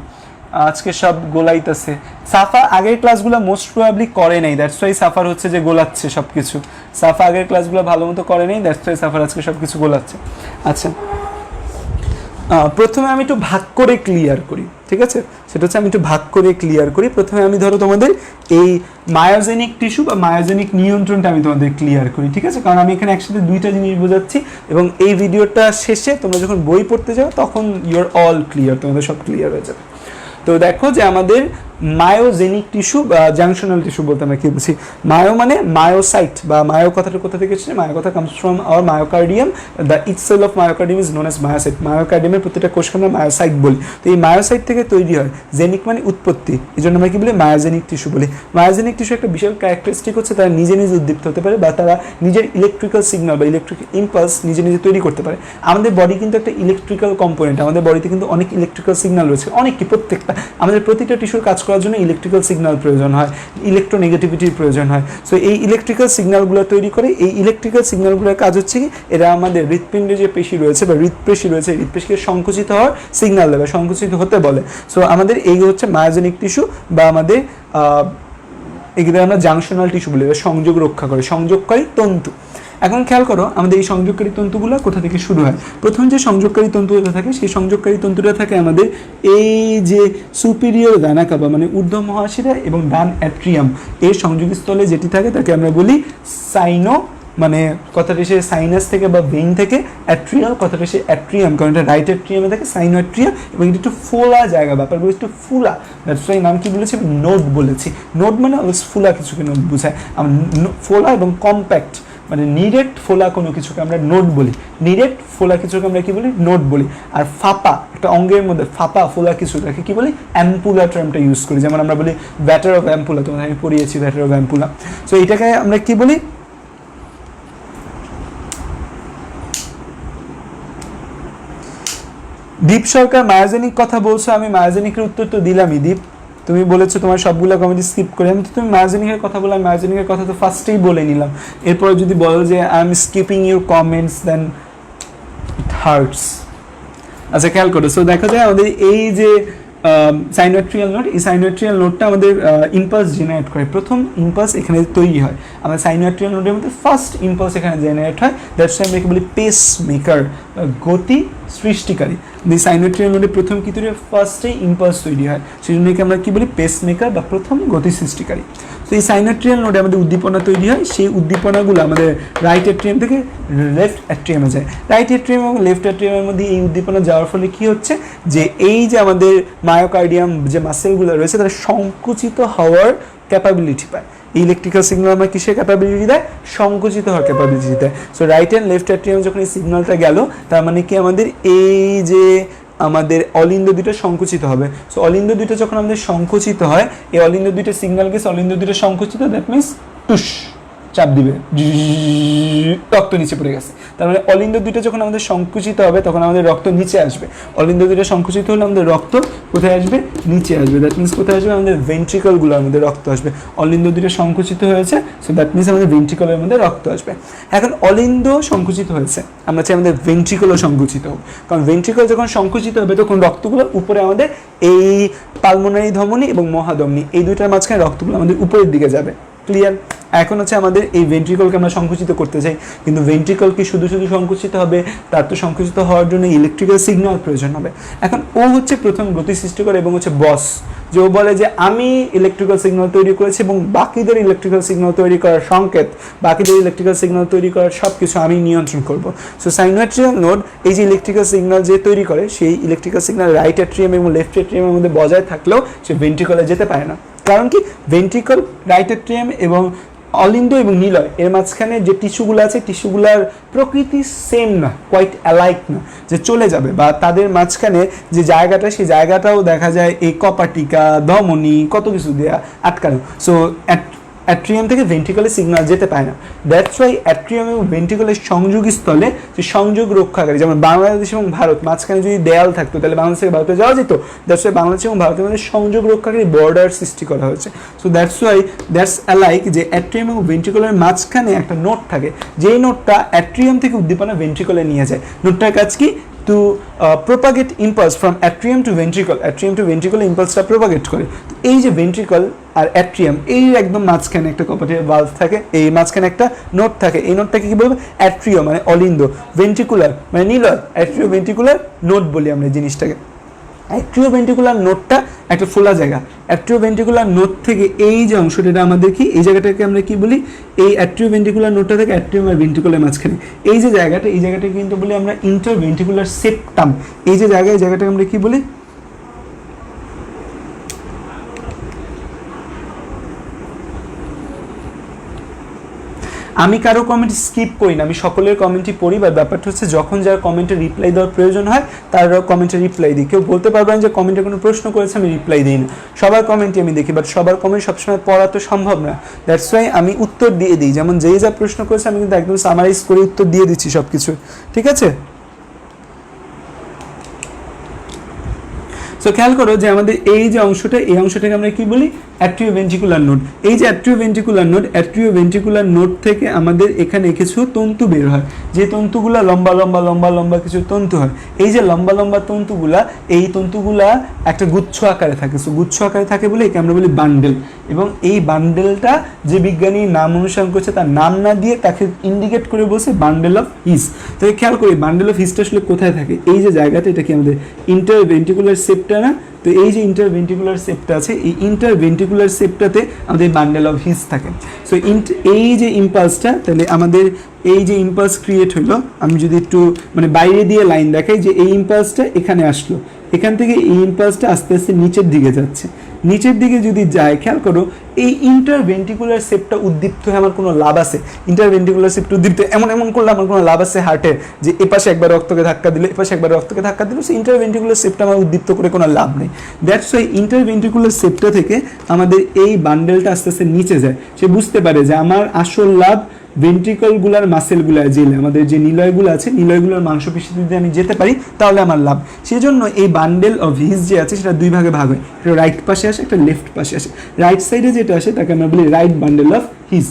আজকে সব গোলাইতেছে। সাফা আগের ক্লাসগুলো মোস্ট প্রবাবলি করে নাই, দ্যাটস ওয়াই সাফার হচ্ছে যে গোলাচ্ছে সব কিছু। সাফা আগের ক্লাসগুলো ভালো মতো করে নাই, দ্যাটস ওয়াই সাফার আজকে সব কিছু গোলাচ্ছে। আচ্ছা, প্রথমে আমি একটু ভাগ করে ক্লিয়ার করি, ঠিক আছে? সেটা হচ্ছে আমি একটু ভাগ করে ক্লিয়ার করি। প্রথমে আমি ধরো তোমাদের এই মায়োজেনিক টিস্যু বা মায়োজেনিক নিয়ন্ত্রণটা আমি তোমাদের ক্লিয়ার করি, ঠিক আছে? কারণ আমি এখানে একসাথে দুইটা জিনিস বোঝাচ্ছি, এবং এই ভিডিওটা শেষে তোমরা যখন বই পড়তে যাও তখন ইউর অল ক্লিয়ার, তোমাদের সব ক্লিয়ার হয়ে যাবে। তো দেখো যে আমাদের মায়োজেনিক টিস্যু বা জাংশনাল টিস্যু বলতে আমরা কি বুঝি? মায়ো মানে মায়োসাইট, বা মায়ো কথাটা কোথা থেকে এসেছে? মায়ো কথা comes from our myocardium. The it cell of myocardium is known as myocyte. মায়োকার্ডিয়ামের প্রতিটা কোষকে আমরা মায়োসাইট বলি। তো এই মায়োসাইট থেকে তৈরি হয়। জেনিক মানে উৎপত্তি, এই জন্য আমরা কি বলি? মায়োজেনিক টিস্যু বলি। মায়োজেনিক টিস্যু একটা বিশাল ক্যারেক্টারিস্টিক হচ্ছে তারা নিজে নিজে উদ্দীপ্ত হতে পারে, বা তারা নিজের ইলেকট্রিক্যাল সিগন্যাল বা ইলেকট্রিক ইম্পালস নিজে নিজে তৈরি করতে পারে। আমাদের বডি কিন্তু একটা ইলেকট্রিক্যাল কম্পোনেন্ট, আমাদের বডিতে কিন্তু অনেক ইলেকট্রিক্যাল সিগন্যাল রয়েছে, অনেক কি, প্রত্যেকটা আমাদের প্রতিটা টিস্যুর কাজ করার জন্য ইলেকট্রিক্যাল সিগন্যাল প্রয়োজন হয়, ইলেকট্রোনেগেটিভিটির প্রয়োজন হয়। সো এই ইলেকট্রিক্যাল সিগন্যালগুলো তৈরি করে। এই ইলেকট্রিক্যাল সিগন্যালগুলোর কাজ হচ্ছে কি, এরা আমাদের হৃৎপিণ্ডে যে পেশি রয়েছে বা হৃৎপেশি রয়েছে, হৃৎপেশিকে সংকুচিত হওয়ার সিগন্যাল দেবে, সংকুচিত হতে বলে। সো আমাদের এই হচ্ছে মায়োজেনিক টিস্যু, বা আমাদের এগুলো আমরা জাংশনাল টিস্যু বলি, সংযোগ রক্ষা করে, সংযোগকারী তন্তু। এখন খেয়াল করো আমাদের এই সংযোগকারী তন্তুগুলো কোথা থেকে শুরু হয়। প্রথম যে সংযোগকারী তন্তুটা থাকে সেই সংযোগকারী তন্তুটা থাকে আমাদের এই যে সুপিরিয়র ভেনা কাভা মানে ঊর্ধ্ব মহাশিরা এবং ডান অ্যাট্রিয়াম এর সংযোগস্থলে যেটি থাকে তাকে আমরা বলি সাইনো, মানে কথাটা সে সাইনাস থেকে বা ভেইন থেকে, অ্যাট্রিয়াল কথাটা সে অ্যাট্রিয়াম, কারণ এটা রাইট অ্যাট্রিয়ামে থাকে সাইনো অ্যাট্রিয়াম, এবং এটা একটু ফোলা জায়গা, ব্যাপারগুলো একটু ফুলা, দ্যাটস ওয়াই নাম কি বলেছি নোড বলেছি। নোড মানে অলওয়েজ ফুলা কিছুকে নোড বোঝায়, আমরা ফোলা এবং কম্প্যাক্ট মানে নিরেট ফোলা কোনো কিছুকে আমরা নোট বলি, নিরেট ফোলা কিছুকে আমরা কি বলি নোট বলি। আর ফাপা একটা অঙ্গের মধ্যে ফাপা ফোলা কিছুটাকে কি বলি অ্যাম্পুলা টার্মটা ইউজ করি, যেমন আমরা বলি ব্যাটার অফ অ্যাম্পুলা, তোমাদের আমি পড়িয়েছি ব্যাটার অফ অ্যাম্পুলা। সো এটাকে আমরা কি বলি দীপ সরকার মায়োজেনিক কথা বলছো, আমি মায়োজেনিকের উত্তর তো দিলামই। দীপ তুমি বলেছো তোমার সবগুলো কমেন্ট স্কিপ করে, আমি তো তুমি মায়োজেনিকের কথা বললাম, মায়োজেনিকের কথা তো ফার্স্টেই বলে নিলাম। এরপরে যদি বলো যে I am skipping your comments then it hurts. আচ্ছা খেয়াল করো, সো দেখা যায় আমাদের এই যে সাইনোট্রিয়াল নোড, এই সাইনোট্রিয়াল নোডটা আমাদের ইম্পালস জেনারেট করে, প্রথম ইম্পালস এখানে তৈরি হয় আমাদের সাইনোট্রিয়াল নোডের মধ্যে ফার্স্ট ইম্পালস এখানে জেনারেট হয়, দ্যাটস ওয়াই আমরা বলি পেস মেকার, গতি সৃষ্টিকারী। এই সাইনোট্রিয়াল নোডে প্রথম কি তৈরি হয়, ফার্স্টেই ইম্পালস তৈরি হয়, সেই জন্যকে আমরা কি বলি পেস মেকার বা প্রথম গতি সৃষ্টিকারী। তো এই সাইনোট্রিয়াল নোডে আমাদের উদ্দীপনা তৈরি হয়, সেই উদ্দীপনাগুলো আমাদের রাইট অ্যাট্রিয়াম থেকে লেফট অ্যাট্রিয়ামে যায়। রাইট অ্যাট্রিয়াম এবং লেফট অ্যাট্রিয়ামের মধ্যে এই উদ্দীপনা যাওয়ার ফলে কি হচ্ছে যে এই যে আমাদের মায়োকার্ডিয়াম যে মাসেলগুলো রয়েছে তারা সংকুচিত হওয়ার ক্যাপাবিলিটি পায়। ইলেকট্রিক্যাল সিগন্যাল আমার কিসের ক্যাপাবিলিটি দেয়, সংকুচিত হওয়ার ক্যাপাবিলিটি দেয়। So right and left atrium যখন এই সিগন্যালটা গেল তার মানে কি আমাদের এই যে আমাদের অলিন্দ দুটো সংকুচিত হবে। সো অলিন্দ দুটো যখন আমাদের সংকুচিত হয়, এই অলিন্দ দুটো সিগন্যাল গেছে, অলিন্দ দুটো সংকুচিত, দ্যাট মিনস টুস চাপ দিবে, রক্ত নিচে পড়ে গেছে। তার মানে অলিন্দ দুটো যখন আমাদের সংকুচিত হবে তখন আমাদের রক্ত নিচে আসবে। অলিন্দ দুটো সংকুচিত হলে আমাদের রক্ত কোথায় আসবে, নিচে আসবে। দ্যাট মিনস কোথায় আসবে, আমাদের ভেন্ট্রিকলগুলোর মধ্যে রক্ত আসবে। অলিন্দ দুটো সংকুচিত হয়েছে, সো দ্যাট মিনস আমাদের ভেন্ট্রিকলের মধ্যে রক্ত আসবে। এখন অলিন্দ সংকুচিত হয়েছে, আমরা চাই আমাদের ভেন্ট্রিকলও সংকুচিত হোক, কারণ ভেন্ট্রিকল যখন সংকুচিত হবে তখন রক্তগুলো উপরে আমাদের এই পালমোনারি ধমনী এবং মহাধমনী এই দুইটার মাঝখানে রক্তগুলো আমাদের উপরের দিকে যাবে। ক্লিয়ার? এখন হচ্ছে আমাদের এই ভেন্ট্রিকলকে আমরা সংকুচিত করতে চাই, কিন্তু ভেন্ট্রিকল কি শুধু শুধু সংকুচিত হবে, তার তো সংকুচিত হওয়ার জন্য ইলেকট্রিক্যাল সিগন্যাল প্রয়োজন হবে। এখন ও হচ্ছে প্রথম গতি সৃষ্টি করে এবং হচ্ছে বস, যে ও বলে যে আমি ইলেকট্রিক্যাল সিগন্যাল তৈরি করেছি এবং বাকিদের ইলেকট্রিক্যাল সিগন্যাল তৈরি করার সংকেত, বাকিদের ইলেকট্রিক্যাল সিগন্যাল তৈরি করার সব কিছু আমি নিয়ন্ত্রণ করব। সো সাইনোট্রিয়াল নোড এই যে ইলেকট্রিক্যাল সিগন্যাল যে তৈরি করে, সেই ইলেকট্রিক্যাল সিগন্যাল রাইট অ্যাট্রিয়াম এবং লেফট অ্যাট্রিয়ামের মধ্যে বজায় থাকলেও সে ভেন্ট্রিকলে যেতে পারে না। কারণ কি, ভেন্ট্রিকল, রাইট অ্যাট্রিয়াম এবং অলিন্দ এবং নিলয় এর মাঝখানে যে টিস্যুগুলো আছে, টিস্যুগুলার প্রকৃতি সেম না, কোয়াইট অ্যালাইক না যে চলে যাবে, বা তাদের মাঝখানে যে জায়গাটা সেই জায়গাটাও দেখা যায় এই কপাটিকা, ধমনী, কত কিছু দেওয়া আটকানো। সো অ্যাট্রিয়াম থেকে ভেন্ট্রিকলে সিগন্যাল যেতে পায় না। দ্যাটস ওয়াই অ্যাট্রিয়াম এবং ভেন্ট্রিকলের সংযোগস্থলে যে সংযোগ রক্ষাকারী, যেমন বাংলাদেশ এবং ভারত মাঝখানে যদি দেয়াল থাকতো তাহলে বাংলাদেশ থেকে ভারতে যাওয়া যেত। দ্যাটস ওয়াই বাংলাদেশ এবং ভারতের মধ্যে সংযোগ রক্ষাকারী বর্ডার সৃষ্টি করা হয়েছে। So that's Y that's alike যে অ্যাট্রিয়াম এবং ভেন্ট্রিকলের মাঝখানে একটা নোট থাকে, যেই নোটটা অ্যাট্রিয়াম থেকে উদ্দীপনা ভেন্ট্রিকলে নিয়ে যায়। নোটটার কাজ কি, to propagate impulse from atrium to ventricle impulseটা propagate করে। তো এই যে ভেন্ট্রিকল আর অ্যাট্রিয়াম এই একদম মাঝখানে একটা কপাটিয়ার ভালভ থাকে, এই মাঝখানে একটা নোট থাকে, এই নোটটাকে কি বলবো, অ্যাট্রিও মানে অলিন্দ, ভেন্ট্রিকুলার মানে নিলয়, অ্যাট্রিও ভেন্ট্রিকুলার নোট বলি আমরা এই জিনিসটাকে। অ্যাট্রিও ভেন্ট্রিকুলার নোটটা একটা ফোলা জায়গা, অ্যাট্রিও ভেন্ট্রিকুলার নোট থেকে এই যে অংশটা আমাদের কি, এই জায়গাটাকে আমরা কি বলি, এই অ্যাট্রিও ভেন্ট্রিকুলার নোটটা থেকে অ্যাট্রিয়াম আর ভেন্ট্রিকুলার মাঝখানে এই যে জায়গাটা, এই জায়গাটাকে কিন্তু বলি আমরা ইন্টারভেন্ট্রিকুলার সেপ্টাম। এই যে জায়গায়, এই জায়গাটাকে আমরা কি বলি, আমি কারো কমেন্ট স্কিপ করি না, আমি সকলের কমেন্টই পড়ি, বা ব্যাপারটা হচ্ছে যখন যার কমেন্টে রিপ্লাই দেওয়ার প্রয়োজন হয় তার কমেন্টে রিপ্লাই দিই। কেউ বলতে পারবেন যে কমেন্টে কোনো প্রশ্ন করেছে আমি রিপ্লাই দিই না, সবার কমেন্টই আমি দেখি, বাট সবার কমেন্ট সবসময় পড়া তো সম্ভব না। দ্যাটস ওয়াই আমি উত্তর দিয়ে দিই, যেমন যেই যা প্রশ্ন করেছে আমি কিন্তু একদম সামারাইজ করে উত্তর দিয়ে দিচ্ছি সব কিছু, ঠিক আছে? সো খেয়াল করো যে আমাদের এই যে অংশটা, এই অংশটাকে আমরা কি বলি, অ্যাট্রিওভেন্ট্রিকুলার নোড। এই যে অ্যাট্রিওভেন্ট্রিকুলার নোড থেকে আমাদের এখানে কিছু তন্তু বের হয়, যে তন্তুগুলা লম্বা লম্বা লম্বা লম্বা কিছু তন্তু হয়। এই যে লম্বা লম্বা তন্তুগুলা, এই তন্তুগুলা একটা গুচ্ছ আকারে থাকে। সো গুচ্ছ আকারে থাকে বলে একে আমরা বলি বান্ডেল। এবং এই বান্ডেলটা যে বিজ্ঞানী নাম অনুসরণ করছে তার নাম না দিয়ে তাকে ইন্ডিকেট করে বলছে বান্ডেল অফ হিস। তাহলে খেয়াল করি বান্ডেল অফ হিসটা আসলে কোথায় থাকে, এই যে জায়গাটা, এটা কি আমাদের ইন্টারভেন্ট্রিকুলার সেপ্টা না? তো এই যে ইন্টারভেন্ট্রিকুলার সেপ্টা আছে, এই ইন্টারভেন্ট্রিকুলার সেপ্টাতে আমাদের বান্ডেল অফ হিস থাকে। সো এই যে ইম্পালসটা, তাহলে আমাদের এই যে ইম্পালস ক্রিয়েট হলো, আমি যদি একটু মানে বাইরে দিয়ে লাইন দেখাই, যে এই ইম্পালসটা এখানে আসলো, এখান থেকে এই ইম্পালসটা আস্তে আস্তে নিচের দিকে যাচ্ছে, নিচের দিকে যদি যায়, খেয়াল করো এই ইন্টারভেন্ট্রিকুলার সেপ্টটা উদ্দীপ্ত হয়ে আমার কোনো লাভ আছে? ইন্টারভেন্ট্রিকুলার সেপ্ট উদ্দীপ্ত এমন এমন করলে আমার কোনো লাভ আছে হার্টের? যে এপাশে একবার রক্তকে ধাক্কা দিলে, এপাশে একবার রক্তকে ধাক্কা দিলে, সে ইন্টারভেন্ট্রিকুলার সেপ্টটা আমার উদ্দীপ্ত করে কোনো লাভ নেই। দ্যাটস ওয়াই ইন্টারভেন্ট্রিকুলার সেপ্টটা থেকে আমাদের এই বান্ডেলটা আস্তে আস্তে নিচে যায়। সে বুঝতে পারে যে আমার আসল লাভ ভেন্ট্রিকলগুলার মাসেলগুলায় জেলে, আমাদের যে নিলয়গুলো আছে, নিলয়গুলোর মাংসপেশিতে যদি আমি যেতে পারি তাহলে আমার লাভ। সেই জন্য এই বান্ডেল অফ হিস যে আছে সেটা দুই ভাগে ভাগ হয়, একটা রাইট পাশে আসে, একটা লেফট পাশে আসে। রাইট সাইডে যেটা আসে তাকে আমরা বলি রাইট বান্ডেল অফ হিস,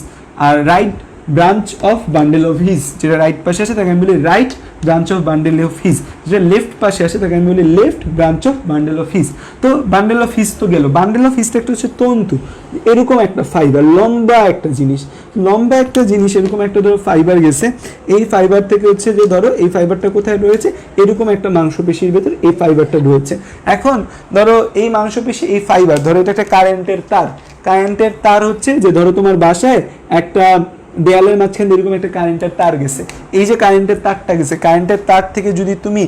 আর right branch of bundle of His যেটা রাইট পাশে আসে তাকে আমি বলি right branch of bundle of His, যেটা লেফট পাশে আসে তাকে আমি বলি left branch of bundle of His. তো বান্ডেল অফ হিস তো গেল, বান্ডেল অফ হিসটা একটা হচ্ছে তন্তু, এরকম একটা ফাইবার, লম্বা একটা জিনিস, লম্বা একটা জিনিস, এরকম একটা ধরো ফাইবার গেছে, এই ফাইবার থেকে হচ্ছে যে ধরো এই ফাইবারটা কোথায় রয়েছে, এরকম একটা মাংসপেশির ভেতর এই ফাইবারটা রয়েছে। এখন ধরো এই মাংসপেশি, এই ফাইবার, ধরো এটা একটা কারেন্টের তার, কারেন্টের তার হচ্ছে যে ধরো তোমার বাসায় একটা দেয়ালের মাঝখানে এরকম একটা কারেন্টের তার গেছে, এই যে কারেন্টের তারটা গেছে, কারেন্টের তার থেকে যদি তুমি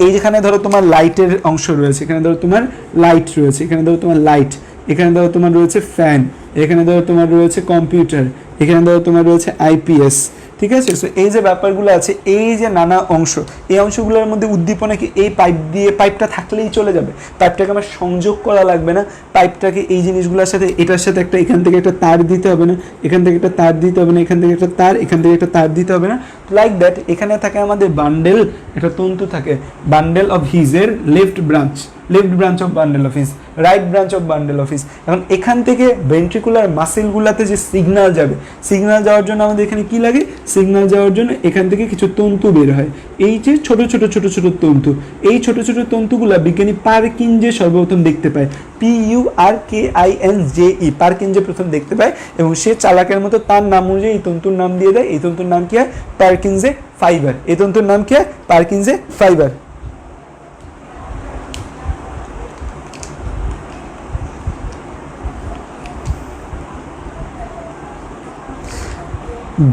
এই যেখানে ধরো তোমার লাইটের অংশ রয়েছে, এখানে ধরো তোমার লাইট রয়েছে, এখানে ধরো তোমার লাইট, এখানে ধরো তোমার রয়েছে ফ্যান, এখানে ধরো তোমার রয়েছে কম্পিউটার, এখানে ধরো তোমার রয়েছে আইপিএস, ঠিক আছে? সো এই যে ব্যাপারগুলো আছে, এই যে নানা অংশ, এই অংশগুলোর মধ্যে উদ্দীপনা কি এই পাইপ দিয়ে, পাইপটা থাকলেই চলে যাবে, পাইপটাকে আমার সংযোগ করা লাগবে না, পাইপটাকে এই জিনিসগুলোর সাথে, এটার সাথে একটা এখান থেকে একটা তার দিতে হবে না, এখান থেকে একটা তার দিতে হবে না, এখান থেকে একটা তার, এখান থেকে একটা তার দিতে হবে না, লাইক দ্যাট। এখানে থাকে আমাদের বান্ডেল, একটা তন্তু থাকে, বান্ডেল অফ হিজের left branch, left branch of bundle of His, right branch of bundle of His. এখন এখান থেকে ভেন্ট্রিকুলার মাসেলগুলোতে যে সিগন্যাল যাবে, সিগন্যাল যাওয়ার জন্য আমাদের এখানে কি লাগে? সিগন্যাল যাওয়ার জন্য এখান থেকে কিছু তন্তু বের হয়, এই যে ছোট ছোট ছোট ছোট তন্তু, এই ছোট ছোট তন্তুগুলা বিজ্ঞানী পারকিনজে সর্বপ্রথম দেখতে পায়, PURKINJE, পারকিনজে প্রথম দেখতে পায়, এবং সে চালাকের মতো তার নাম অনুযায়ী এই তন্তুর নাম দিয়ে দেয়। এই তন্তুর নাম কি হয়? পারকিনজে ফাইবার। এই তন্তুর নাম কি হয়? পারকিনজে ফাইবার।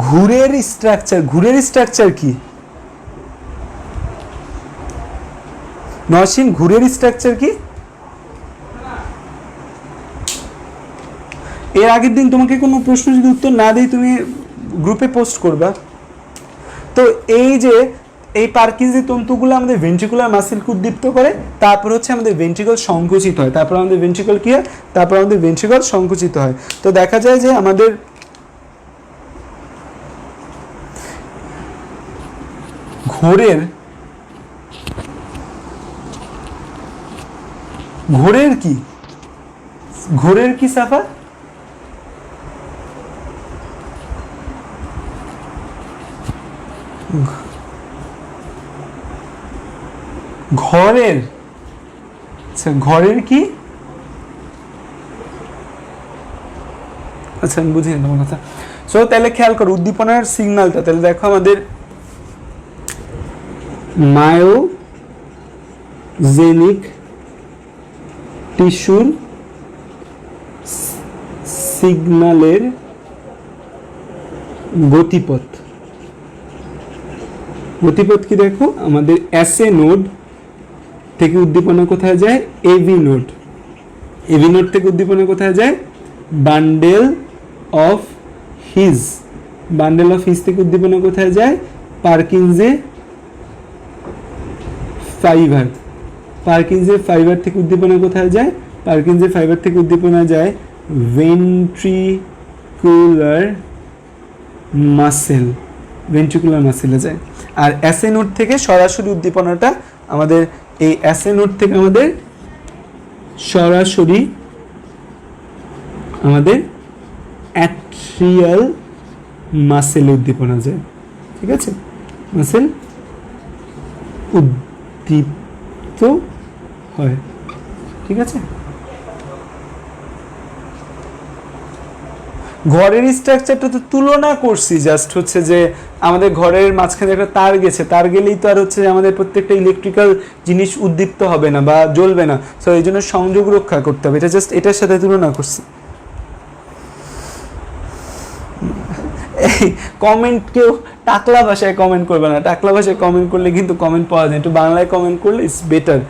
ঘুরের স্ট্রাকচার, ঘুরের স্ট্রাকচার কি নরসিন? ঘুরের স্ট্রাকচার কি? এর আগের দিন তোমাকে কোনো প্রশ্ন যদি উত্তর না দেই তুমি গ্রুপে পোস্ট করবা। তো এই যে এই পারকিনজে তন্তুগুলো আমাদের ভেন্ট্রিকুলার মাসেলকে উদ্দীপ্ত করে, তারপর হচ্ছে আমাদের ভেন্ট্রিকল সংকুচিত হয়, তারপর আমাদের ভেন্ট্রিকল কি হয়? তারপর আমাদের ভেন্ট্রিকল সংকুচিত হয়। তো দেখা যায় যে আমাদের ঘোরের, ঘোরের কি, ঘোরের কি সাফা? ঘরের, আচ্ছা ঘরের কি? আচ্ছা আমি বুঝিনি তোমার কথা। সো তাহলে খেয়াল করো উদ্দীপনার সিগন্যালটা, তাহলে দেখো আমাদের মায়োজেনিক টিস্যুর সিগন্যালের গতিপথ, গতিপথ কি দেখো আমাদের এসএ নোড থেকে উদ্দীপনা কোথায় যায়? এভি নোড, এভি নোড থেকে উদ্দীপনা কোথায় যায়? Bundle of his, bundle of his থেকে উদ্দীপনা কোথায় যায়? পারকিনজে ফাইবার, পারকিনজে ফাইবার থেকে উদ্দীপনা কোথায় যায়? পারকিনজে ফাইবার থেকে উদ্দীপনা যায় ভেন্ট্রিকুলার মাসেল, ভেন্ট্রিকুলার মাসেলে যায়। আর এসএ নোড থেকে সরাসরি উদ্দীপনাটা আমাদের এই এসএ নোড থেকে আমাদের সরাসরি আমাদের অ্যাট্রিয়াল মাসেল উদ্দীপনা যায়, ঠিক আছে? মাসেল উদ্দীপ্ত হয়, ঠিক আছে? ঘরের স্ট্রাকচারটা তো তুলনা করছি, জাস্ট হচ্ছে যে আমাদের ঘরের মাঝখানে একটা তার গেছে, তার গেলেই তো আর হচ্ছে আমাদের প্রত্যেকটা ইলেকট্রিক্যাল জিনিস উদ্দীপ্ত হবে না বা জ্বলবে না, সো এই জন্য সংযোগ রক্ষা করতে হবে, এটা জাস্ট এটার সাথে তুলনা করছি। এই কমেন্ট কেউ টাকলা ভাষায় কমেন্ট করবে না, টাকলা ভাষায় কমেন্ট করলে কিন্তু কমেন্ট পাওয়া যায়, একটু বাংলায় কমেন্ট করলে ইটস বেটার,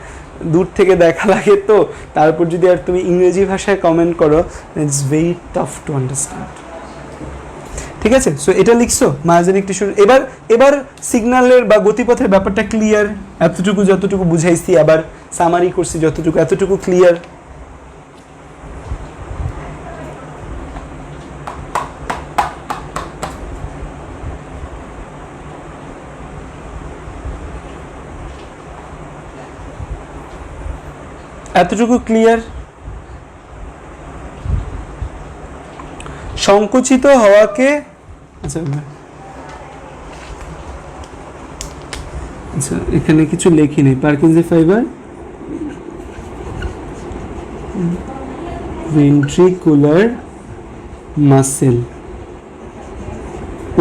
দূর থেকে দেখা লাগে তো, তারপর যদি আর তুমি ইংরেজি ভাষায় কমেন্ট করো it's very tough to understand. ঠিক আছে, সো এটা লিখছো মায়াজানিক টিস্যুর। এবার সিগন্যালের বা গতিপথের ব্যাপারটা ক্লিয়ার, এতটুকু যতটুকু বুঝাইছি, আবার সামারি করছি যতটুকু, এতটুকু ক্লিয়ার। এতটুকু ক্লিয়ার। সংকুচিত হওয়াকে আচ্ছা আচ্ছা এখানে কিছু লেখি নেই, পার্কিনসন ফাইবার ভেন্ট্রিকুলার মাসেল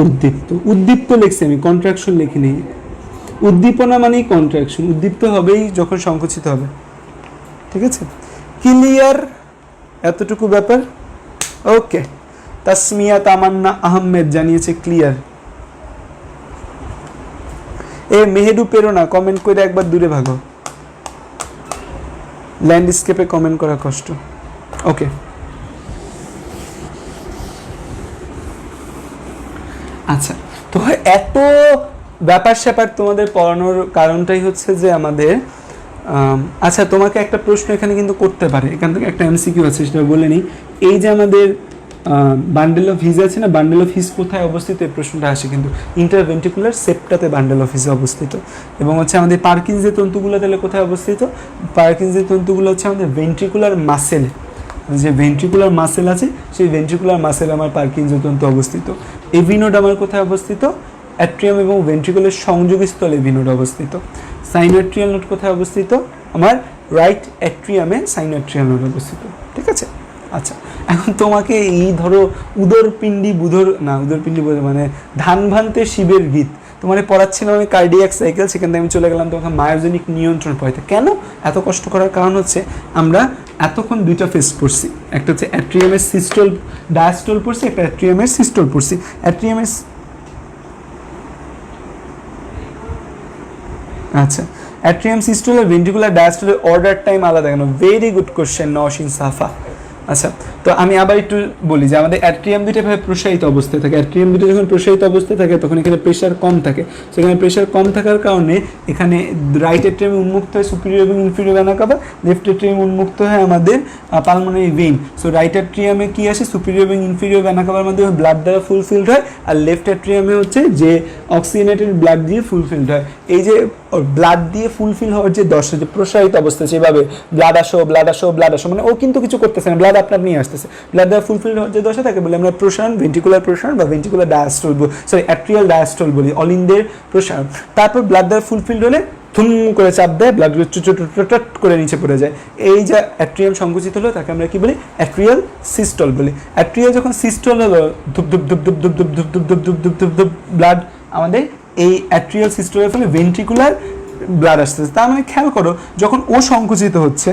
উদ্দীপ্ত, উদ্দীপ্ত লিখছি আমি, কন্ট্রাকশন লিখি নেই। উদ্দীপনা মানেই কন্ট্রাকশন, উদ্দীপ্ত হবেই যখন সংকুচিত হবে। ঠিক আছে, ক্লিয়ার, এতটুকু ব্যাপার। ওকে, তাসমিয়া তামান্না আহমেদ জানিয়েছে ক্লিয়ার। এ মেহেদু পেরোনা কমেন্ট করে একবার দূরে ভাগো, ল্যান্ডস্কেপে কমেন্ট করা কষ্ট। ওকে, আচ্ছা, তো এত ব্যাপার স্যাপার তোমাদের পড়ানোর কারণটাই হচ্ছে যে আমাদের আচ্ছা তোমাকে একটা প্রশ্ন এখানে কিন্তু করতে পারে, এখান থেকে একটা এমসিকিউ আছে সেটা বলে নিই। এই যে আমাদের বান্ডেল অফ হিজ আছে না, বান্ডেল অফ হিজ কোথায় অবস্থিত, এই প্রশ্নটা আসে কিন্তু ইন্টারভেন্ট্রিকুলার সেপ্টাতে বান্ডেল অফ হিজ অবস্থিত। এবং হচ্ছে আমাদের পার্কিনসের তন্তুগুলো তাহলে কোথায় অবস্থিত, পার্কিনসের তন্তুগুলো হচ্ছে আমাদের ভেন্ট্রিকুলার মাসেল, যে ভেন্ট্রিকুলার মাসেল আছে সেই ভেন্ট্রিকুলার মাসেল আমার পার্কিনসন তন্তু অবস্থিত। এভি নোড আমার কোথায় অবস্থিত, অ্যাট্রিয়াম এবং ভেন্ট্রিকুলার সংযোগস্থলে এভি নোড অবস্থিত। সাইনোঅ্যাট্রিয়াল নোড কোথায় অবস্থিত, আমার রাইট অ্যাট্রিয়ামে সাইনোঅ্যাট্রিয়াল নোড অবস্থিত। ঠিক আছে, আচ্ছা এখন তোমাকে এই ধরো উদরপিণ্ডি মানে ধান ভান্তে শিবের গীত তোমার পড়াচ্ছিলাম আমি, কার্ডিয়াক সাইকেল, সেখান থেকে আমি চলে গেলাম তোমাকে মায়োজেনিক নিয়ন্ত্রণ পড়াইতে। কেন এত কষ্ট করার কারণ হচ্ছে আমরা এতক্ষণ দুইটা ফেজ পড়ছি, একটা হচ্ছে অ্যাট্রিয়ামের সিস্টোল ডায়াস্টোল পড়ছি, একটা অ্যাট্রিয়ামের সিস্টোল পড়ছি। অ্যাট্রিয়ামের আচ্ছা অ্যাট্রিয়াম সিস্টোল আর ভেন্ট্রিকুলার ডায়াস্টোলের অর্ডার টাইম আলাদা কেন? ভেরি গুড কোশ্চেন নওশিন সাফা। আচ্ছা, তো আমি আবার একটু বলি যে আমাদের অ্যাট্রিয়াম দুটো ভাবে প্রসারিত অবস্থায় থাকে, অ্যাট্রিয়াম দুটো যখন প্রসারিত অবস্থায় থাকে তখন এখানে প্রেশার কম থাকে, সেখানে প্রেশার কম থাকার কারণে এখানে রাইট অ্যাট্রিয়ামে উন্মুক্ত হয় সুপিরিয়র এবং ইনফিরিয়র ভেনা কাভা, লেফট অ্যাট্রিয়ামে উন্মুক্ত হয় আমাদের পালমোনারি ভেইন। সো রাইট অ্যাট্রিয়ামে কি আসে, সুপিরিয়র এবং ইনফিরিয়র ভেনা কাভার মাধ্যমে ব্লাড দ্বারা ফুলফিলড হয়, আর লেফট অ্যাট্রিয়ামে হচ্ছে যে অক্সিজেনেটেড ব্লাড দিয়ে ফুলফিলড হয়। এই যে ব্লাড দিয়ে ফুলফিল হওয়ার যে দশা, যে প্রসারিত অবস্থা, যেভাবে ব্লাড আসো ব্লাড আসো ব্লাড আসো, মানে ও কিন্তু কিছু করতেছে না, ব্লাড আপনার নিয়ে আসতেছে, ব্লাড দ্বারা ফুলফিল হওয়ার যে দশা থাকে বলে আমরা প্রসারণ, ভেন্ট্রিকুলার প্রসারণ বা ventricular diastole, sorry atrial diastole বলি, অলিন্দের প্রসারণ। তারপর ব্লাড দ্বারা ফুলফিলড হলে থুম করে চাপ দেয়, ব্লাড চুট করে নিচে পড়ে যায়। এই যে অ্যাট্রিয়াম সংকুচিত হলো তাকে আমরা কি বলি, অ্যাট্রিয়াল সিস্টল বলি। অ্যাট্রিয়াল যখন সিস্টল হলো ধুপ ধুপ ধুপ ধুপ ধুপ ধুপ ধুপ ধুপ ধুপ ধুপ ধুপ ধুপ ধুপ ব্লাড আমাদের এই অ্যাট্রিয়াল সিস্টলের ফলে ভেন্ট্রিকুলার ব্লাড আসতেছে। তার মানে খেয়াল করো যখন ও সংকুচিত হচ্ছে,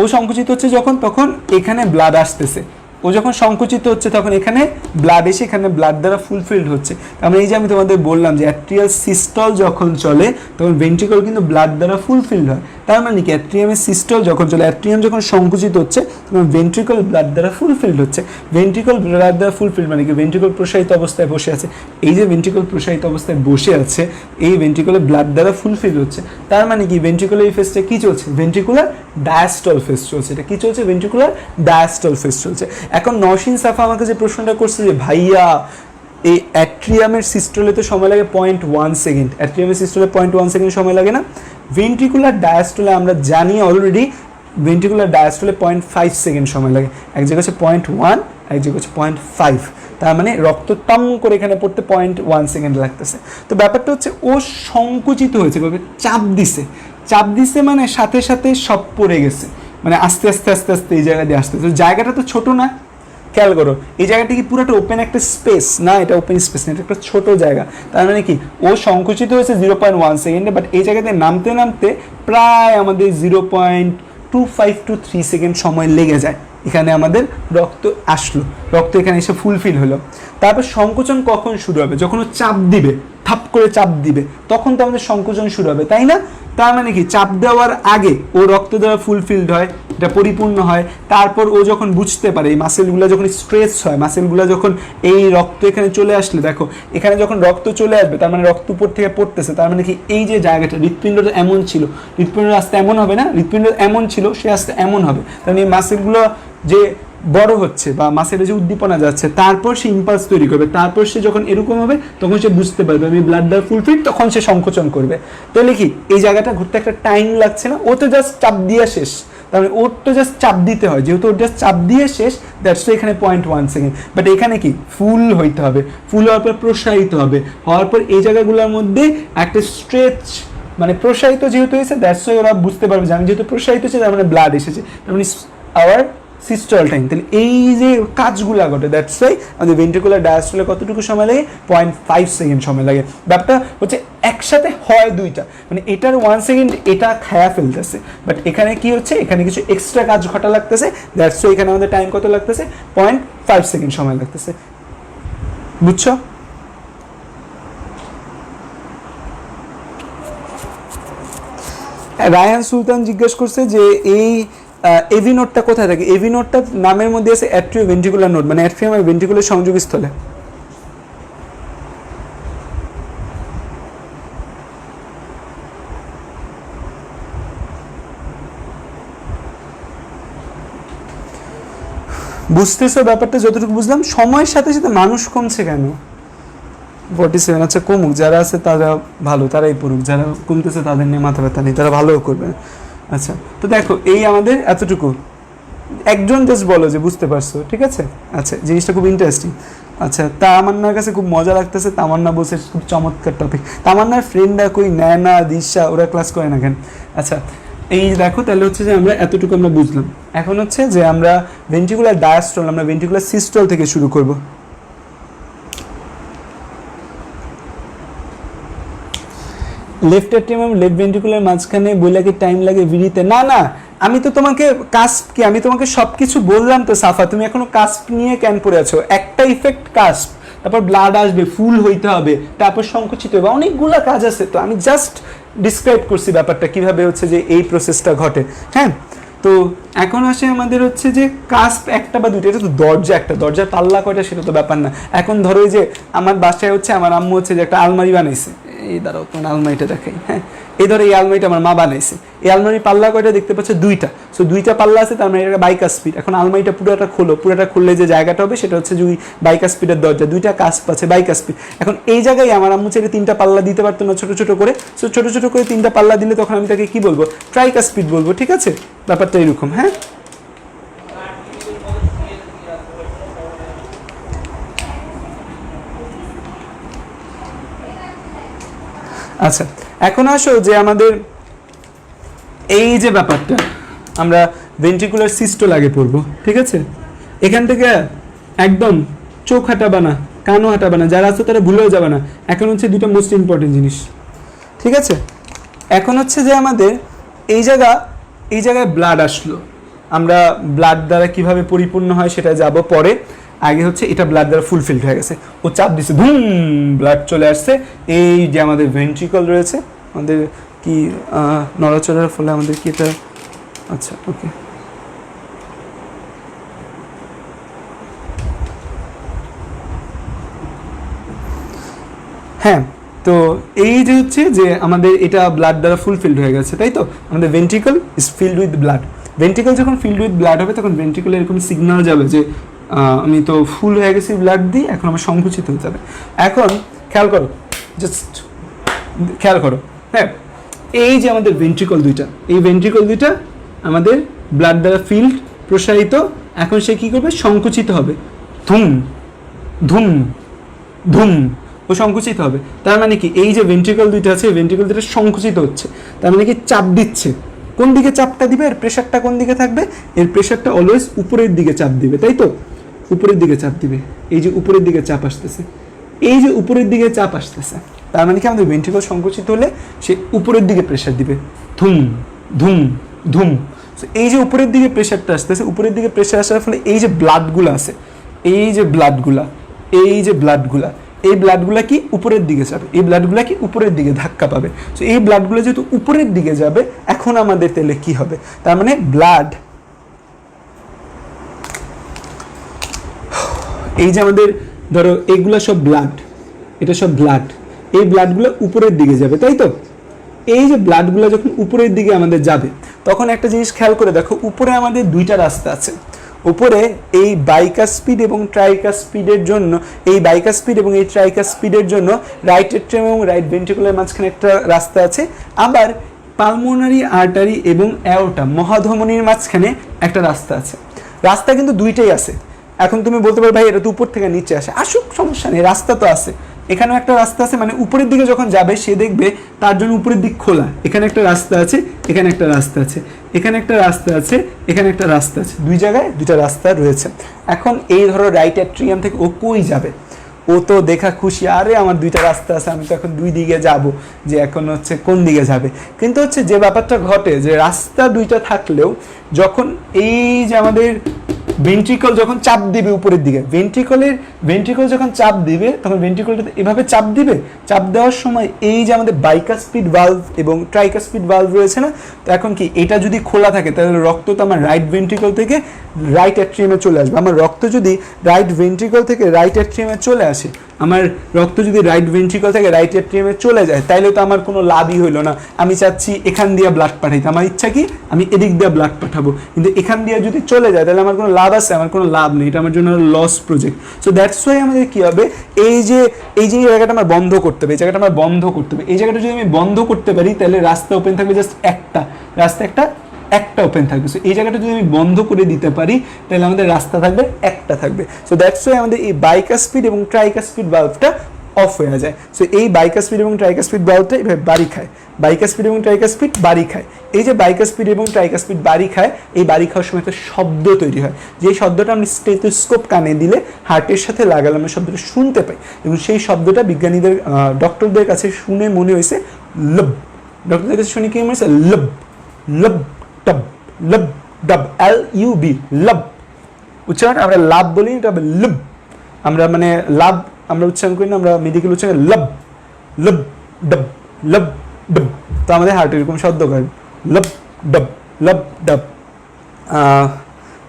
ও সংকুচিত হচ্ছে যখন, তখন এখানে ব্লাড আসতেছে, ও যখন সংকুচিত হচ্ছে তখন এখানে ব্লাড এসে এখানে ব্লাড দ্বারা ফুলফিলড হচ্ছে। তার মানে এই যে আমি তোমাদের বললাম যে অ্যাট্রিয়াল সিস্টল যখন চলে তখন ভেন্ট্রিকল কিন্তু ব্লাড দ্বারা ফুলফিলড হয়। তার মানে কি অ্যাট্রিয়ামের সিস্টল যখন চলে, অ্যাট্রিয়াম যখন সংকুচিত হচ্ছে তখন ভেন্ট্রিকল ব্লাড দ্বারা ফুলফিলড হচ্ছে। ভেন্ট্রিকল ব্লাড দ্বারা ফুলফিলড মানে কি, ভেন্ট্রিকল প্রসারিত অবস্থায় বসে আছে, এই যে ভেন্ট্রিকল প্রসারিত অবস্থায় বসে আছে এই ভেন্ট্রিকলে ব্লাড দ্বারা ফুলফিলড হচ্ছে। তার মানে কি ভেন্ট্রিকুলার এই ফেজটা কি চলছে, ভেন্ট্রিকুলার ডায়াস্টল ফেজ চলছে। এটা কি চলছে, ভেন্ট্রিকুলার ডায়াস্টল ফেজ চলছে। এখন নওশিন সাফা আমাকে যে প্রশ্নটা করছে যে ভাইয়া এই অ্যাট্রিয়ামের সিস্টলে তো সময় লাগে 0.1 সেকেন্ড, অ্যাট্রিয়ামের সিস্টলে 0.1 সেকেন্ড সময় লাগে না, ভেন্ট্রিকুলার ডায়াস্টলে আমরা জানি অলরেডি ভেন্ট্রিকুলার ডায়াস্টলে 0.5 সেকেন্ড সময় লাগে। এক জায়গায় হচ্ছে 0.1, এক জায়গায় হচ্ছে 0.5, তার মানে রক্ত টাম করে এখানে পড়তে 0.1 সেকেন্ড লাগতেছে। তো ব্যাপারটা হচ্ছে ও সংকুচিত হয়েছে, চাপ দিছে মানে সাথে সাথে সব পড়ে গেছে, মানে আস্তে আস্তে আস্তে আস্তে এই জায়গা দিয়ে আসতে, তো জায়গাটা তো ছোট না, খেয়াল করো এই জায়গাটা কি পুরোটা ওপেন একটা স্পেস না, এটা ওপেন স্পেস না, এটা একটা ছোট জায়গা। তার মানে কি ও সংকুচিত হয়েছে 0.1 সেকেন্ডে, বাট এই জায়গাতে নামতে নামতে প্রায় আমাদের 0.25 to 3 সেকেন্ড সময় লেগে যায়। এখানে আমাদের রক্ত আসলো, রক্ত এখানে এসে ফুলফিল হলো। তারপর সংকোচন কখন শুরু হবে? যখন ও চাপ দিবে, থাপ করে চাপ দিবে, তখন তো আমাদের সংকোচন শুরু হবে, তাই না? তার মানে কি চাপ দেওয়ার আগে ও রক্ত দ্বারা ফুলফিলড হয়, এটা পরিপূর্ণ হয়। তারপর ও যখন বুঝতে পারে, এই মাসেলগুলো যখন স্ট্রেচ হয়, মাসেলগুলো যখন এই রক্ত এখানে চলে আসলে, দেখো এখানে যখন রক্ত চলে আসবে তার মানে রক্ত উপর থেকে পড়তেছে, তার মানে কি এই যে জায়গাটা হৃৎপিণ্ডটা এমন ছিল, হৃৎপিণ্ড আস্তে এমন হবে না, হৃৎপিণ্ড এমন ছিল সে আস্তে এমন হবে। তার মানে এই মাসেলগুলো যে বড় হচ্ছে বা মাসেলে যে উদ্দীপনা যাচ্ছে, তারপর সে ইম্পালস তৈরি করবে, তারপর সে যখন এরকম হবে তখন সে বুঝতে পারবে আমি ব্লাড দ্বার ফুলফিল, তখন সে সংকোচন করবে। তাহলে কি এই জায়গাটা ঘুরতে একটা টাইম লাগছে না, ও তো জাস্ট চাপ দিয়ে শেষ, তার মানে ওর তো জাস্ট চাপ দিতে হয়, যেহেতু ওর জাস্ট চাপ দিয়ে শেষ, দ্যাটস তো এখানে 0.1 সেকেন্ড। বাট এখানে কি ফুল হইতে হবে, ফুল হওয়ার পর প্রসারিত হবে, হওয়ার পর এই জায়গাগুলোর মধ্যে একটা স্ট্রেচ মানে প্রসারিত যেহেতু হয়েছে, দ্যাটস ওয়াই ওরা বুঝতে পারবে যে আমি যেহেতু প্রসারিত হয়েছে তার মানে ব্লাড এসেছে, তার মানে আওয়ার সিস্টল টাইম। তাহলে এই যে কাজগুলো ঘটে, দ্যাটস ওয়াই আমাদের ভেন্ট্রিকুলার ডায়াস্টলে কতটুকু সময় লাগে? 0.5 সেকেন্ড সময় লাগে। ব্যাপারটা হচ্ছে একসাথে হয় দুইটা, মানে এটার 1 সেকেন্ড এটা খায়া ফেলতেছে, বাট এখানে কি হচ্ছে, এখানে কিছু এক্সট্রা কাজ ঘটা লাগতেছে, দ্যাটস ওয়াই এখানে আমাদের টাইম কত লাগতেছে? 0.5 সেকেন্ড সময় লাগতেছে। বুঝছো? রায়হান সুলতান জিজ্ঞেস করছে যে এই এভি নোটটা কোথায় থাকে? এভি নোটটা নামের মধ্যে আছে অ্যাট্রিও ভেন্ট্রিকুলার নোট, মানে অ্যাট্রিয়াম আর ভেন্ট্রিকুলার সংযোগস্থলে। বুঝতেছো ব্যাপারটা? যতটুকু বুঝলাম সময়ের সাথে সাথে মানুষ কমছে কেন? 47, আচ্ছা কমুক, যারা আছে তারা ভালো, তারাই পড়ুক, যারা কমতেছে তাদের নিয়ে মাথা ব্যথা নেই, তারা ভালোও করবে। আচ্ছা তো দেখো এই আমাদের এতটুকু, একজন জাস্ট বলো যে বুঝতে পারছো, ঠিক আছে? আচ্ছা জিনিসটা খুব ইন্টারেস্টিং। আচ্ছা তামান্নার কাছে খুব মজা লাগতেছে, তামান্না বলছে খুব চমৎকার টপিক। তামান্নার ফ্রেন্ডরা কই, ন্যানা দিশা ওরা ক্লাস করে না কেন? আচ্ছা এই দেখো তাহলে হচ্ছে যে আমরা এতটুকু আমরা বুঝলাম। এখন হচ্ছে যে আমরা ভেন্ট্রিকুলার ডায়াস্টল, আমরা ভেন্ট্রিকুলার সিস্টল থেকে শুরু করব। লেফট অ্যাট্রিয়াম এবং লেফট ভেন্ট্রিকুলার মাঝখানে বইলা কি টাইম লাগে ভিড়িতে? না না, আমি তো তোমাকে কাস্প কি, আমি তোমাকে সব কিছু বললাম তো সাফা, তুমি এখনো কাস্প নিয়ে কেন পড়ে আছো? একটা ইফেক্ট কাস্প, তারপর ব্লাড আসবে, ফুল হইতে হবে, তারপর সংকুচিত হবে, অনেকগুলো কাজ আছে। তো আমি জাস্ট ডিসক্রাইব করছি ব্যাপারটা কিভাবে হচ্ছে যে এই প্রসেসটা ঘটে। হ্যাঁ তো এখন আসে আমাদের হচ্ছে যে কাস্প একটা বা দুটো, এটা তো দরজা, একটা দরজার পাল্লা কয়টা সেটা তো ব্যাপার না। এখন ধরো যে আমার বাসায় হচ্ছে আমার আম্মু হচ্ছে যে একটা আলমারি বানাইছে, এই দাঁড়াও তোমার আলমারিটা দেখাই। হ্যাঁ এই ধরো এই আলমারিটা আমার মা বানাইছে, এই আলমারির পাল্লা কয়টা দেখতে পাচ্ছ? দুইটা। সো দুইটা পাল্লা আছে, তার মানে এটা বাইকাস্পিড। এখন আলমারিটা পুরোটা খোলো, পুরোটা খুললে যে জায়গাটা হবে সেটা হচ্ছে যে বাইকাস্পিডের দরজা, দুইটা কাস্প আছে, বাইকাস্পিড। এখন এই জায়গায় আমার আম্মু চাইলে 3টা পাল্লা দিতে পারতো না ছোটো ছোটো করে, সো ছোটো ছোটো করে 3টা পাল্লা দিলে তখন আমি তাকে কি বলবো? ট্রাইকাস্পিড বলবো, ঠিক আছে? ব্যাপারটা এরকম। হ্যাঁ আচ্ছা এখন আসো যে আমাদের এই যে ব্যাপারটা আমরা ভেন্ট্রিকুলার সিস্টল আগে পড়বো, ঠিক আছে? এখান থেকে একদম চোখ হাঁটাবা না, কানও হাঁটাবা না, যারা আছে তারা ভুলেও যাবে না। এখন হচ্ছে দুটো মোস্ট ইম্পর্টেন্ট জিনিস, ঠিক আছে? এখন হচ্ছে যে আমাদের এই জায়গায় ব্লাড আসলো, আমরা ব্লাড দ্বারা কিভাবে পরিপূর্ণ হয় সেটা যাব পরে। আগে হচ্ছে এটা ব্লাড দ্বারা ফুলফিলড হয়ে গেছে, ও চাপ দিচ্ছে, ধুম ব্লাড চলে আসছে। এই যে আমাদের ভেন্ট্রিকল রয়েছে, আমাদের কি নড়াচড়ার ফলে আমাদের কি এটা, আচ্ছা ওকে হ্যাঁ তো এই যে হচ্ছে যে আমাদের এটা ব্লাড দ্বারা ফুলফিলড হয়ে গেছে, তাই তো? আমাদের ventricle is field with blood. Ventricle যখন ফিল্ড উইথ ব্লাড হবে তখন ভেন্ট্রিকলে এরকম সিগন্যাল যাবে যে আমি তো ফুল হয়ে গেছি ব্লাড দিয়ে, এখন আমার সংকুচিত হতে হবে। এখন খেয়াল করো, জাস্ট খেয়াল করো। হ্যাঁ এই যে আমাদের ভেন্ট্রিকল দুইটা, এই ভেন্ট্রিকল দুইটা আমাদের ব্লাড দ্বারা ফিল্ড প্রসারিত, এখন সে কী করবে? সংকুচিত হবে, ধুম ধুম ধুম, ও সংকুচিত হবে। তার মানে কি এই যে ভেন্ট্রিকল দুইটা আছে, ভেন্ট্রিকল দুইটা সংকুচিত হচ্ছে, তার মানে কি চাপ দিচ্ছে, কোন দিকে চাপটা দিবে, এর প্রেশারটা কোন দিকে থাকবে, এর প্রেশারটা অলওয়েজ উপরের দিকে চাপ দিবে, তাই তো, উপরের দিকে চাপ দিবে। এই যে উপরের দিকে চাপ আসতেছে, এই যে উপরের দিকে চাপ আসতেছে, তার মানে কি আমাদের ভেন্ট্রিকল সংকুচিত হলে সে উপরের দিকে প্রেশার দিবে, ধুম ধুম ধুম। এই যে উপরের দিকে প্রেশারটা আসতেছে, উপরের দিকে প্রেশার আসার ফলে এই যে ব্লাডগুলো আছে, এই যে ব্লাডগুলা, এই যে ব্লাডগুলা, এই ব্লাডগুলা কি উপরের দিকে যাবে, এই ব্লাডগুলা কি উপরের দিকে ধাক্কা পাবে। সো এই ব্লাডগুলো যেহেতু উপরের দিকে যাবে, এখন আমাদের তাহলে কি হবে, তার মানে ব্লাড, এই যে আমাদের ধরো এগুলো সব ব্লাড, এটা সব ব্লাড, এই ব্লাডগুলো উপরের দিকে যাবে, তাই তো। এই যে ব্লাডগুলো যখন উপরের দিকে আমাদের যাবে, তখন একটা জিনিস খেয়াল করে দেখো, উপরে আমাদের দুইটা রাস্তা আছে। উপরে এই বাইকাস্পিড এবং ট্রাইকাস্পিডের জন্য, এই বাইকাস্পিড এবং এই ট্রাইকাস্পিডের জন্য রাইট এট্রিয়াম এবং রাইট ভেন্ট্রিকুলার মাঝখানে একটা রাস্তা আছে। আবার পালমোনারি আর্টারি এবং অ্যাওর্টা, মহাধমনির মাঝখানে একটা রাস্তা আছে। রাস্তা কিন্তু দুইটাই আছে। এখন তুমি বলতে পারো ভাই এটা তো উপর থেকে নিচে আসে, আসুক, সমস্যা নেই, রাস্তা তো আছে। এখানেও একটা রাস্তা আছে, মানে উপরের দিকে যখন যাবে সে দেখবে তার জন্য উপরের দিক খোলা, এখানে একটা রাস্তা আছে, এখানে একটা রাস্তা আছে, এখানে একটা রাস্তা আছে, এখানে একটা রাস্তা আছে, দুই জায়গায় দুইটা রাস্তা রয়েছে। এখন এই ধরো রাইট অ্যাট্রিয়াম থেকে ও কই যাবে, ও তো দেখা খুশি, আরে আমার দুইটা রাস্তা আছে, আমি তো এখন দুই দিকে যাব, যে এখন হচ্ছে কোন দিকে যাবে। কিন্তু হচ্ছে যে ব্যাপারটা ঘটে, যে রাস্তা দুইটা থাকলেও যখন এই যে আমাদের ভেন্ট্রিকল যখন চাপ দিবে উপরের দিকে, ভেন্ট্রিকল যখন চাপ দিবে, তখন ভেন্ট্রিকলটা এভাবে চাপ দিবে। চাপ দেওয়ার সময় এই যে আমাদের বাইকাস্পিড ভালভ এবং ট্রাইকাস্পিড ভালভ রয়েছে না, তো এখন কি এটা যদি খোলা থাকে, তাহলে রক্ত তো আমার রাইট ভেন্ট্রিকল থেকে রাইট অ্যাট্রিয়ামে চলে আসবে। আমার রক্ত যদি রাইট ভেন্ট্রিকল থেকে রাইট অ্যাট্রিয়ামে চলে আসে, আমার রক্ত যদি রাইট ভেন্ট্রিকল থেকে রাইট অ্যাট্রিয়ামে চলে যায়, তাইলে তো আমার কোনো লাভই হইলো না। আমি চাচ্ছি এখান দিয়ে ব্লাড পাঠাইতে, আমার ইচ্ছা কি আমি এদিক দিয়ে ব্লাড পাঠাবো, কিন্তু এখান দিয়ে যদি চলে যায় তাহলে আমার কোনো লাভ আছে, আমার কোনো লাভ নেই, এটা আমার জন্য loss project. So that's why আমাদের কী হবে, এই যে জায়গাটা আমার বন্ধ করতে হবে, এই জায়গাটা আমার বন্ধ করতে হবে। এই জায়গাটা যদি আমি বন্ধ করতে পারি, তাহলে রাস্তা ওপেন থাকবে জাস্ট একটা, রাস্তা একটা ওপেন থাকবে। সো এই জায়গাটা যদি আমি বন্ধ করে দিতে পারি, তাহলে আমাদের রাস্তা থাকবে একটা থাকবে। সো দ্যাটস ওয়াই আমাদের এই বাইকাস্পিড এবং ট্রাইকাস্পিড ভালভটা অফ হয়ে যায়। সো এই বাইকাস্পিড এবং ট্রাইকাস্পিড ভালভটা এভাবে বাড়ি খায়, বাইকাস্পিড এবং ট্রাইকাস্পিড বাড়ি খায়। এই যে বাইকাস্পিড এবং ট্রাইকাস্পিড বাড়ি খায়, এই বাড়ি খাওয়ার সময় একটা শব্দ তৈরি হয়, যে শব্দটা আমি স্টেথোস্কোপ কানে দিলে, হার্টের সাথে লাগালে আমরা শব্দটা শুনতে পাই, এবং সেই শব্দটা বিজ্ঞানীদের ডক্টরদের কাছে শুনে মনে হয়েছে লব। ডক্টরদের কাছে শুনে কি মনে হয়েছে, লব লব ডাব, লব ডাব, LUB, লব। উচ্চারণ আমরা লাভ বলি, এটা লব, আমরা মানে লাভ আমরা উচ্চারণ করি না, আমরা মেডিকেল উচ্চারণ লব লব ডাব, লব ডাব। তো আমাদের হার্ট এরকম শব্দ করে লব ডাব, লব ডাব।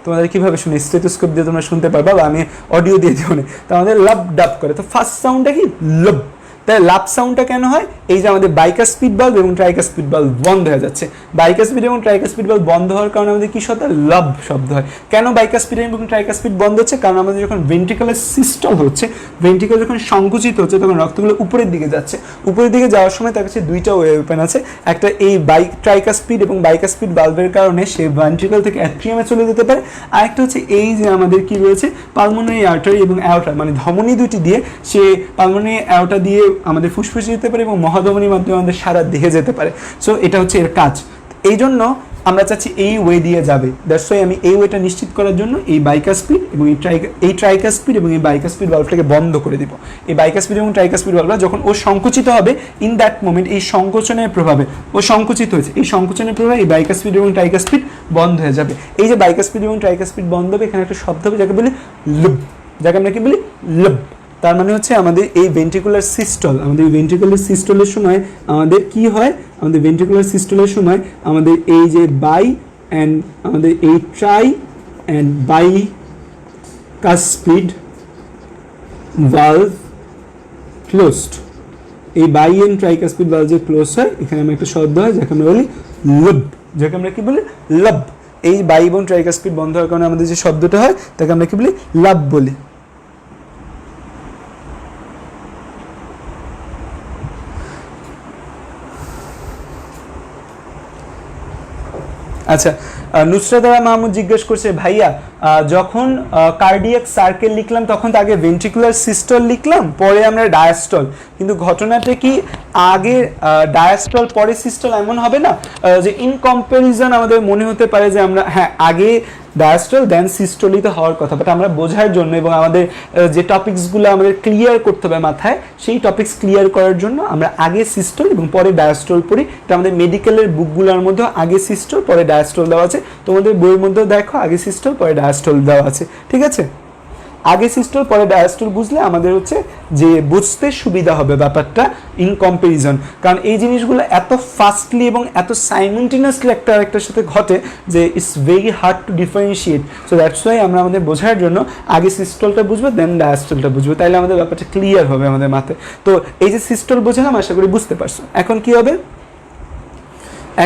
তোমাদের কীভাবে শুনে, স্টেথোস্কোপ দিয়ে তোমরা শুনতে পারবা, বা আমি অডিও দিয়ে দিও না। তো আমাদের লব ডাব করে। তো ফার্স্ট সাউন্ডটা কি, লব। তাই লাভ সাউন্ডটা কেন হয়, এই যে আমাদের বাইকাস্পিড ভালভ এবং ট্রাইকাস্পিড ভালভ বন্ধ হয়ে যাচ্ছে। বাইকাস্পিড এবং ট্রাইকাস্পিড ভালভ বন্ধ হওয়ার কারণে আমাদের কি শব্দ, লাভ শব্দ হয়। কেন বাইকাস্পিড এবং ট্রাইকাস্পিড বন্ধ হচ্ছে, কারণ আমাদের যখন ভেন্ট্রিকলের সিস্টল হচ্ছে, ভেন্ট্রিকল যখন সংকুচিত হচ্ছে, তখন রক্তগুলো উপরের দিকে যাচ্ছে। উপরের দিকে যাওয়ার সময় তার কাছে দুইটা ওয়ে ওপেন আছে, একটা এই ট্রাইকাস্পিড এবং বাইকাস্পিড ভালভের কারণে সে ভেন্ট্রিকল থেকে অ্যাট্রিয়ামে চলে যেতে পারে। আর একটা হচ্ছে এই যে আমাদের কি রয়েছে, পালমোনারি আর্টারি এবং অ্যাওর্টা, মানে ধমনী দুটি দিয়ে সে পালমোনারি অ্যাওর্টা দিয়ে আমাদের ফুসফুসে যেতে পারে এবং মহাধমনীর মাধ্যমে আমাদের সারা দেহে যেতে পারে। সো এটা হচ্ছে এর কাজ। এই জন্য আমরা চাচ্ছি এই ওয়ে দিয়ে যাবে। দ্যাটস ওয়াই আমি এই ওয়েটা নিশ্চিত করার জন্য এই বাইকাস্পিড এবং এই ট্রাইকাস্পিড এবং এই বাইকাস্পিড ভালভটাকে বন্ধ করে দিব। এই বাইকাস্পিড এবং ট্রাইকাস্পিড ভালভটা যখন ও সংকুচিত হবে, ইন দ্যাট মোমেন্ট এই সংকোচনের প্রভাবে ও সংকুচিত হয়েছে, এই সংকোচনের প্রভাবে এই বাইকাস্পিড এবং ট্রাইকাস্পিড বন্ধ হয়ে যাবে। এই যে বাইকাস্পিড এবং ট্রাইকাস্পিড বন্ধ হবে, এখানে একটা শব্দ হবে যাকে বলি লব, যাকে আমরা কি বলি লব। তার মানে হচ্ছে আমাদের এই ভেন্ট্রিকুলার সিস্টল, আমাদের ভেন্ট্রিকুলার সিস্টলের সময় আমাদের কি হয়, আমাদের ভেন্ট্রিকুলার সিস্টলের সময় আমাদের এই যে বাই অ্যান্ড আমাদের এই try and bicuspid valve closed, এই বাই অ্যান্ড ট্রাইকাস্পিড ভালভ যে ক্লোজ হয়, এখানে আমরা একটা শব্দ হয় যাকে আমরা বলি লব, যাকে আমরা কি বলি লব। এই বাই এবং ট্রাইকাস্পিড বন্ধ হওয়ার কারণে আমাদের যে শব্দটা হয় তাকে আমরা কি বলি, লাভ বলি। আচ্ছা, নুসরাত মাহমুদ জিজ্ঞেস করছে ভাইয়া যখন কার্ডিয়াক সার্কেল লিখলাম তখন তো আগে ভেন্ট্রিকুলার সিস্টল লিখলাম পরে আমরা ডায়াস্টল, কিন্তু ঘটনাটা কি আগে ডায়াস্টল পরে সিস্টল এমন হবে না? যে ইন কম্প্যারিজন আমাদের মনে হতে পারে যে আমরা হ্যাঁ আগে ডায়াস্টল দেন সিস্টলই তো হওয়ার কথা, বাট আমরা বোঝার জন্য এবং আমাদের যে টপিকসগুলো আমাদের ক্লিয়ার করতে হবে মাথায়, সেই টপিকস ক্লিয়ার করার জন্য আমরা আগে সিস্টল এবং পরে ডায়াস্টল পড়ি। এটা আমাদের মেডিকেলের বুকগুলোর মধ্যে আগে সিস্টল পরে ডায়াস্টল দেওয়া আছে, তোমাদের বইয়ের মধ্যেও দেখো আগে সিস্টল পরে ডায়াস্টল দেওয়া আছে, ঠিক আছে? আগে সিস্টল পরে ডায়াস্টল বুঝলে আমাদের হচ্ছে যে বুঝতে সুবিধা হবে ব্যাপারটা ইন কম্প্যারিজন, কারণ এই জিনিসগুলো এত ফাস্টলি এবং এত সাইমেন্টেনিয়াসলি একটা আরেকটার সাথে ঘটে যে it's very hard to differentiate. So that's Y আমরা আমাদের বোঝার জন্য আগে সিস্টলটা বুঝবো দেন ডায়াস্টলটা বুঝবো, তাইলে আমাদের ব্যাপারটা ক্লিয়ার হবে আমাদের মাথায়। তো এই যে সিস্টল বোঝালাম, আশা করি বুঝতে পারছো। এখন কি হবে?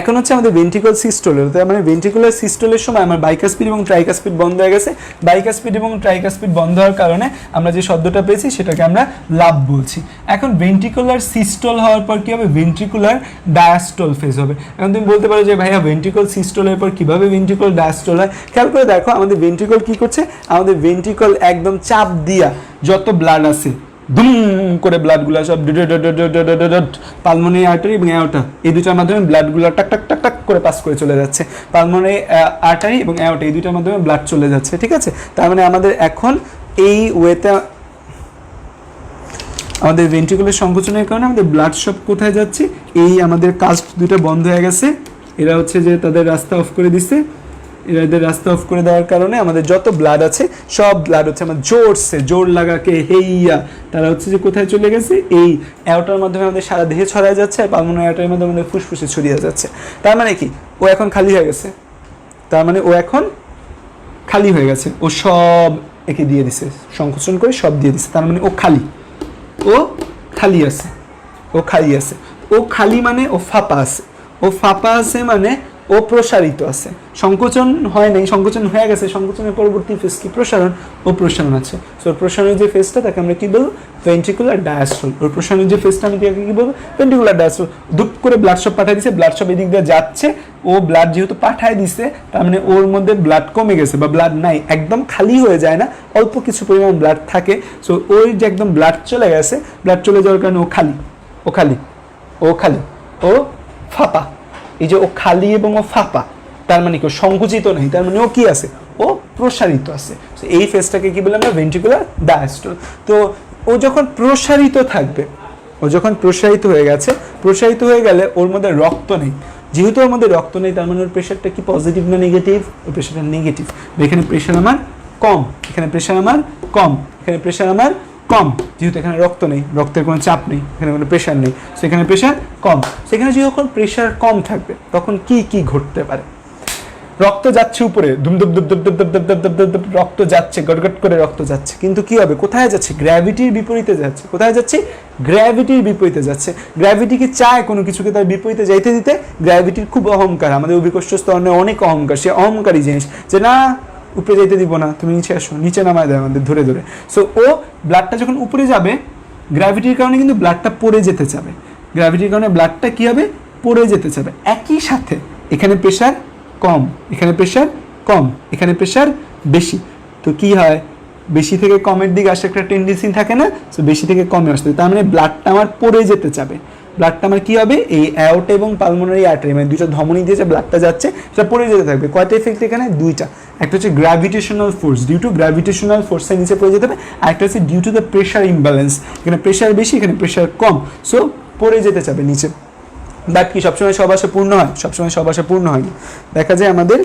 এখন হচ্ছে আমাদের ভেন্ট্রিকল সিস্টলের, তাই মানে ভেন্ট্রিকুলার সিস্টলের সময় আমার বাইকাসপিড এবং ট্রাইকাসপিড বন্ধ হয়ে গেছে। বাইকাসপিড এবং ট্রাইকাসপিড বন্ধ হওয়ার কারণে আমরা যে শব্দটা পেয়েছি সেটাকে আমরা লাভ বলছি। এখন ভেন্ট্রিকুলার সিস্টল হওয়ার পর কি হবে? ভেন্ট্রিকুলার ডায়াস্টল ফেজ হবে। এখন তুমি বলতে পারো যে ভাইয়া ভেন্ট্রিকল সিস্টলের পর কিভাবে ভেন্ট্রিকল ডায়াস্টল হয়? খেয়াল করে দেখো, আমাদের ভেন্ট্রিকল কি করছে? আমাদের ভেন্ট্রিকল একদম চাপ দিয়া যত ব্লাড আছে দুম করে ব্লাডগুলো সব পালমোনারি আর্টারি এবং অ্যাওর্টা এই দুটার মাধ্যমে ব্লাডগুলো টাক টাক টাক টাক করে পাস করে চলে যাচ্ছে। পালমোনারি আর্টারি এবং অ্যাওর্টা এই দুটার মাধ্যমে ব্লাড চলে যাচ্ছে, ঠিক আছে? তার মানে আমাদের এখন এই ওয়েতে আমাদের ভেন্ট্রিকুলার সংকোচনের কারণে আমাদের ব্লাড সব কোথায় যাচ্ছে? এই আমাদের কাস্প দুটো বন্ধ হয়ে গেছে, এরা হচ্ছে যে তাদের রাস্তা অফ করে দিচ্ছে। এদের রাস্তা অফ করে দেওয়ার কারণে আমাদের যত ব্লাড আছে সব ব্লাড হচ্ছে আমার জোর লাগাকে হেইয়া তারা হচ্ছে যে কোথায় চলে গেছে? এই অ্যাওর্টার মাধ্যমে আমাদের সারা দেহে ছড়ায় যাচ্ছে, আর পালমোনারি আর্টারির মাধ্যমে আমাদের ফুসফুসে ছড়িয়ে যাচ্ছে। তার মানে কি? ও এখন খালি হয়ে গেছে। তার মানে ও এখন খালি হয়ে গেছে, ও সব একে দিয়ে দিছে, সংকোচন করে সব দিয়ে দিছে। তার মানে ও খালি আছে, ও খালি মানে ও ফাঁপা আছে মানে ও প্রসারিত আছে। সংকোচন হয় নাই, সংকোচন হয়ে গেছে, সংকোচনের পরবর্তী ফেজ কি? প্রসারণ। ও প্রসারণ আছে। সো প্রসারণের যে ফেজটা তাকে আমরা কি বলবো? Ventricular diastole. ওর প্রসারণের যে ফেজটা আমি তাকে কি বলবো? Ventricular diastole. ধুপ করে ব্লাড সব পাঠায় দিছে, ব্লাড সব এদিক দিয়ে যাচ্ছে, ও ব্লাড যেহেতু পাঠায় দিছে তার মানে ওর মধ্যে ব্লাড কমে গেছে বা ব্লাড নাই, একদম খালি হয়ে যায় না, অল্প কিছু পরিমাণ ব্লাড থাকে। সো ওই যে একদম ব্লাড চলে গেছে, ব্লাড চলে যাওয়ার কারণে ও খালি, ও ফাঁপা। এই যে ও খালি এবং ও ফাঁপা, তার মানে কি? ও সংকুচিত নেই, তার মানে ও কি আছে? ও প্রসারিত আছে। এই ফেজটাকে কি বলে আমরা? Ventricular diastole. তো ও যখন প্রসারিত থাকবে, ও যখন প্রসারিত হয়ে গেলে ওর মধ্যে রক্ত নেই, যেহেতু ওর মধ্যে রক্ত নেই তার মানে ওর প্রেশারটা কি পজিটিভ না নেগেটিভ? ওর প্রেশারটা নেগেটিভ। এখানে প্রেশার আমার কম, এখানে প্রেশার আমার কম, এখানে প্রেশার আমার কম, যেহেতু এখানে রক্ত নেই, রক্তের কোনো চাপ নেই, এখানে কোনো প্রেশার নেই, সেখানে প্রেশার কম। সেখানে যখন প্রেশার কম থাকবে তখন কি ঘটতে পারে? রক্ত যাচ্ছে উপরে, ধুম ধুম ধুম ধুম ধুম ধুম ধুম ধুম ধুম ধুম রক্ত যাচ্ছে, গটগট করে রক্ত যাচ্ছে, কিন্তু কি হবে? কোথায় যাচ্ছে? গ্র্যাভিটির বিপরীতে যাচ্ছে। কোথায় যাচ্ছে? গ্র্যাভিটির বিপরীতে যাচ্ছে। গ্র্যাভিটি কি চায় কোনো কিছুকে তার বিপরীতে যাইতে দিতে? গ্র্যাভিটির খুব অহংকার, আমাদের অভিকর্ষ স্তরে অনেক অহংকার, সে অহংকারী জিনিস যে না উপরে যাইতে দিব না, তুমি নিচে আসো, নিচে নামায় দেয় আমাদের ধরে। সো ও ব্লাডটা যখন উপরে যাবে, গ্র্যাভিটির কারণে কিন্তু ব্লাডটা পড়ে যেতে যাবে, গ্র্যাভিটির কারণে ব্লাডটা কি হবে? পড়ে যেতে যাবে। একই সাথে এখানে প্রেশার কম, এখানে প্রেশার কম, এখানে প্রেশার বেশি, তো কি হয়? বেশি থেকে কমের দিকে আসে একটা টেন্ডেন্সি থাকে না? সো বেশি থেকে কমে আসতে, তার মানে ব্লাডটা আমার পড়ে যেতে যাবে। ব্লাডটা আমার কি হবে? এই অ্যাওর্টা এবং পালমোনারি আর্টারি মানে দুটো ধমনী দিয়ে যে ব্লাডটা যাচ্ছে সেটা পড়ে যেতে থাকবে। কয়টা এফেক্ট এখানে? দুইটা। একটা হচ্ছে gravitational force, due to gravitational ফোর্সের নিচে পড়ে যেতে হবে, আর একটা হচ্ছে due to the pressure imbalance, এখানে প্রেশার বেশি, এখানে প্রেশার কম, সো পড়ে যেতে যাবে নিচে। বাট কি সবসময় সব আশা পূর্ণ হয়? সবসময় সব আশা পূর্ণ হয় না। দেখা যায় আমাদের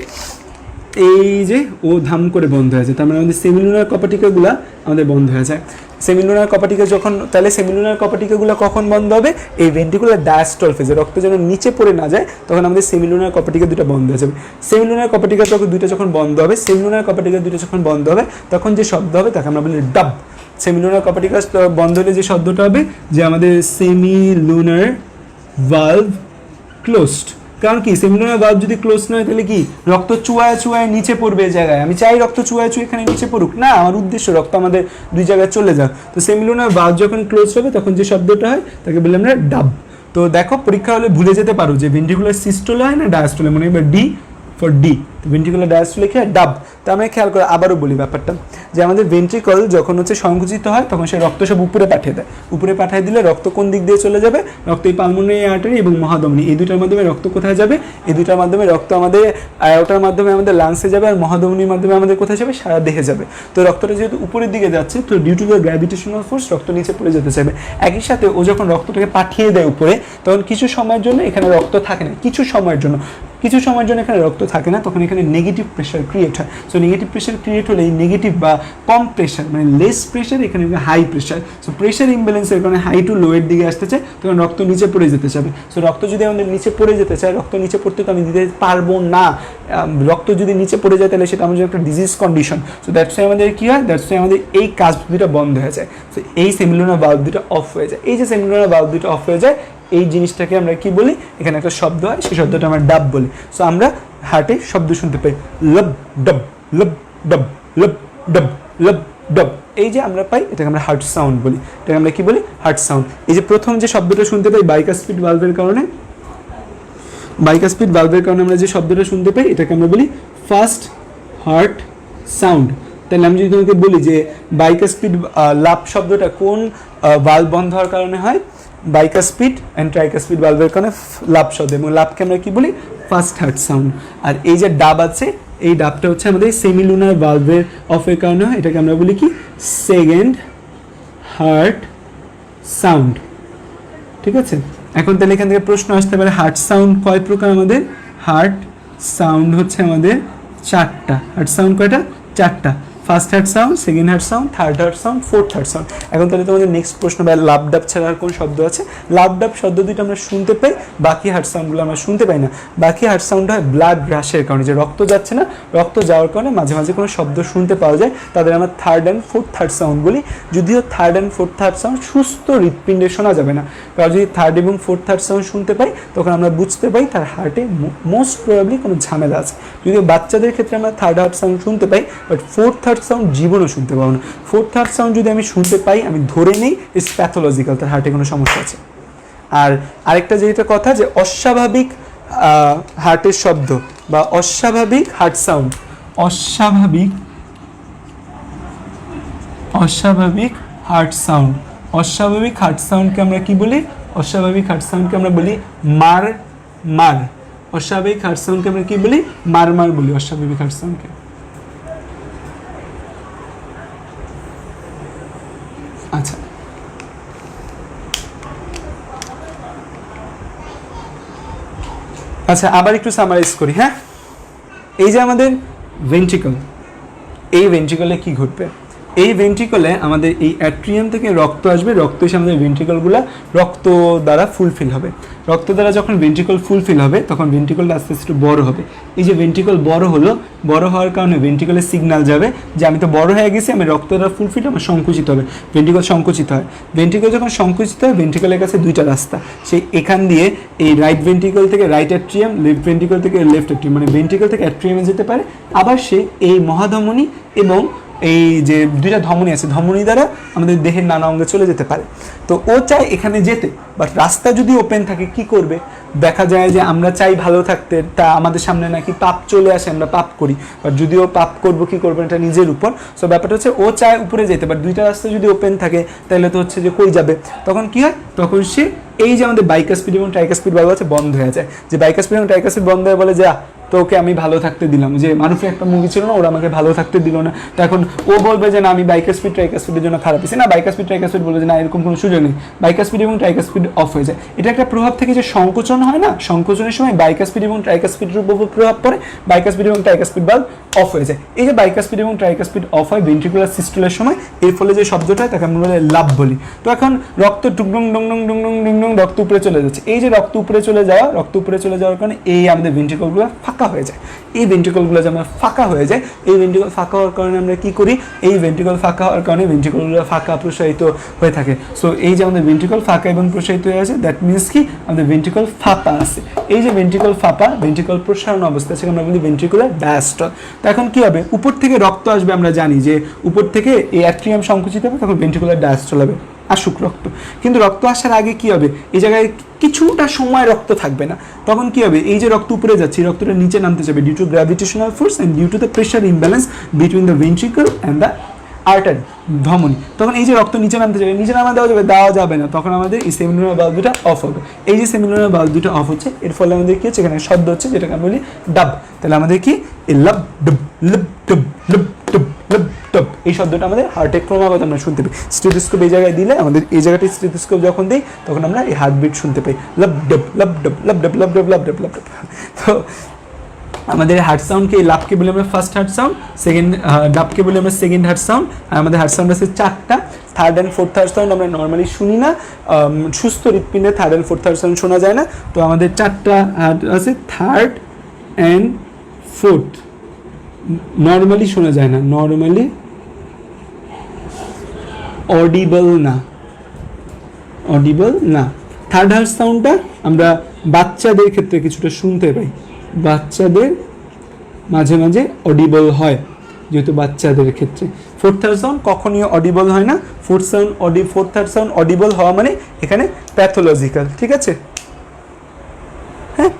এই যে ও ধাম করে বন্ধ হয়ে যায়, তার মানে আমাদের সেমিলুনার কপাটিকাগুলো আমাদের বন্ধ হয়ে যায়। সেমিলুনার কপাটিকা যখন, তাহলে সেমিলুনার কপাটিকাগুলো কখন বন্ধ হবে? এই ভেন্ট্রিকুলার ডায়াস্টল ফেজে, রক্ত যেন নিচে পড়ে না যায় তখন আমাদের সেমিলুনার কপাটিকা দুটো বন্ধ হয়ে যাবে। সেমিলুনার কপাটিকা দুটো যখন বন্ধ হবে, সেমিলুনার কপাটিকা দুটো যখন বন্ধ হবে তখন যে শব্দ হবে তাকে আমরা বলি ডাব। সেমিলুনার কপাটিকা বন্ধ হলে যে শব্দটা হবে যে আমাদের সেমিলুনার ভালভ ক্লোজড। কারণ কি? সেমিলুনার ভালভ যদি ক্লোজ না হয় তাহলে কি? রক্ত চুয়ায় নিচে পড়বে এই জায়গায়। আমি চাই রক্ত চুয়ায় এখানে নিচে পড়ুক না, আমার উদ্দেশ্য রক্ত আমাদের দুই জায়গায় চলে যাক। তো সেমিলুনার ভালভ যখন ক্লোজ হবে তখন যে শব্দটা হয় তাকে বলি আমরা ডাব। তো দেখো পরীক্ষা হলে ভুলে যেতে পারো যে ভেন্ট্রিকুলার সিস্টোল হয় না ডায়াস্টোল, মনে হয় ডি ফর ডি। ভেন্ট্রিকুলার ডায়াস্ট্রলে কি হয় ডাব। তো আমরা খেয়াল করে আবারও বলি ব্যাপারটা যে আমাদের ভেন্ট্রিকল যখন হচ্ছে সংকুচিত হয় তখন সে রক্ত সব উপরে পাঠিয়ে দেয়, উপরে পাঠিয়ে দিলে রক্ত কোন দিক দিয়ে চলে যাবে, রক্ত এই পালমোনারি আর্টারি এবং মহাধমনী এই দুটার মাধ্যমে রক্ত কোথায় যাবে, এই দুটার মাধ্যমে রক্ত আমাদের আয়োটার মাধ্যমে আমাদের লাংসে যাবে আর মহাধমনীর মাধ্যমে আমাদের কোথায় যাবে, সারা দেহে যাবে। তো রক্তটা যেহেতু উপরের দিকে যাচ্ছে তো due to the gravitational force রক্ত নিচে পড়ে যেতে চাইবে। একই সাথে ও যখন রক্তটাকে পাঠিয়ে দেয় উপরে তখন কিছু সময়ের জন্য এখানে রক্ত থাকে না, কিছু সময়ের জন্য এখানে রক্ত থাকে না, তখন এখানে নেগেটিভ প্রেশার ক্রিয়েট হয়। সো নেগেটিভ প্রেশার ক্রিয়েট হলে এই নেগেটিভ বা কম প্রেশার মানে লেস প্রেশার, এখানে হাই প্রেশার। সো প্রেশার ইমব্যালেন্সের কারণে হাই টু লোয়ের দিকে আসতে চায় তখন রক্ত নিচে পড়ে যেতে চাবে। সো রক্ত যদি আমাদের নিচে পড়ে যেতে চায়, রক্ত নিচে পড়তে তো আমি দিতে পারবো না, রক্ত যদি নিচে পড়ে যায় তাহলে সেটা আমাদের একটা disease condition. So that's why আমাদের কী হয়, দ্যাটস ওয়াই আমাদের এই কাজ দুটো বন্ধ হয়ে যায়। সো এই সেমিলুনার ভালভ দুটো অফ হয়ে যায়। এই যে সেমিলুনার ভালভ দুটো অফ হয়ে যায় এই জিনিসটাকে আমরা কি বলি, এখানে একটা শব্দ হয় সেই শব্দটা আমরা ডাব বলি। সো আমরা হার্টে শব্দ শুনতে পাই লব ডব লব ডব লব ডব লব ডব, এই যে আমরা পাই এটাকে আমরা হার্ট সাউন্ড বলি, এটাকে আমরা কি বলি হার্ট সাউন্ড। এই যে প্রথম যে শব্দটা শুনতে পাই বাইকাসপিড ভালভের কারণে, বাইকাসপিড ভালভের কারণে আমরা যে শব্দটা শুনতে পাই এটাকে আমরা বলি ফার্স্ট হার্ট সাউন্ড। তাহলে আমি যদি তোমাকে বলি যে বাইকাসপিড লাভ শব্দটা কোন ভালভ বন্ধ হওয়ার কারণে হয়, বাইকাসপিড অ্যান্ড ট্রাইকাসপিড ভালভের কারণে লাভ শব্দ, এবং লাভকে আমরা কি বলি ফার্স্ট হার্ট সাউন্ড। আর এই যে ডাব আছে এই ডাবটা হচ্ছে আমাদের সেমিলুনার ভালভের অফের কারণে হয়, এটাকে আমরা বলি কি সেকেন্ড হার্ট সাউন্ড। ঠিক আছে, এখন তাহলে এখান থেকে প্রশ্ন আসতে পারে হার্ট সাউন্ড কয় প্রকার, আমাদের হার্ট সাউন্ড হচ্ছে আমাদের চারটা। হার্ট সাউন্ড কয়টা, চারটা। First heart sound, second heart sound, third heart sound, fourth heart sound. এখন তাহলে তোমাদের নেক্সট প্রশ্ন লাভ ডাব ছাড়া আর কোন শব্দ আছে? লাভ ডাব শব্দ দুটো আমরা শুনতে পাই, বাকি হার্ট সাউন্ডগুলো আমরা শুনতে পাই না। বাকি হার্ট সাউন্ড হয় ব্লাড রাশের কারণে, যে রক্ত যাচ্ছে না, রক্ত যাওয়ার কারণে মাঝে মাঝে কোনো শব্দ শুনতে পাওয়া যায়, তাদের আমরা third and fourth heart sound বলি। যদিও third and fourth heart sound সুস্থ হৃৎপিণ্ডে শোনা যাবে না, কারণ যদি থার্ড এবং ফোর্থ হার্ট সাউন্ড শুনতে পাই তখন আমরা বুঝতে পাই তার হার্টে মোস্ট প্রবাবলি কোনো ঝামেলা আছে। যদিও বাচ্চাদের ক্ষেত্রে আমরা থার্ড হার্ট সাউন্ড শুনতে পাই, বাট ফোর্থ হার্ট সাউন্ড জীবনও শুনতে পাবো না। ফোর্থ হার্ট সাউন্ড যদি আমি শুনতে পাই আমি ধরে নেই ইটস প্যাথোলজিক্যাল, তার হার্টে কোনো সমস্যা আছে। আর আরেকটা যেটা কথা যে অস্বাভাবিক হার্টের শব্দ বা অস্বাভাবিক হার্ট সাউন্ড, অস্বাভাবিক হার্ট সাউন্ড, অস্বাভাবিক হার্ট সাউন্ডকে আমরা কি বলি, অস্বাভাবিক হার্ট সাউন্ডকে আমরা বলি মার মার। অস্বাভাবিক হার্ট সাউন্ডকে আমরা কি বলি, মার মার বলি অস্বাভাবিক হার্ট সাউন্ডকে। আচ্ছা, আচ্ছা আবার একটু সামারাইজ করি। হ্যাঁ, এই যে আমাদের ভেন্ট্রিকল, এই ভেন্ট্রিকলে কি ঘটবে, এই ভেন্ট্রিকলে আমাদের এই অ্যাট্রিয়াম থেকে রক্ত আসবে, রক্ত এসে আমাদের ভেন্ট্রিকলগুলো রক্ত দ্বারা ফুলফিল হবে। রক্ত দ্বারা যখন ভেন্ট্রিকল ফুলফিল হবে তখন ভেন্ট্রিকলটা আস্তে আস্তে বড় হবে। এই যে ভেন্ট্রিকল বড় হলো, বড় হওয়ার কারণে ভেন্ট্রিকলের সিগন্যাল যাবে যে আমি তো বড় হয়ে গেছি, আমি রক্ত দ্বারা ফুলফিল, আমার সংকুচিত হবে, ভেন্ট্রিকল সংকুচিত হয়। ভেন্ট্রিকল যখন সংকুচিত হয় ভেন্ট্রিকলের কাছে দুইটা রাস্তা, সেই এখান দিয়ে এই রাইট ভেন্ট্রিকল থেকে রাইট অ্যাট্রিয়াম, লেফট ভেন্ট্রিকল থেকে লেফট অ্যাট্রিয়াম, মানে ভেন্ট্রিকল থেকে অ্যাট্রিয়ামে যেতে পারে। আবার সে এই মহাধমনী এবং এই যে দুইটা ধমনী আছে, ধমনী দ্বারা আমাদের দেহের নানা অঙ্গে চলে যেতে পারে। তো ও চায় এখানে যেতে, বাট রাস্তা যদি ওপেন থাকে কি করবে, দেখা যায় যে আমরা চাই ভালো থাকতে, তা আমাদের সামনে নাকি পাপ চলে আসে, আমরা পাপ করি, বাট যদিও পাপ করবো কি করবো এটা নিজের উপর। সো ব্যাপারটা হচ্ছে ও চায় উপরে যেতে, বাট দুইটা রাস্তা যদি ওপেন থাকে তাহলে তো হচ্ছে যে কই যাবে, তখন কি হয়, তখন সে এই যে আমাদের বাইকাসপিড এবং ট্রাইকাসপিড ভালভ আছে বন্ধ হয়ে যায়। যে বাইকাসপিড এবং ট্রাইকাসপিড বন্ধ হয়ে বলে যে তো ওকে আমি ভালো থাকতে দিলাম, যে মানুষের একটা মুভি ছিল না, ওরা আমাকে ভালো থাকতে দিল না, তো এখন ও বলবে যে না আমি বাইকাসপিড ট্রাইকাসপিডের জন্য খারাপ হয়েছে, না বাইকাসপিড ট্রাইকাসপিড বলবে যে না এরকম কোনো সুযোগ নেই, বাইকাসপিড এবং ট্রাইকাসপিড অফ হয়ে যায়। এটা একটা প্রভাব থেকে যে সংকোচন হয় না, সংকোচনের সময় বাইকাসপিড এবং ট্রাইকাসপিডের উপর প্রভাব পড়ে, বাইকাসপিড এবং ট্রাইকাসপিড ভালভ অফ হয়ে যায়। এই যে বাইকাসপিড এবং ট্রাইকাসপিড অফ হয় ভেন্ট্রিকুলার সিস্টুলার সময়, এর ফলে যে শব্দটা হয় তাকে আমরা বলে লাভ বলি। তো এখন রক্ত টুকডুং ডং ডং ডং ডং ডং ডং রক্ত উপরে চলে যাচ্ছে, এই যে রক্ত উপরে চলে যাওয়া, রক্ত উপরে চলে যাওয়ার কারণে এই আমাদের ভেন্ট্রিকলগুলো ফাঁকা হয়ে যায়। এই ভেন্ট্রিকলগুলো যে আমরা ফাঁকা হয়ে যায়, এই ভেন্ট্রিকল ফাঁকা হওয়ার কারণে আমরা কি করি, এই ভেন্ট্রিকল ফাঁকা হওয়ার কারণে ভেন্ট্রিকলগুলো ফাঁকা প্রসারিত হয়ে থাকে। সো এই যে আমাদের ভেন্ট্রিকল ফাঁকা এবং প্রসারিত হয়ে আছে, দ্যাট মিনস কি আমাদের ভেন্ট্রিকল ফাঁপা আছে। এই যে ভেন্ট্রিকল ফাঁপা, ভেন্ট্রিকল প্রসারণ অবস্থা আছে, আমরা বলি ভেন্ট্রিকুলার ডায়াস্টল। তো এখন কি হবে, উপর থেকে রক্ত আসবে, আমরা জানি যে উপর থেকে এই অ্যাট্রিয়াম সংকুচিত হবে, তখন ভেন্ট্রিকুলার ডায়াস্টল হবে, আসুক রক্ত। কিন্তু রক্ত আসার আগে কি হবে, এই জায়গায় কিছুটা সময় রক্ত থাকবে না, তখন কি হবে, এই যে রক্ত উপরে যাচ্ছে রক্তটা নিচে নামতে যাবে due to gravitational force and due to the pressure imbalance between the ventricle and the artery, ধমনী। তখন এই যে রক্ত নিচে নামতে যাবে, নিচে নামা দেওয়া যাবে না, তখন আমাদের এই সেমিনোরা বাল্ব দুটো অফ হবে। এই যে সেমিনোরা বাল্ব দুটো অফ হচ্ছে, এর ফলে আমাদের কি হচ্ছে, এখানে শব্দ হচ্ছে যেটাকে আমরা বলি ডাব। তাহলে আমাদের কি এই লাব ডব লব ডব লব ডব লব ডব, এই শব্দটা আমাদের হার্টে ক্রমাগত আমরা শুনতে পাই। স্টেথোস্কোপ এই জায়গায় দিলে আমাদের এই জায়গাটায় স্টেথোস্কোপ যখন দিই তখন আমরা এই হার্টবিট শুনতে পাই, লাব ডব লাব ডব লাব ডব লাব ডব লাব ডব লাব ডব। তো আমাদের হার্ট সাউন্ডকে এই লাভকে বলি আমরা ফার্স্ট হার্ট সাউন্ড, সেকেন্ড ডাবকে বলি আমরা সেকেন্ড হার্ট সাউন্ড। আর আমাদের হার্ট সাউন্ড আছে 4টা, third and fourth heart sound আমরা নর্মালি শুনি না, সুস্থ হৃৎপিণ্ডে third and fourth heart sound শোনা যায় না। তো আমাদের 4টা হার্ট আছে, থার্ড অ্যান্ড ফোর্থ নর্মালি শোনা যায় না, নর্মালি অডিবল না, অডিবল না। থার্ড হার্ট সাউন্ডটা আমরা বাচ্চাদের ক্ষেত্রে কিছুটা শুনতে পাই, বাচ্চাদের মাঝে মাঝে অডিবল হয় যেহেতু বাচ্চাদের ক্ষেত্রে। ফোর্থ হার্ট সাউন্ড কখনই অডিবল হয় না, ফোর্থ হার্ট সাউন্ড অডিবল হওয়া মানে এখানে প্যাথোলজিক্যাল, ঠিক আছে। হ্যাঁ,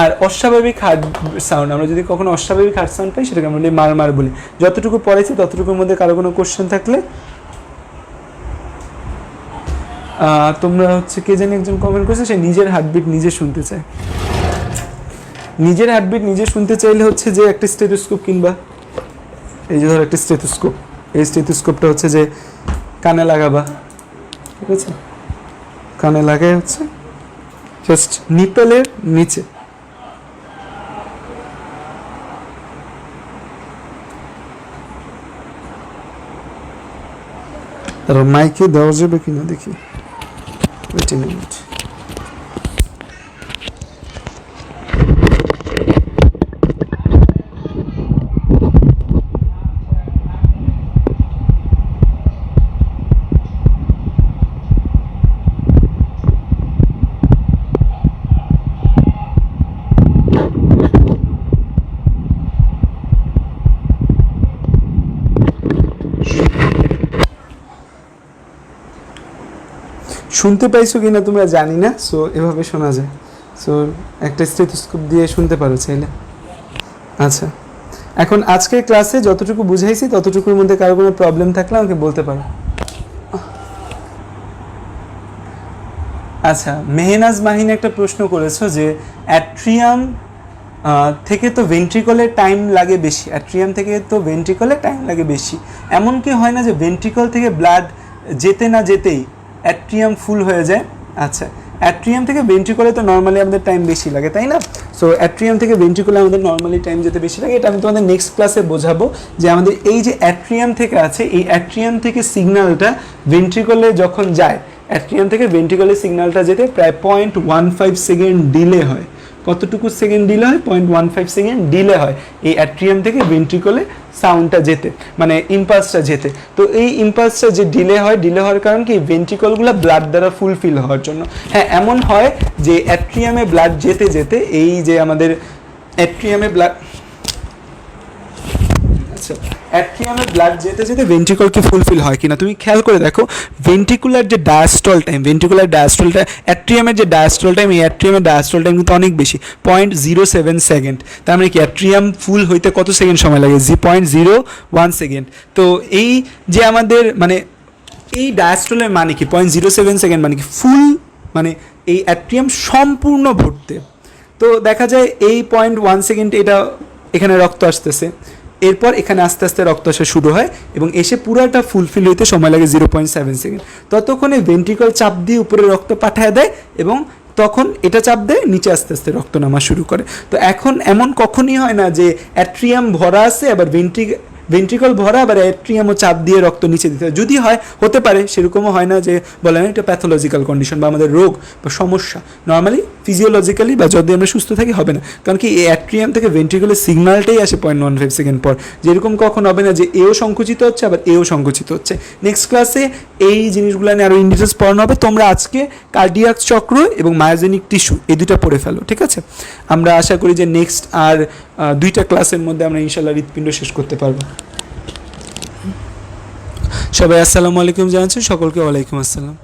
আর অস্বাভাবিক হার্ট সাউন্ড, আমরা যদি কখনো অস্বাভাবিক হার্ট সাউন্ড পাই সেটাকে আমরা বলি মারমার বলি। যতটুকু পড়েছি ততটুকুর মধ্যে কারো কোনো কোশ্চেন থাকলে তোমরা হচ্ছে, কে জানি একজন কমেন্ট করেছে সে নিজের হার্টবিট নিজে শুনতে চায়। নিজের হার্টবিট নিজে শুনতে চাইলে হচ্ছে যে একটা স্টেথোস্কোপ কিনবা, এই যে ধরো একটা স্টেথোস্কোপ, এই স্টেথোস্কোপটা হচ্ছে যে কানে লাগাবা, ঠিক আছে, কানে লাগাই হচ্ছে জাস্ট নিপেলের নিচে, তারপর মাইকে দেওয়া যাবে কিনা দেখি, ওয়েট এ মিনিট। শুনতে পাইছো কিনা তোমরা জানি না, সো এভাবে শোনা যায়। সো একটা স্টেথোস্কোপ দিয়ে শুনতে পারো চাইলে। আচ্ছা, এখন আজকের ক্লাসে যতটুকু বুঝাইছি ততটুকুর মধ্যে কারো কোনো প্রবলেম থাকলে আমাকে বলতে পারো। আচ্ছা, মেহনাজ মাহিন একটা প্রশ্ন করেছো যে অ্যাট্রিয়াম থেকে তো ভেন্ট্রিকলের টাইম লাগে বেশি, অ্যাট্রিয়াম থেকে তো ভেন্ট্রিকলে টাইম লাগে বেশি, এমন কি হয় না যে ভেন্ট্রিকল থেকে ব্লাড যেতে না যেতেই অ্যাট্রিয়াম ফুল হয়ে যায়? আচ্ছা, অ্যাট্রিয়াম থেকে ভেন্ট্রিকলে তো নর্মালি আমাদের টাইম বেশি লাগে, তাই না? সো অ্যাট্রিয়াম থেকে ভেন্ট্রিকলে আমাদের নর্মালি টাইম যেতে বেশি লাগে, এটা আমি তোমাদের নেক্সট ক্লাসে বোঝাবো যে আমাদের এই যে অ্যাট্রিয়াম থেকে আছে, এই অ্যাট্রিয়াম থেকে সিগন্যালটা ভেন্ট্রিকলে যখন যায়, অ্যাট্রিয়াম থেকে ভেন্ট্রিকলে সিগন্যালটা যেতে প্রায় 0.15 সেকেন্ড ডিলে হয়। কতটুকু সেকেন্ড ডিলে হয়? 0.15 সেকেন্ড ডিলে হয় এই অ্যাট্রিয়াম থেকে ভেন্ট্রিকলে সাউন্ডটা যেতে, মানে ইম্পালসটা যেতে। তো এই ইম্পালসটা যে ডিলে হয়, ডিলে হওয়ার কারণ কি, ভেন্ট্রিকলগুলো ব্লাড দ্বারা ফুলফিল হওয়ার জন্য। হ্যাঁ, এমন হয় যে অ্যাট্রিয়ামে ব্লাড যেতে যেতে, এই যে আমাদের অ্যাট্রিয়ামে ব্লাড, আচ্ছা, অ্যাট্রিয়ামে ব্লাড যেতে যেতে ভেন্ট্রিকলকে ফুলফিল হয় কিনা তুমি খেয়াল করে দেখো। ভেন্ট্রিকুলার যে ডায়াস্টল টাইম, ভেন্ট্রিকুলার ডায়াস্টলটা, অ্যাট্রিয়ামের যে ডায়াস্টল টাইম, এই অ্যাট্রিয়ামের ডায়াস্টল টাইম কিন্তু অনেক বেশি, 0.07 সেকেন্ড। তার মানে কি, অ্যাট্রিয়াম ফুল হইতে কত সেকেন্ড সময় লাগে? 0.01 সেকেন্ড। তো এই যে আমাদের মানে এই ডায়াস্টলের মানে কি, 0.07 সেকেন্ড মানে কি, ফুল মানে এই অ্যাট্রিয়াম সম্পূর্ণ ভরতে। তো দেখা যায় এই 0.1 সেকেন্ড এটা এখানে রক্ত আসতেছে, এরপর এখানে আস্তে আস্তে রক্ত আসা শুরু হয় এবং এসে পুরোটা ফুলফিল হইতে সময় লাগে 0.7 সেকেন্ড। ততক্ষণে ভেন্ট্রিকল চাপ দিয়ে উপরে রক্ত পাঠায় দেয় এবং তখন এটা চাপ দেয়, নিচে আস্তে আস্তে রক্ত নামা শুরু করে। তো এখন এমন কখনই হয় না যে অ্যাট্রিয়াম ভরা আছে আবার ভেন্ট্রিকল ভরা আবার অ্যাট্রিয়ামও চাপ দিয়ে রক্ত নিচে দিতে হয়। যদি হয়, হতে পারে, সেরকমও হয় না যে বলে না এটা প্যাথোলজিক্যাল কন্ডিশন বা আমাদের রোগ বা সমস্যা। নর্মালি ফিজিওলজিক্যালি বা যদি আমরা সুস্থ থাকি হবে না, কারণ কি এই অ্যাট্রিয়াম থেকে ভেন্ট্রিকলের সিগন্যালটাই আসে 0.15 সেকেন্ড পর। যেরকম কখন হবে না যে এও সংকুচিত হচ্ছে আবার এও সংকুচিত হচ্ছে। নেক্সট ক্লাসে এই জিনিসগুলো নিয়ে আরও ইন ডিটেলস পড়ানো হবে। তোমরা আজকে কার্ডিয়াক চক্র এবং মায়োজেনিক টিস্যু এই দুটো পড়ে ফেলো, ঠিক আছে? আমরা আশা করি যে নেক্সট আর 2টা ক্লাসের মধ্যে আমরা ইনশাল্লাহ হৃৎপিণ্ড শেষ করতে পারবো। সবাই আসসালামু আলাইকুম জানাচ্ছি, সকলকে ওয়ালাইকুম আসসালাম।